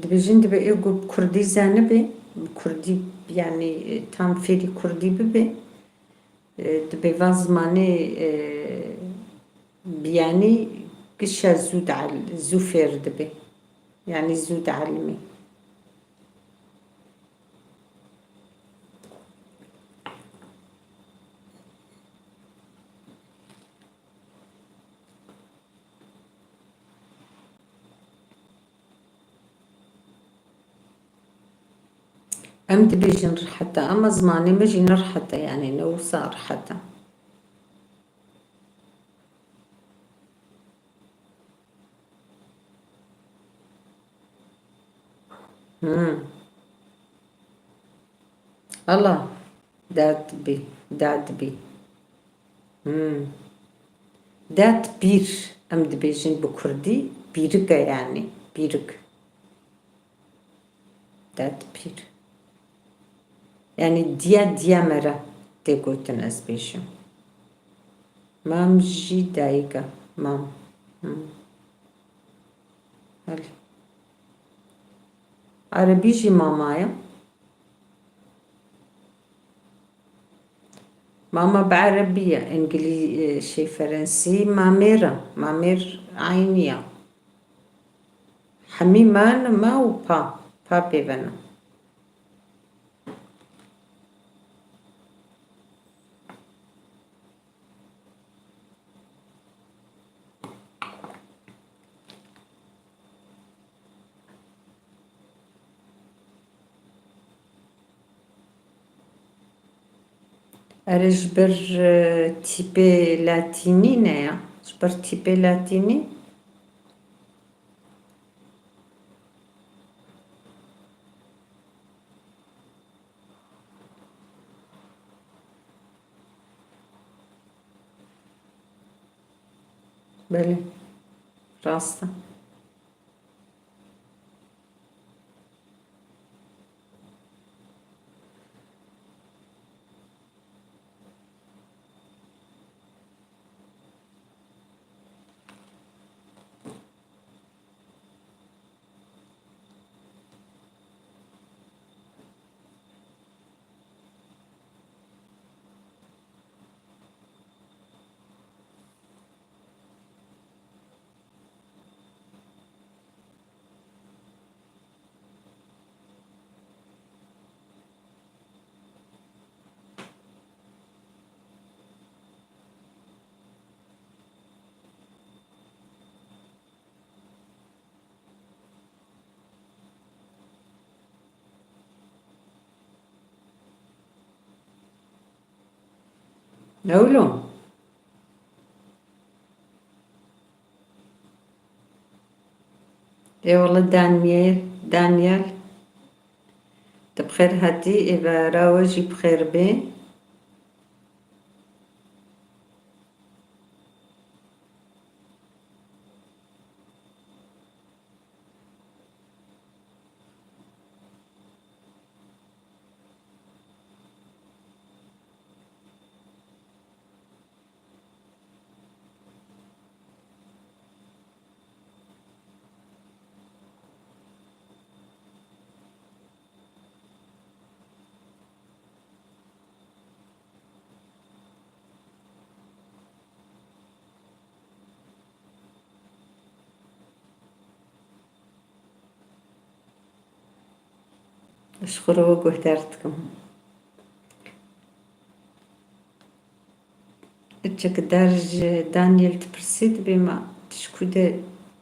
Speaker 1: دبیجین دبی ایگو کردی زنه بی کردی یعنی tam فری کردی ببی دبی وزمانی بیانی قشة زو فیر دبی yani زود علمی ام دبيجن رحتة اما زماني مجي نرحتة يعني نوصى رحتة الله داد بي دات بير ام دبيجن بكردي بيرقة يعني بيرق دات بير يعني ديا مرة تيقوتن از بيشم مام جي دايقة مام هل عربي جي مامايا ماما بعربية انجليزي شي فرنسي مامير عينية حميمان ما با بيبنا أرجبر تيبي لاتيني نيا جبر تيبي لاتيني بله راسته نولو اي والله دانيال بخير هاتي إذا راوجي بخير بي أشكره وقهدرتكم اتشك دارج دانيال تبرسيد بما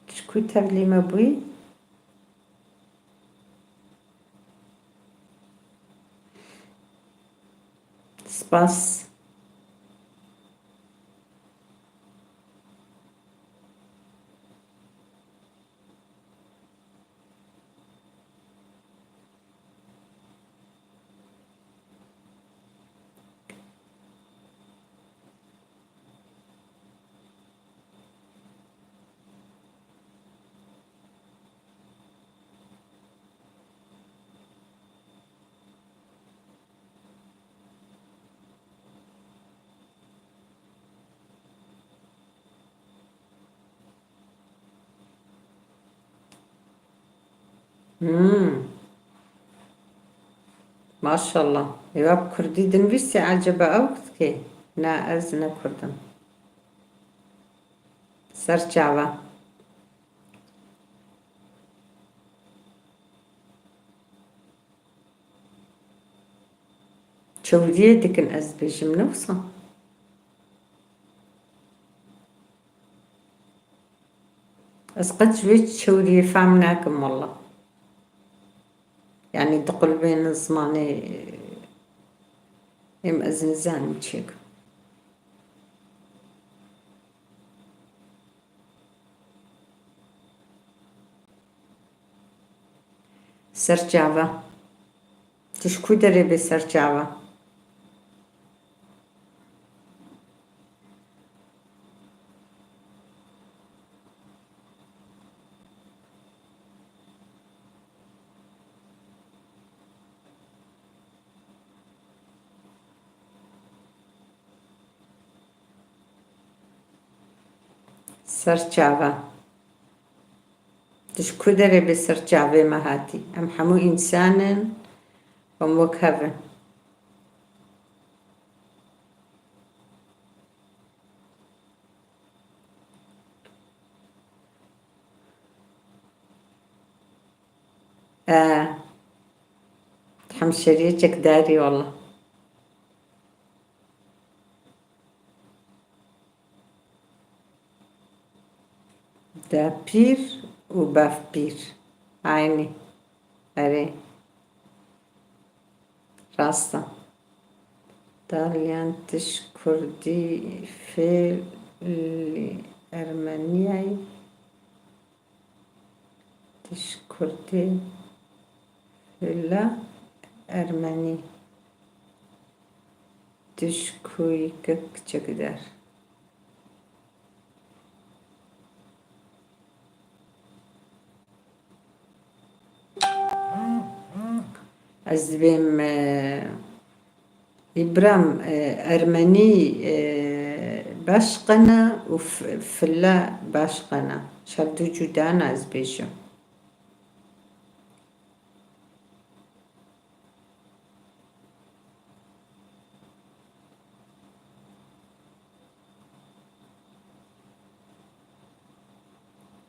Speaker 1: تشكو تبلي ما بوي سباس ماشاءالله. يبقى بكردي دنفيسي عجبة أوقت كي نا أزنا كردم سرچاوا شورية دكن أزبيج منوصة أسقط شوية شورية فامناكم والله يعني دقل بين الزماني يم أزنزان متشيك سرچاوا تشكو دري بسرچاوا سرچاوا تشكو دري بسرچاوا مهاتي أم حمو إنسان وموكهفن حمشريتك داري والله دا بير وباف بير عيني أري راستا طاليان تش كردي في الأرمنياي تش كردي في لا أرمني تشكوي كك تقدر أزبيم إبرام أرمني باشقنا وفلا باشقنا شردو جدانا أزبيشو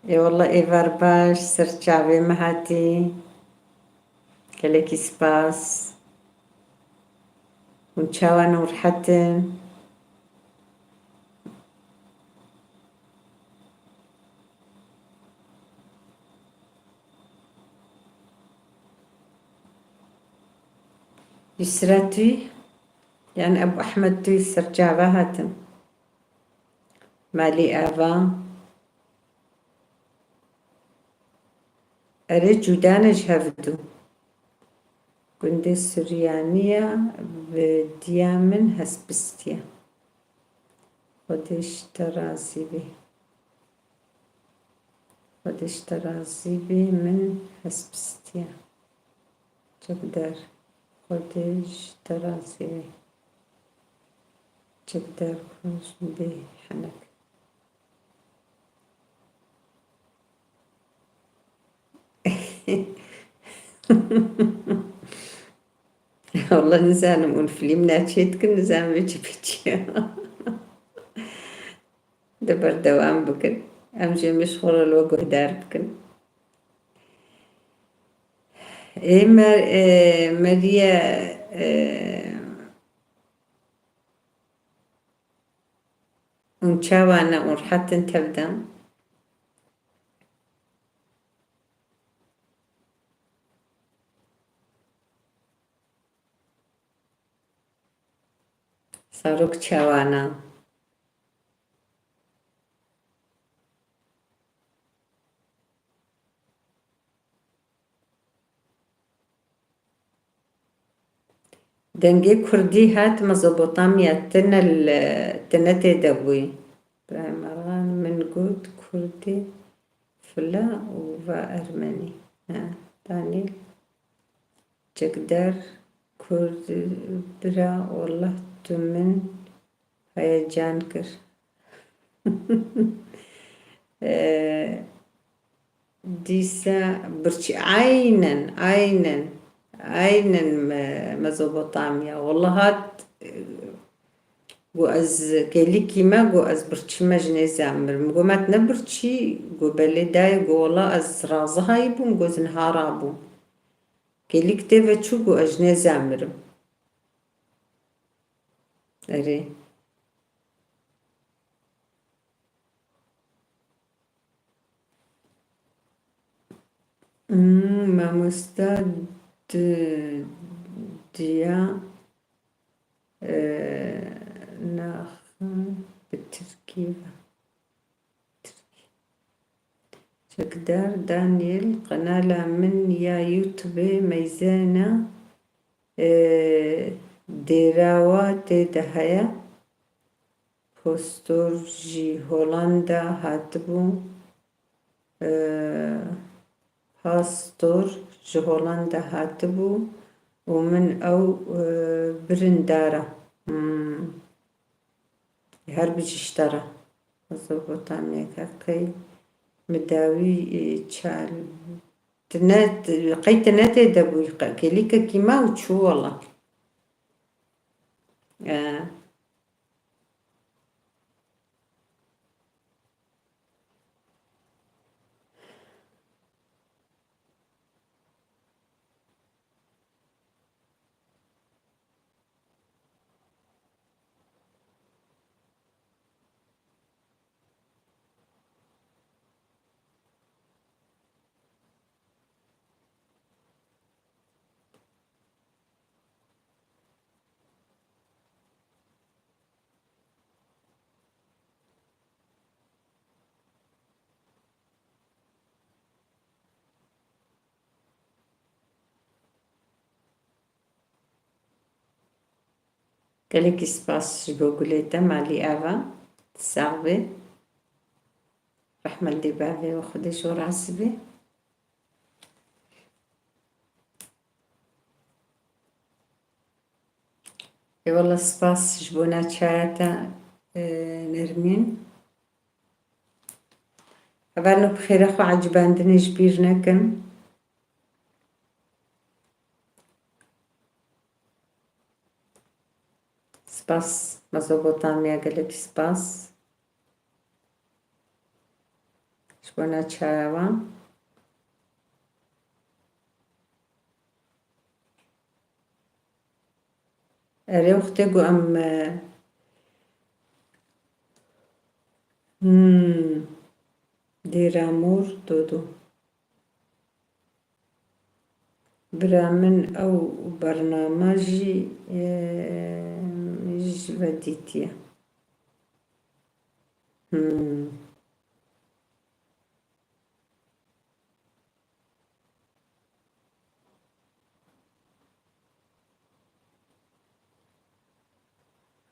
Speaker 1: اي والله ايفار باش سرچاوي مهاتي كليكي سباس ونشاوا نور حتن يسراتي يعني أبو أحمد توي سرچاوا هاتن مالي آبا أري جودانج هفدو كنت سريانية بديامن هسبستيا خدش ترازي بي من هسبستيا تقدر خدش ترازي بي تقدر خوش بي حنك والله نزان من فيلم ناتشيت كن نزان بيجي دبر دوام بكن أمشي مشغول الوقت دار بكن إيه ماريا ونشاوانا ورحت تبدا صاروك تشاوانا دنجي كردي هات مزبوطامية تنتي دوي مرغان من قود كردي فلا وفا أرمني تاني تقدر كرد برا والله تمن هيجان كر ديسا برشي عينا مزوبوطاميا والله هات جو از كيليكي ما جو از برشي ما جنيزة عمر مجو ما تنبرشي جو بلداي جو والله از رازها يبون جو زنهارا بو كيليك تيفا تشو جو أجنيزة عمر أري ما مستعد ديا ناخ بالتركيبة شكدار دانيال قناة من يا يوتيوب ميزانة ديراوات دهيا بوستور جي هولندا هاتبو باستور جي هولندا هاتبو ومن أو برندارة هربج اشترى مزوبوطاميا كاكي مداوي تشال تنات قيت تنات دبوي كليكا كيما وتشو والله Qu'est-ce qui se passe? Je بقول مالي أفا تساوي رحمة الدبابة وخدي شو راسبي اي والله سباس جبونات شايتا نرمين أبانو بخير أخو عجباندني جبيرناكن سباس مزوبوطاميا قالك سباس جبونات شايوا أري وختيقو أم ديرامور دودو برامن أو برنامجي مش بديتيا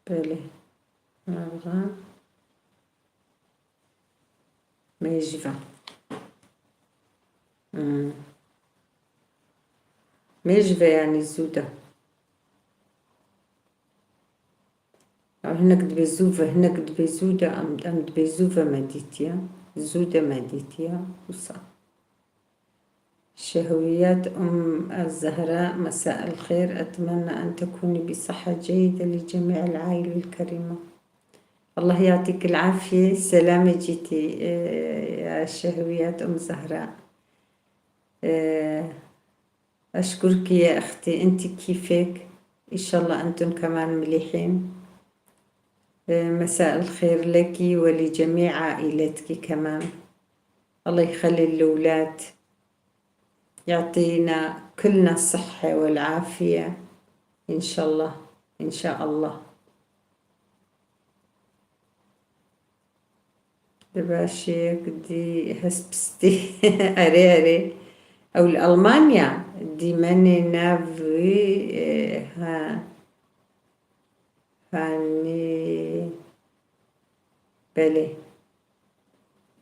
Speaker 1: بله نبغى ميجفا ميجفا يعني زودة هناك دبي هناك دبي زودة أم دبي زوفة مديتيا زودة مديتيا وصا شهويات أم الزهراء مساء الخير أتمنى أن تكوني بصحة جيدة لجميع العائلة الكريمة الله يعطيك العافية سلامة جيتي يا شهويات أم زهراء أشكرك يا أختي أنت كيفك إن شاء الله أنتم كمان مليحين مساء الخير لك ولجميع عائلتك كمان الله يخلي الأولاد يعطينا كلنا الصحة والعافية إن شاء الله إن شاء الله دباشيك دي هسبستي أري أو الألمانيا دي ماني نافي هاني بلي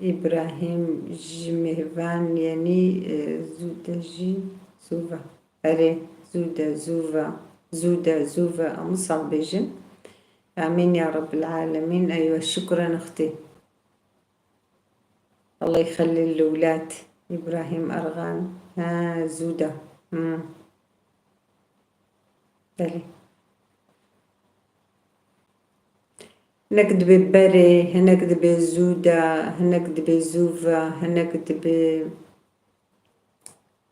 Speaker 1: إبراهيم جمهفان يعني زودجي زوفا أري زودة زوفا أمصال بيجن آمين يا رب العالمين أيوة شكرا أختي الله يخلي الأولاد إبراهيم أرغان زودة بله هناك دبي بري هناك دبي زودة هناك دبي زوفا هناك دبي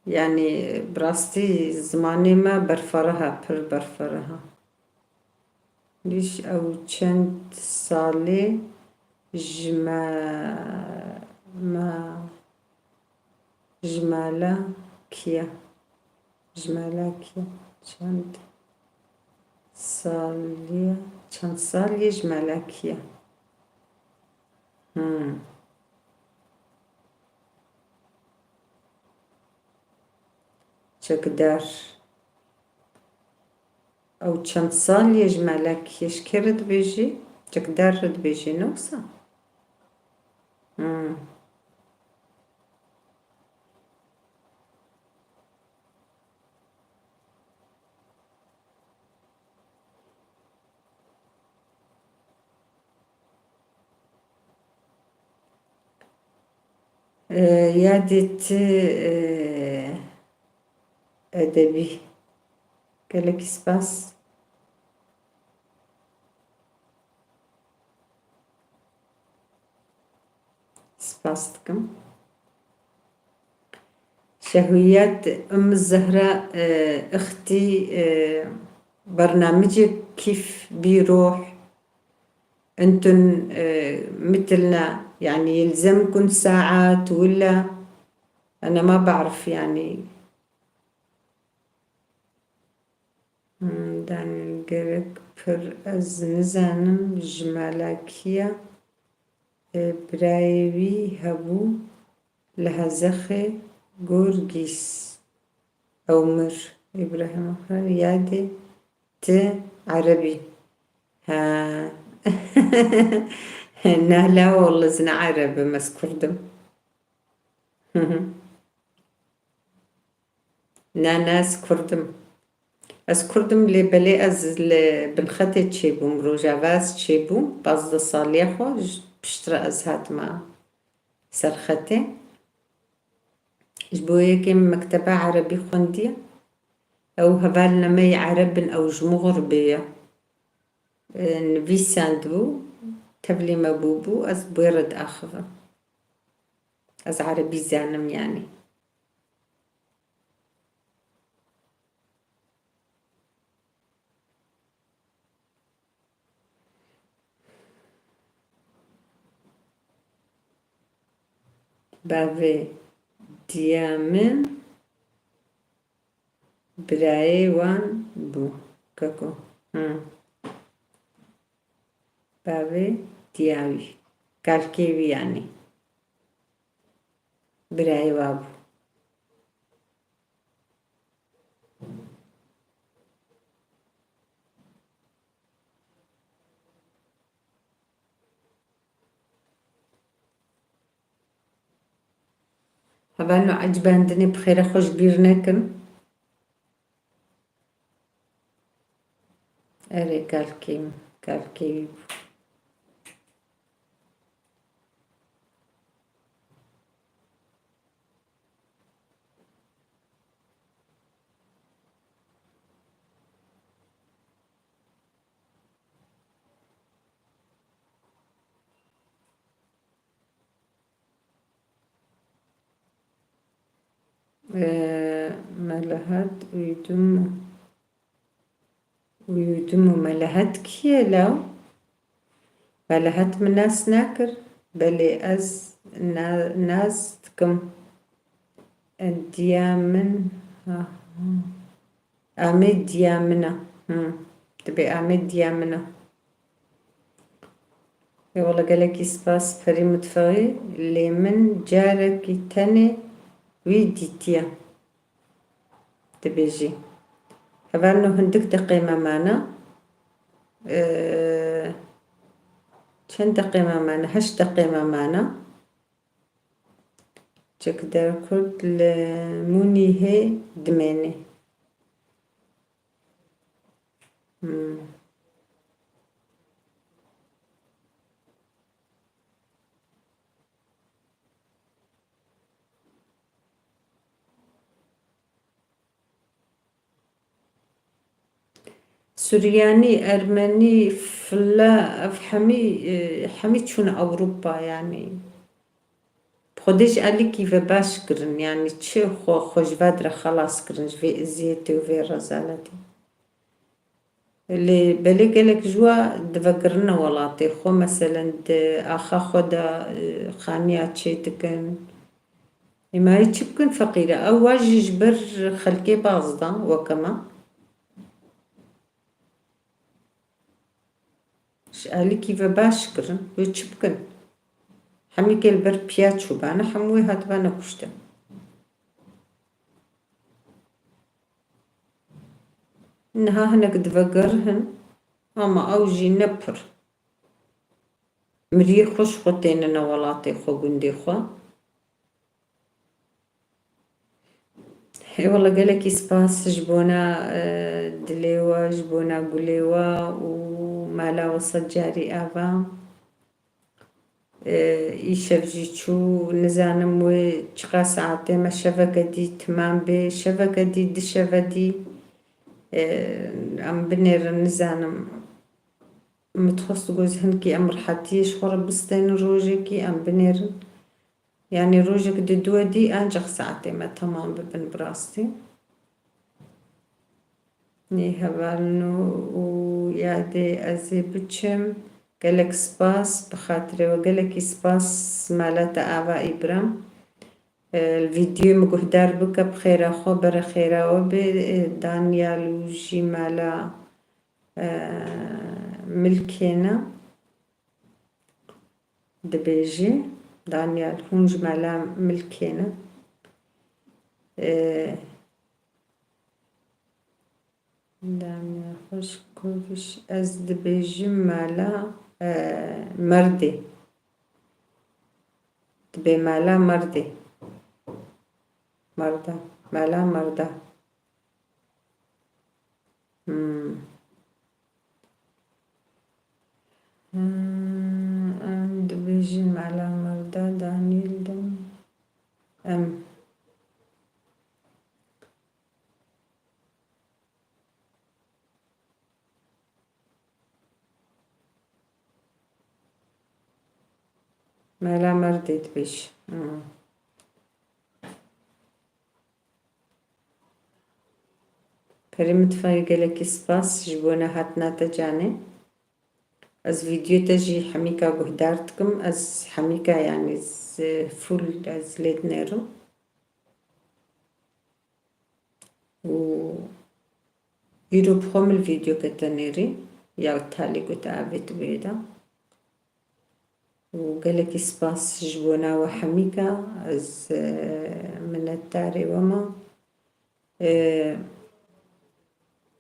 Speaker 1: يعني براستي زماني ما برفرها پر برفرها ليش أو چند سالي ما جمالة كيا چند سالي جمالة كيا چقدر أو چند سالي جمالة كيا شكرت بيجي چقدر رد بيجي نوكسا يادت أدبي قالك سباس سباستكم شهويات أم الزهراء أختي برنامجك كيف بيروح أنتن مثلنا يعني يلزمكن ساعات ولا أنا ما بعرف يعني دان جرك بر از نزانم جمالكيا برايوي هبو لهزخي جورجيس أو مر إبراهيم أخرى يادي عربي ها لا والله زنا عربي مسكردم ناس كردم از كردم لي بلي از بنخطي تشيبو مروجافاز تشيبو باز دا صاليخو بشترى از هات ما سرختي جبوية كم مكتبة عربي خوندية أو هبالنا مي عرب أو جمغربية نبي ساندبو تبلي مبوبو از بويرد آخر از عربي زانم يعني باوي ديامن براي وان بو كاكو باوي دياوي كالكيوي يعني براي وابو هبانو عجبان دني بخير خوش بيرنكن أري كالكيوي ملهات ويدم ملهات كيلو ملهات من ناس ناكر بلي أز ناس تكم الديامن أمي ديامنا تبي أمي ديامنا والله قالك سباس فري متفغي اللي من جارك تاني ويديتيا تبيجي هبانو هندك دقيمة معنا چند دقيمة معنا 8 دقيمة معنا تقدر كرد لموني هي دميني سورياني أرمني فلا حمي تشون أوروبا يعني بخدش قالي كيف باش كرن يعني تشي خوش فادرة خلاص كرن في ازيتي وفي رزالتي اللي بالي قالك جوا دفقرنا ولاتي خو مثلا اخا خودا خانيا تشي تكن ما يتشكن فقيرة او واجي جبر خلقي بازدا وكما قالي كيف باش كرن ويتشبكن حمي كالبر بياتشو بانا حموي هات بانا كشتا انها هناك دفقرهن اما اوجي نبر مري خوش خوتين انا ولاتي خو قندي خو اي والله قالك اسباس جبونا دليوة جبونا قليوة ومالا وسط جاري افا يشفجيتشو نزانم و چقا ساعتي ما شفكة دي تمام بي شفكة دي دشفة دي ام بنير نزانم متخص جوز هنكي امر حتيش خور بستين روجكي ام بنير يعني روجك دي دو دي انجخ ساعتي ما تمام ببن براستي ني هبالنو ويادي ازي بتشم قالك سباس بخاطري وقالك سباس مالتا آبا إبرام الفيديو مقهدار بك بخير أخو بر خير دانيال وجي مالا ملكينا دبيجي دانيال هونج مالا ملكينا دانيال خوش كوفش از دبيجي مالا مردي تبي مالا مردي مردا مالا مردا دبيجي مالا مردا دانيال دم مالا مردي تبيش كريم تفاي قالك سباس جبونا هاتنا تجاني از فيديو تجي حميكا قهدارتكم از حميكا يعني فول از ليت نيرو و يرو بخوم الفيديو كتنيري ياو تالي قلت عبيت بيدا وقالك سباس جبونا وحميكا از من التاري وما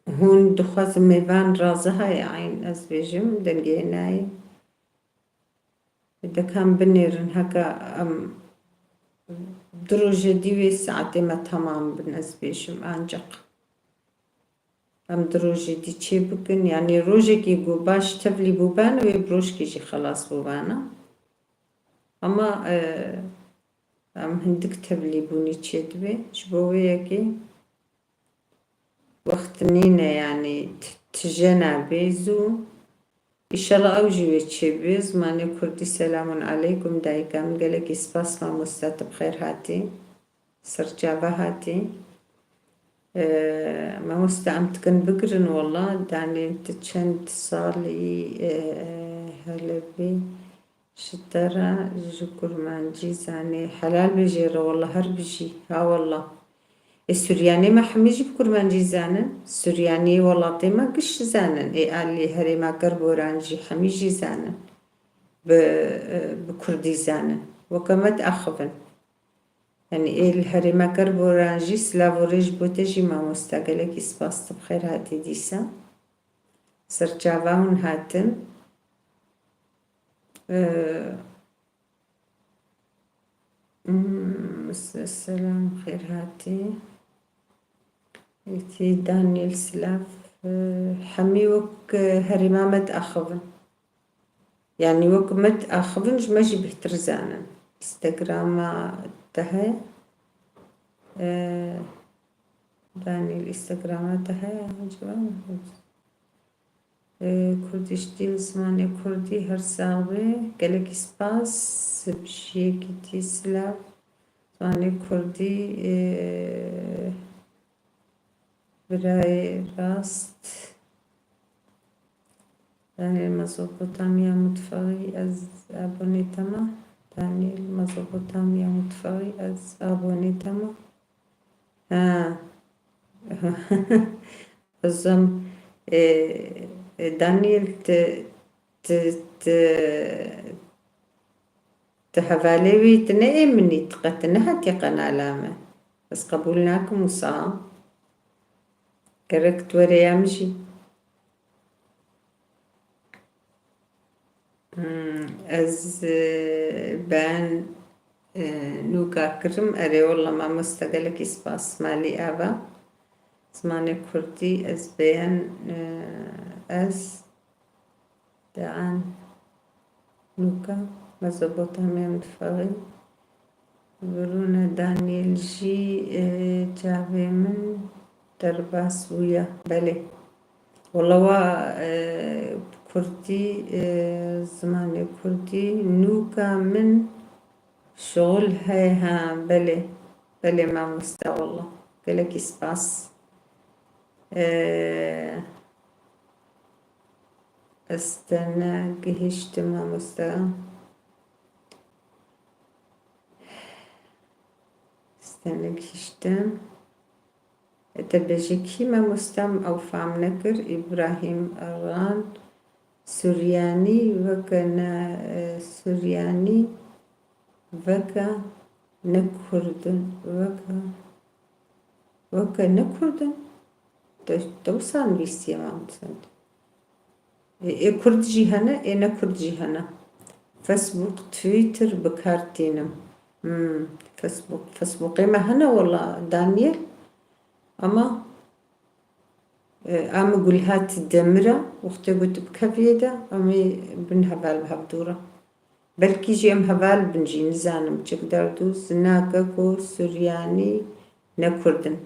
Speaker 1: هون دخواز ميفان رازها يا عين از بيجم دنجيناي إذا كان بنيرن هكا دروجة ديوي ساعتي ما تمام بنز بيجم أنجق دروجة دي چي بكن يعني روجة كي باش تفلي بوبانا ويبروش كيجي خلاص بوبانا أما هندك تفلي بوني چي دبي شبوية وقت نينا يعني تجنا بيزو إن شاء الله أوجي ويتشي بيز ماني كردي سلام عليكم دايكم قالك إسباس ما مستات بخير هاتي سرجابة هاتي ما مستعمتكن بقرن والله داني تتشند صالي هلبي شترا جكر مانجي زاني حلال بجيرة والله هربجي ها والله السورياني ما حميجي بكرمانجي زانن السورياني والله ما قش زانن اي قال لي هري ما قربورانجي حميجي زانن بكردي زانن وكما تأخفن يعني ايه الهري ما قربورانجي سلافوريج بوتجي ما مستقلك اسباس بخير هاتي ديسا سرچاواهن هاتن السلام خير هاتي يتي دانيال سلاف حمي وك هري ما متأخفن يعني وك متأخفن ماشي بهترزانا انستغرام تهي دانيال انستغرام تهي کردیشتی زمانی کردی هر ساڵێ gelekî spas pişiyekî tî silav زمانی کردی برای راست دانیل مزوپوتامیا متفقی از abonetama دانیل مزوپوتامیا متفقی از abonetama o zaman دانیل تهفاليوي تنأمني تقتنهتي قنالامة بس قبولناكم وصام كركت وريامجي از بان نوكا كرم أري والله ما مستقلك إسباس مالي أبا زماني كردي از بيان از دعان نوكا مزبوطامية متفاغي برونا دانيال جي جابي من درباس ويا بلي والله كردي زماني كردي نوكا من شغل هاي بلي ما مستا والله قالك إسباس استنى قهشت ما مستا استنى قهشتم تبجيكي ما مستم أو فام نكر إبراهيم أغان سورياني وكنا سورياني وكا نكردن وكا نكردن توصان بيستيا ما متسند كرد جيهانا إنا كرد جيهانا فيسبوك تويتر بكارتينم فيسبوك ما هنا والله دانيال أما أقول هات الدمرة وقت قلت بكفيدة أمي بنهبال بهبدورة بلكي جي أم هبال بنجي نزانم تقدر دوز ناكاكو سورياني نكردن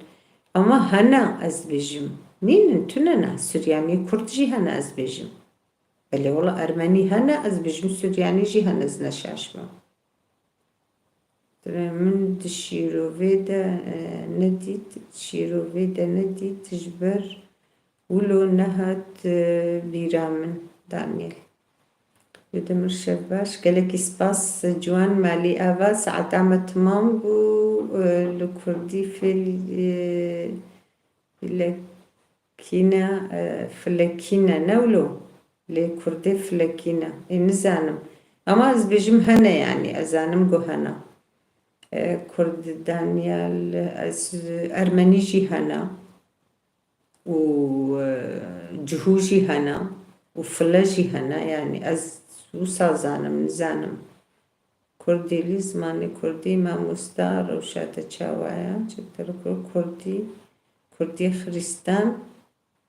Speaker 1: أما هنا أزبجم مين انتنا سورياني كردجي هنا أزبجم بلي والله أرماني هنا أزبجم سورياني جي هنا زنشاشبا من شيروفيدا نديت تجبر ولو نهت بيرامن دانيال يدمر شباش قالك سباس جوان مالي أبا ساعة ما تمام بو لكردي في فلكينا نولو لكردي فلكينا نزانم أما أزبجم هنا يعني أزانم جو هنا كرد دانيال أرمنيجي هنا وجهوجي هنا وفلاجي هنا يعني وسازانم نزانم كردي لي زماني كردي ما مستار وشاتا تشاوايا شكتر كردي خريستان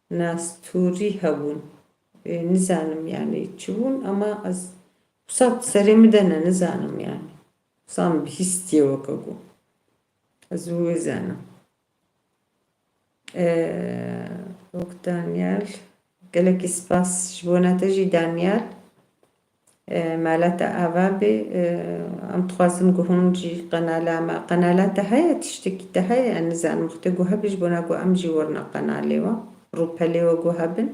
Speaker 1: ناس توري هبون نزانم يعني تشون أما وصات سري مدنا نزانم يعني صام بهستي وكاكو أزوي زانا وقت دانيال قالك سباس شبونا تجي دانيال مالتا أبابي أم تخوازم قهون جي قنالات هاي تشتكي تهاي أنا زان مختقو هبش بونا قو أمجي ورنا قناليوا روباليوا قو هبن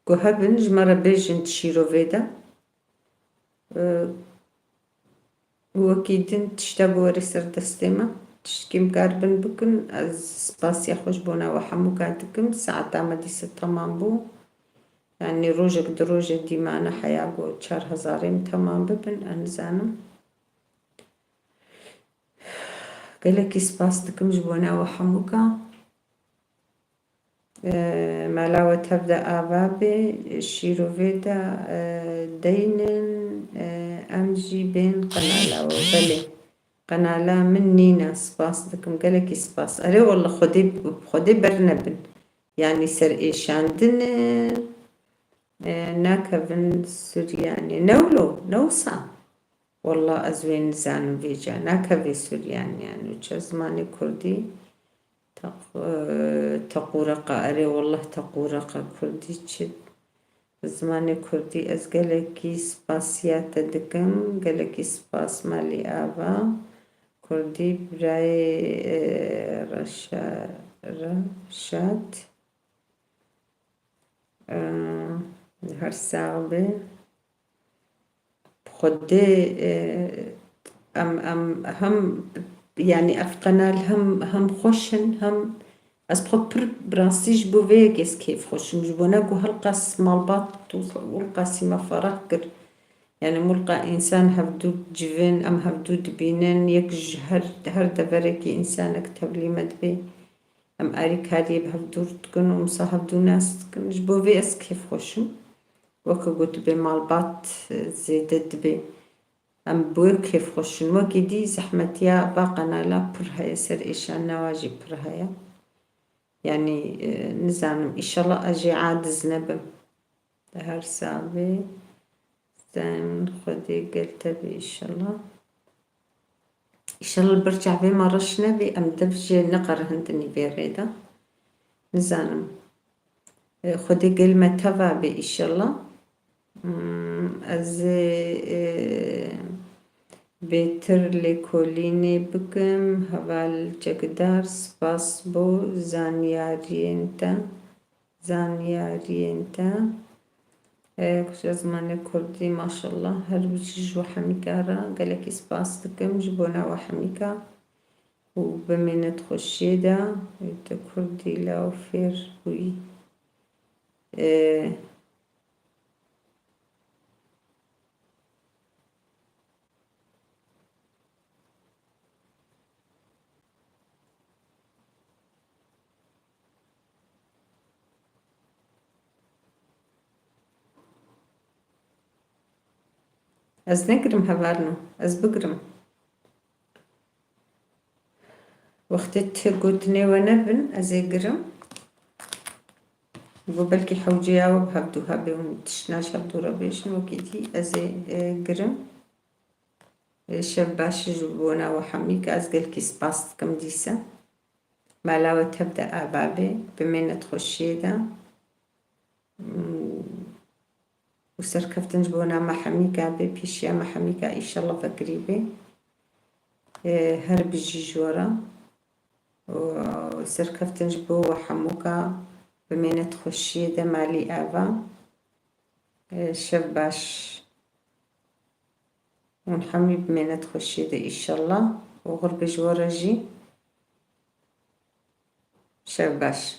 Speaker 1: قو هبن جمرة بيجن تشيرو فيدا وكيدن تشتابو رسر دستيما تشكيم قاربن بكن از سباس يخوش بونا وحموكاتكم ساعتا مديسة تمام بو يعني روجك دروجة ديمانا حياقو 4000 تمام ببن انزانم قالك سباس دكم جبونا وحموكا مالاوة تبدأ آبابي شيرو فيدا دينن أمجي بين قنالا وبلي قنالا من نينا سباس دكم قالك سباس أري والله خدي برنبن يعني سر إيشاندن ناكفن سورياني نوصا والله أزوين زانو بيجا ناكفي سورياني يعني وچه زماني كردي تقورقة أري والله تقورقة كردي تشد زمان كردي أز قالكي سباسيات دكم قالكي سباس مالي آبا كردي براي رشاد هر صعبة خدي أم هم يعني أفقنال هم خوشن هم از خود پر برانسیج بو ویگس کیف خوشم جبونا گو هالقاس مالبات والقاسي ما فرق كر يعني ملقى إنسان هفدو جفن أم هفدو دبينن يك هر دبركي إنسانك تبلي مدبي أم أريك هادي بهفدو تكون ومسا هفدو ناس تكون جبو ويس كيف خوشم وكا قلت بي مالبات زيدت بي أم بو كيف خوشن وكي دي زحمتيا باقنا لا برهايا سر إيشان نواجي برهايا يعني نزانم إن شاء الله أجي عاد زنبم هر سابي زين خدي قلت بي إن شاء الله إن شاء الله برجع بي مرش نبي أم دفجي نقر هندني بيريدا نزانم خدي قلمة تفا بي إن شاء الله از بهتر لکولینی بکم هوال جگدار سپاس بو زانیارینتا کش زمان کردی ماشالله هر بچیج و حمیکارا قالك سپاس دکم جبونا و حمیکا و بمینت خوشیدا تا کردی لاوفیر وی از نگرم هوارنو از بگرم وقتی تگوتنی و نبن از اگرم و بلکی حوجیا و بهبدوها بهم تشناش هبدو ربيشن وكيدي از اگرم شب باش جبونا و حميك از قلكي سباست كم ديسا مالاوة تبدأ أبابي بمينة خشيدا وسركفتن جبونا ما حميكا بيشيا ما حميكا إن شاء الله فقريبي هرب جيجورا وسركفتن جبو وحموكا بمينة خشيدا مالي آبا شباش ونحمي بمينة خشيدا إن شاء الله وغرب جورا جي شباش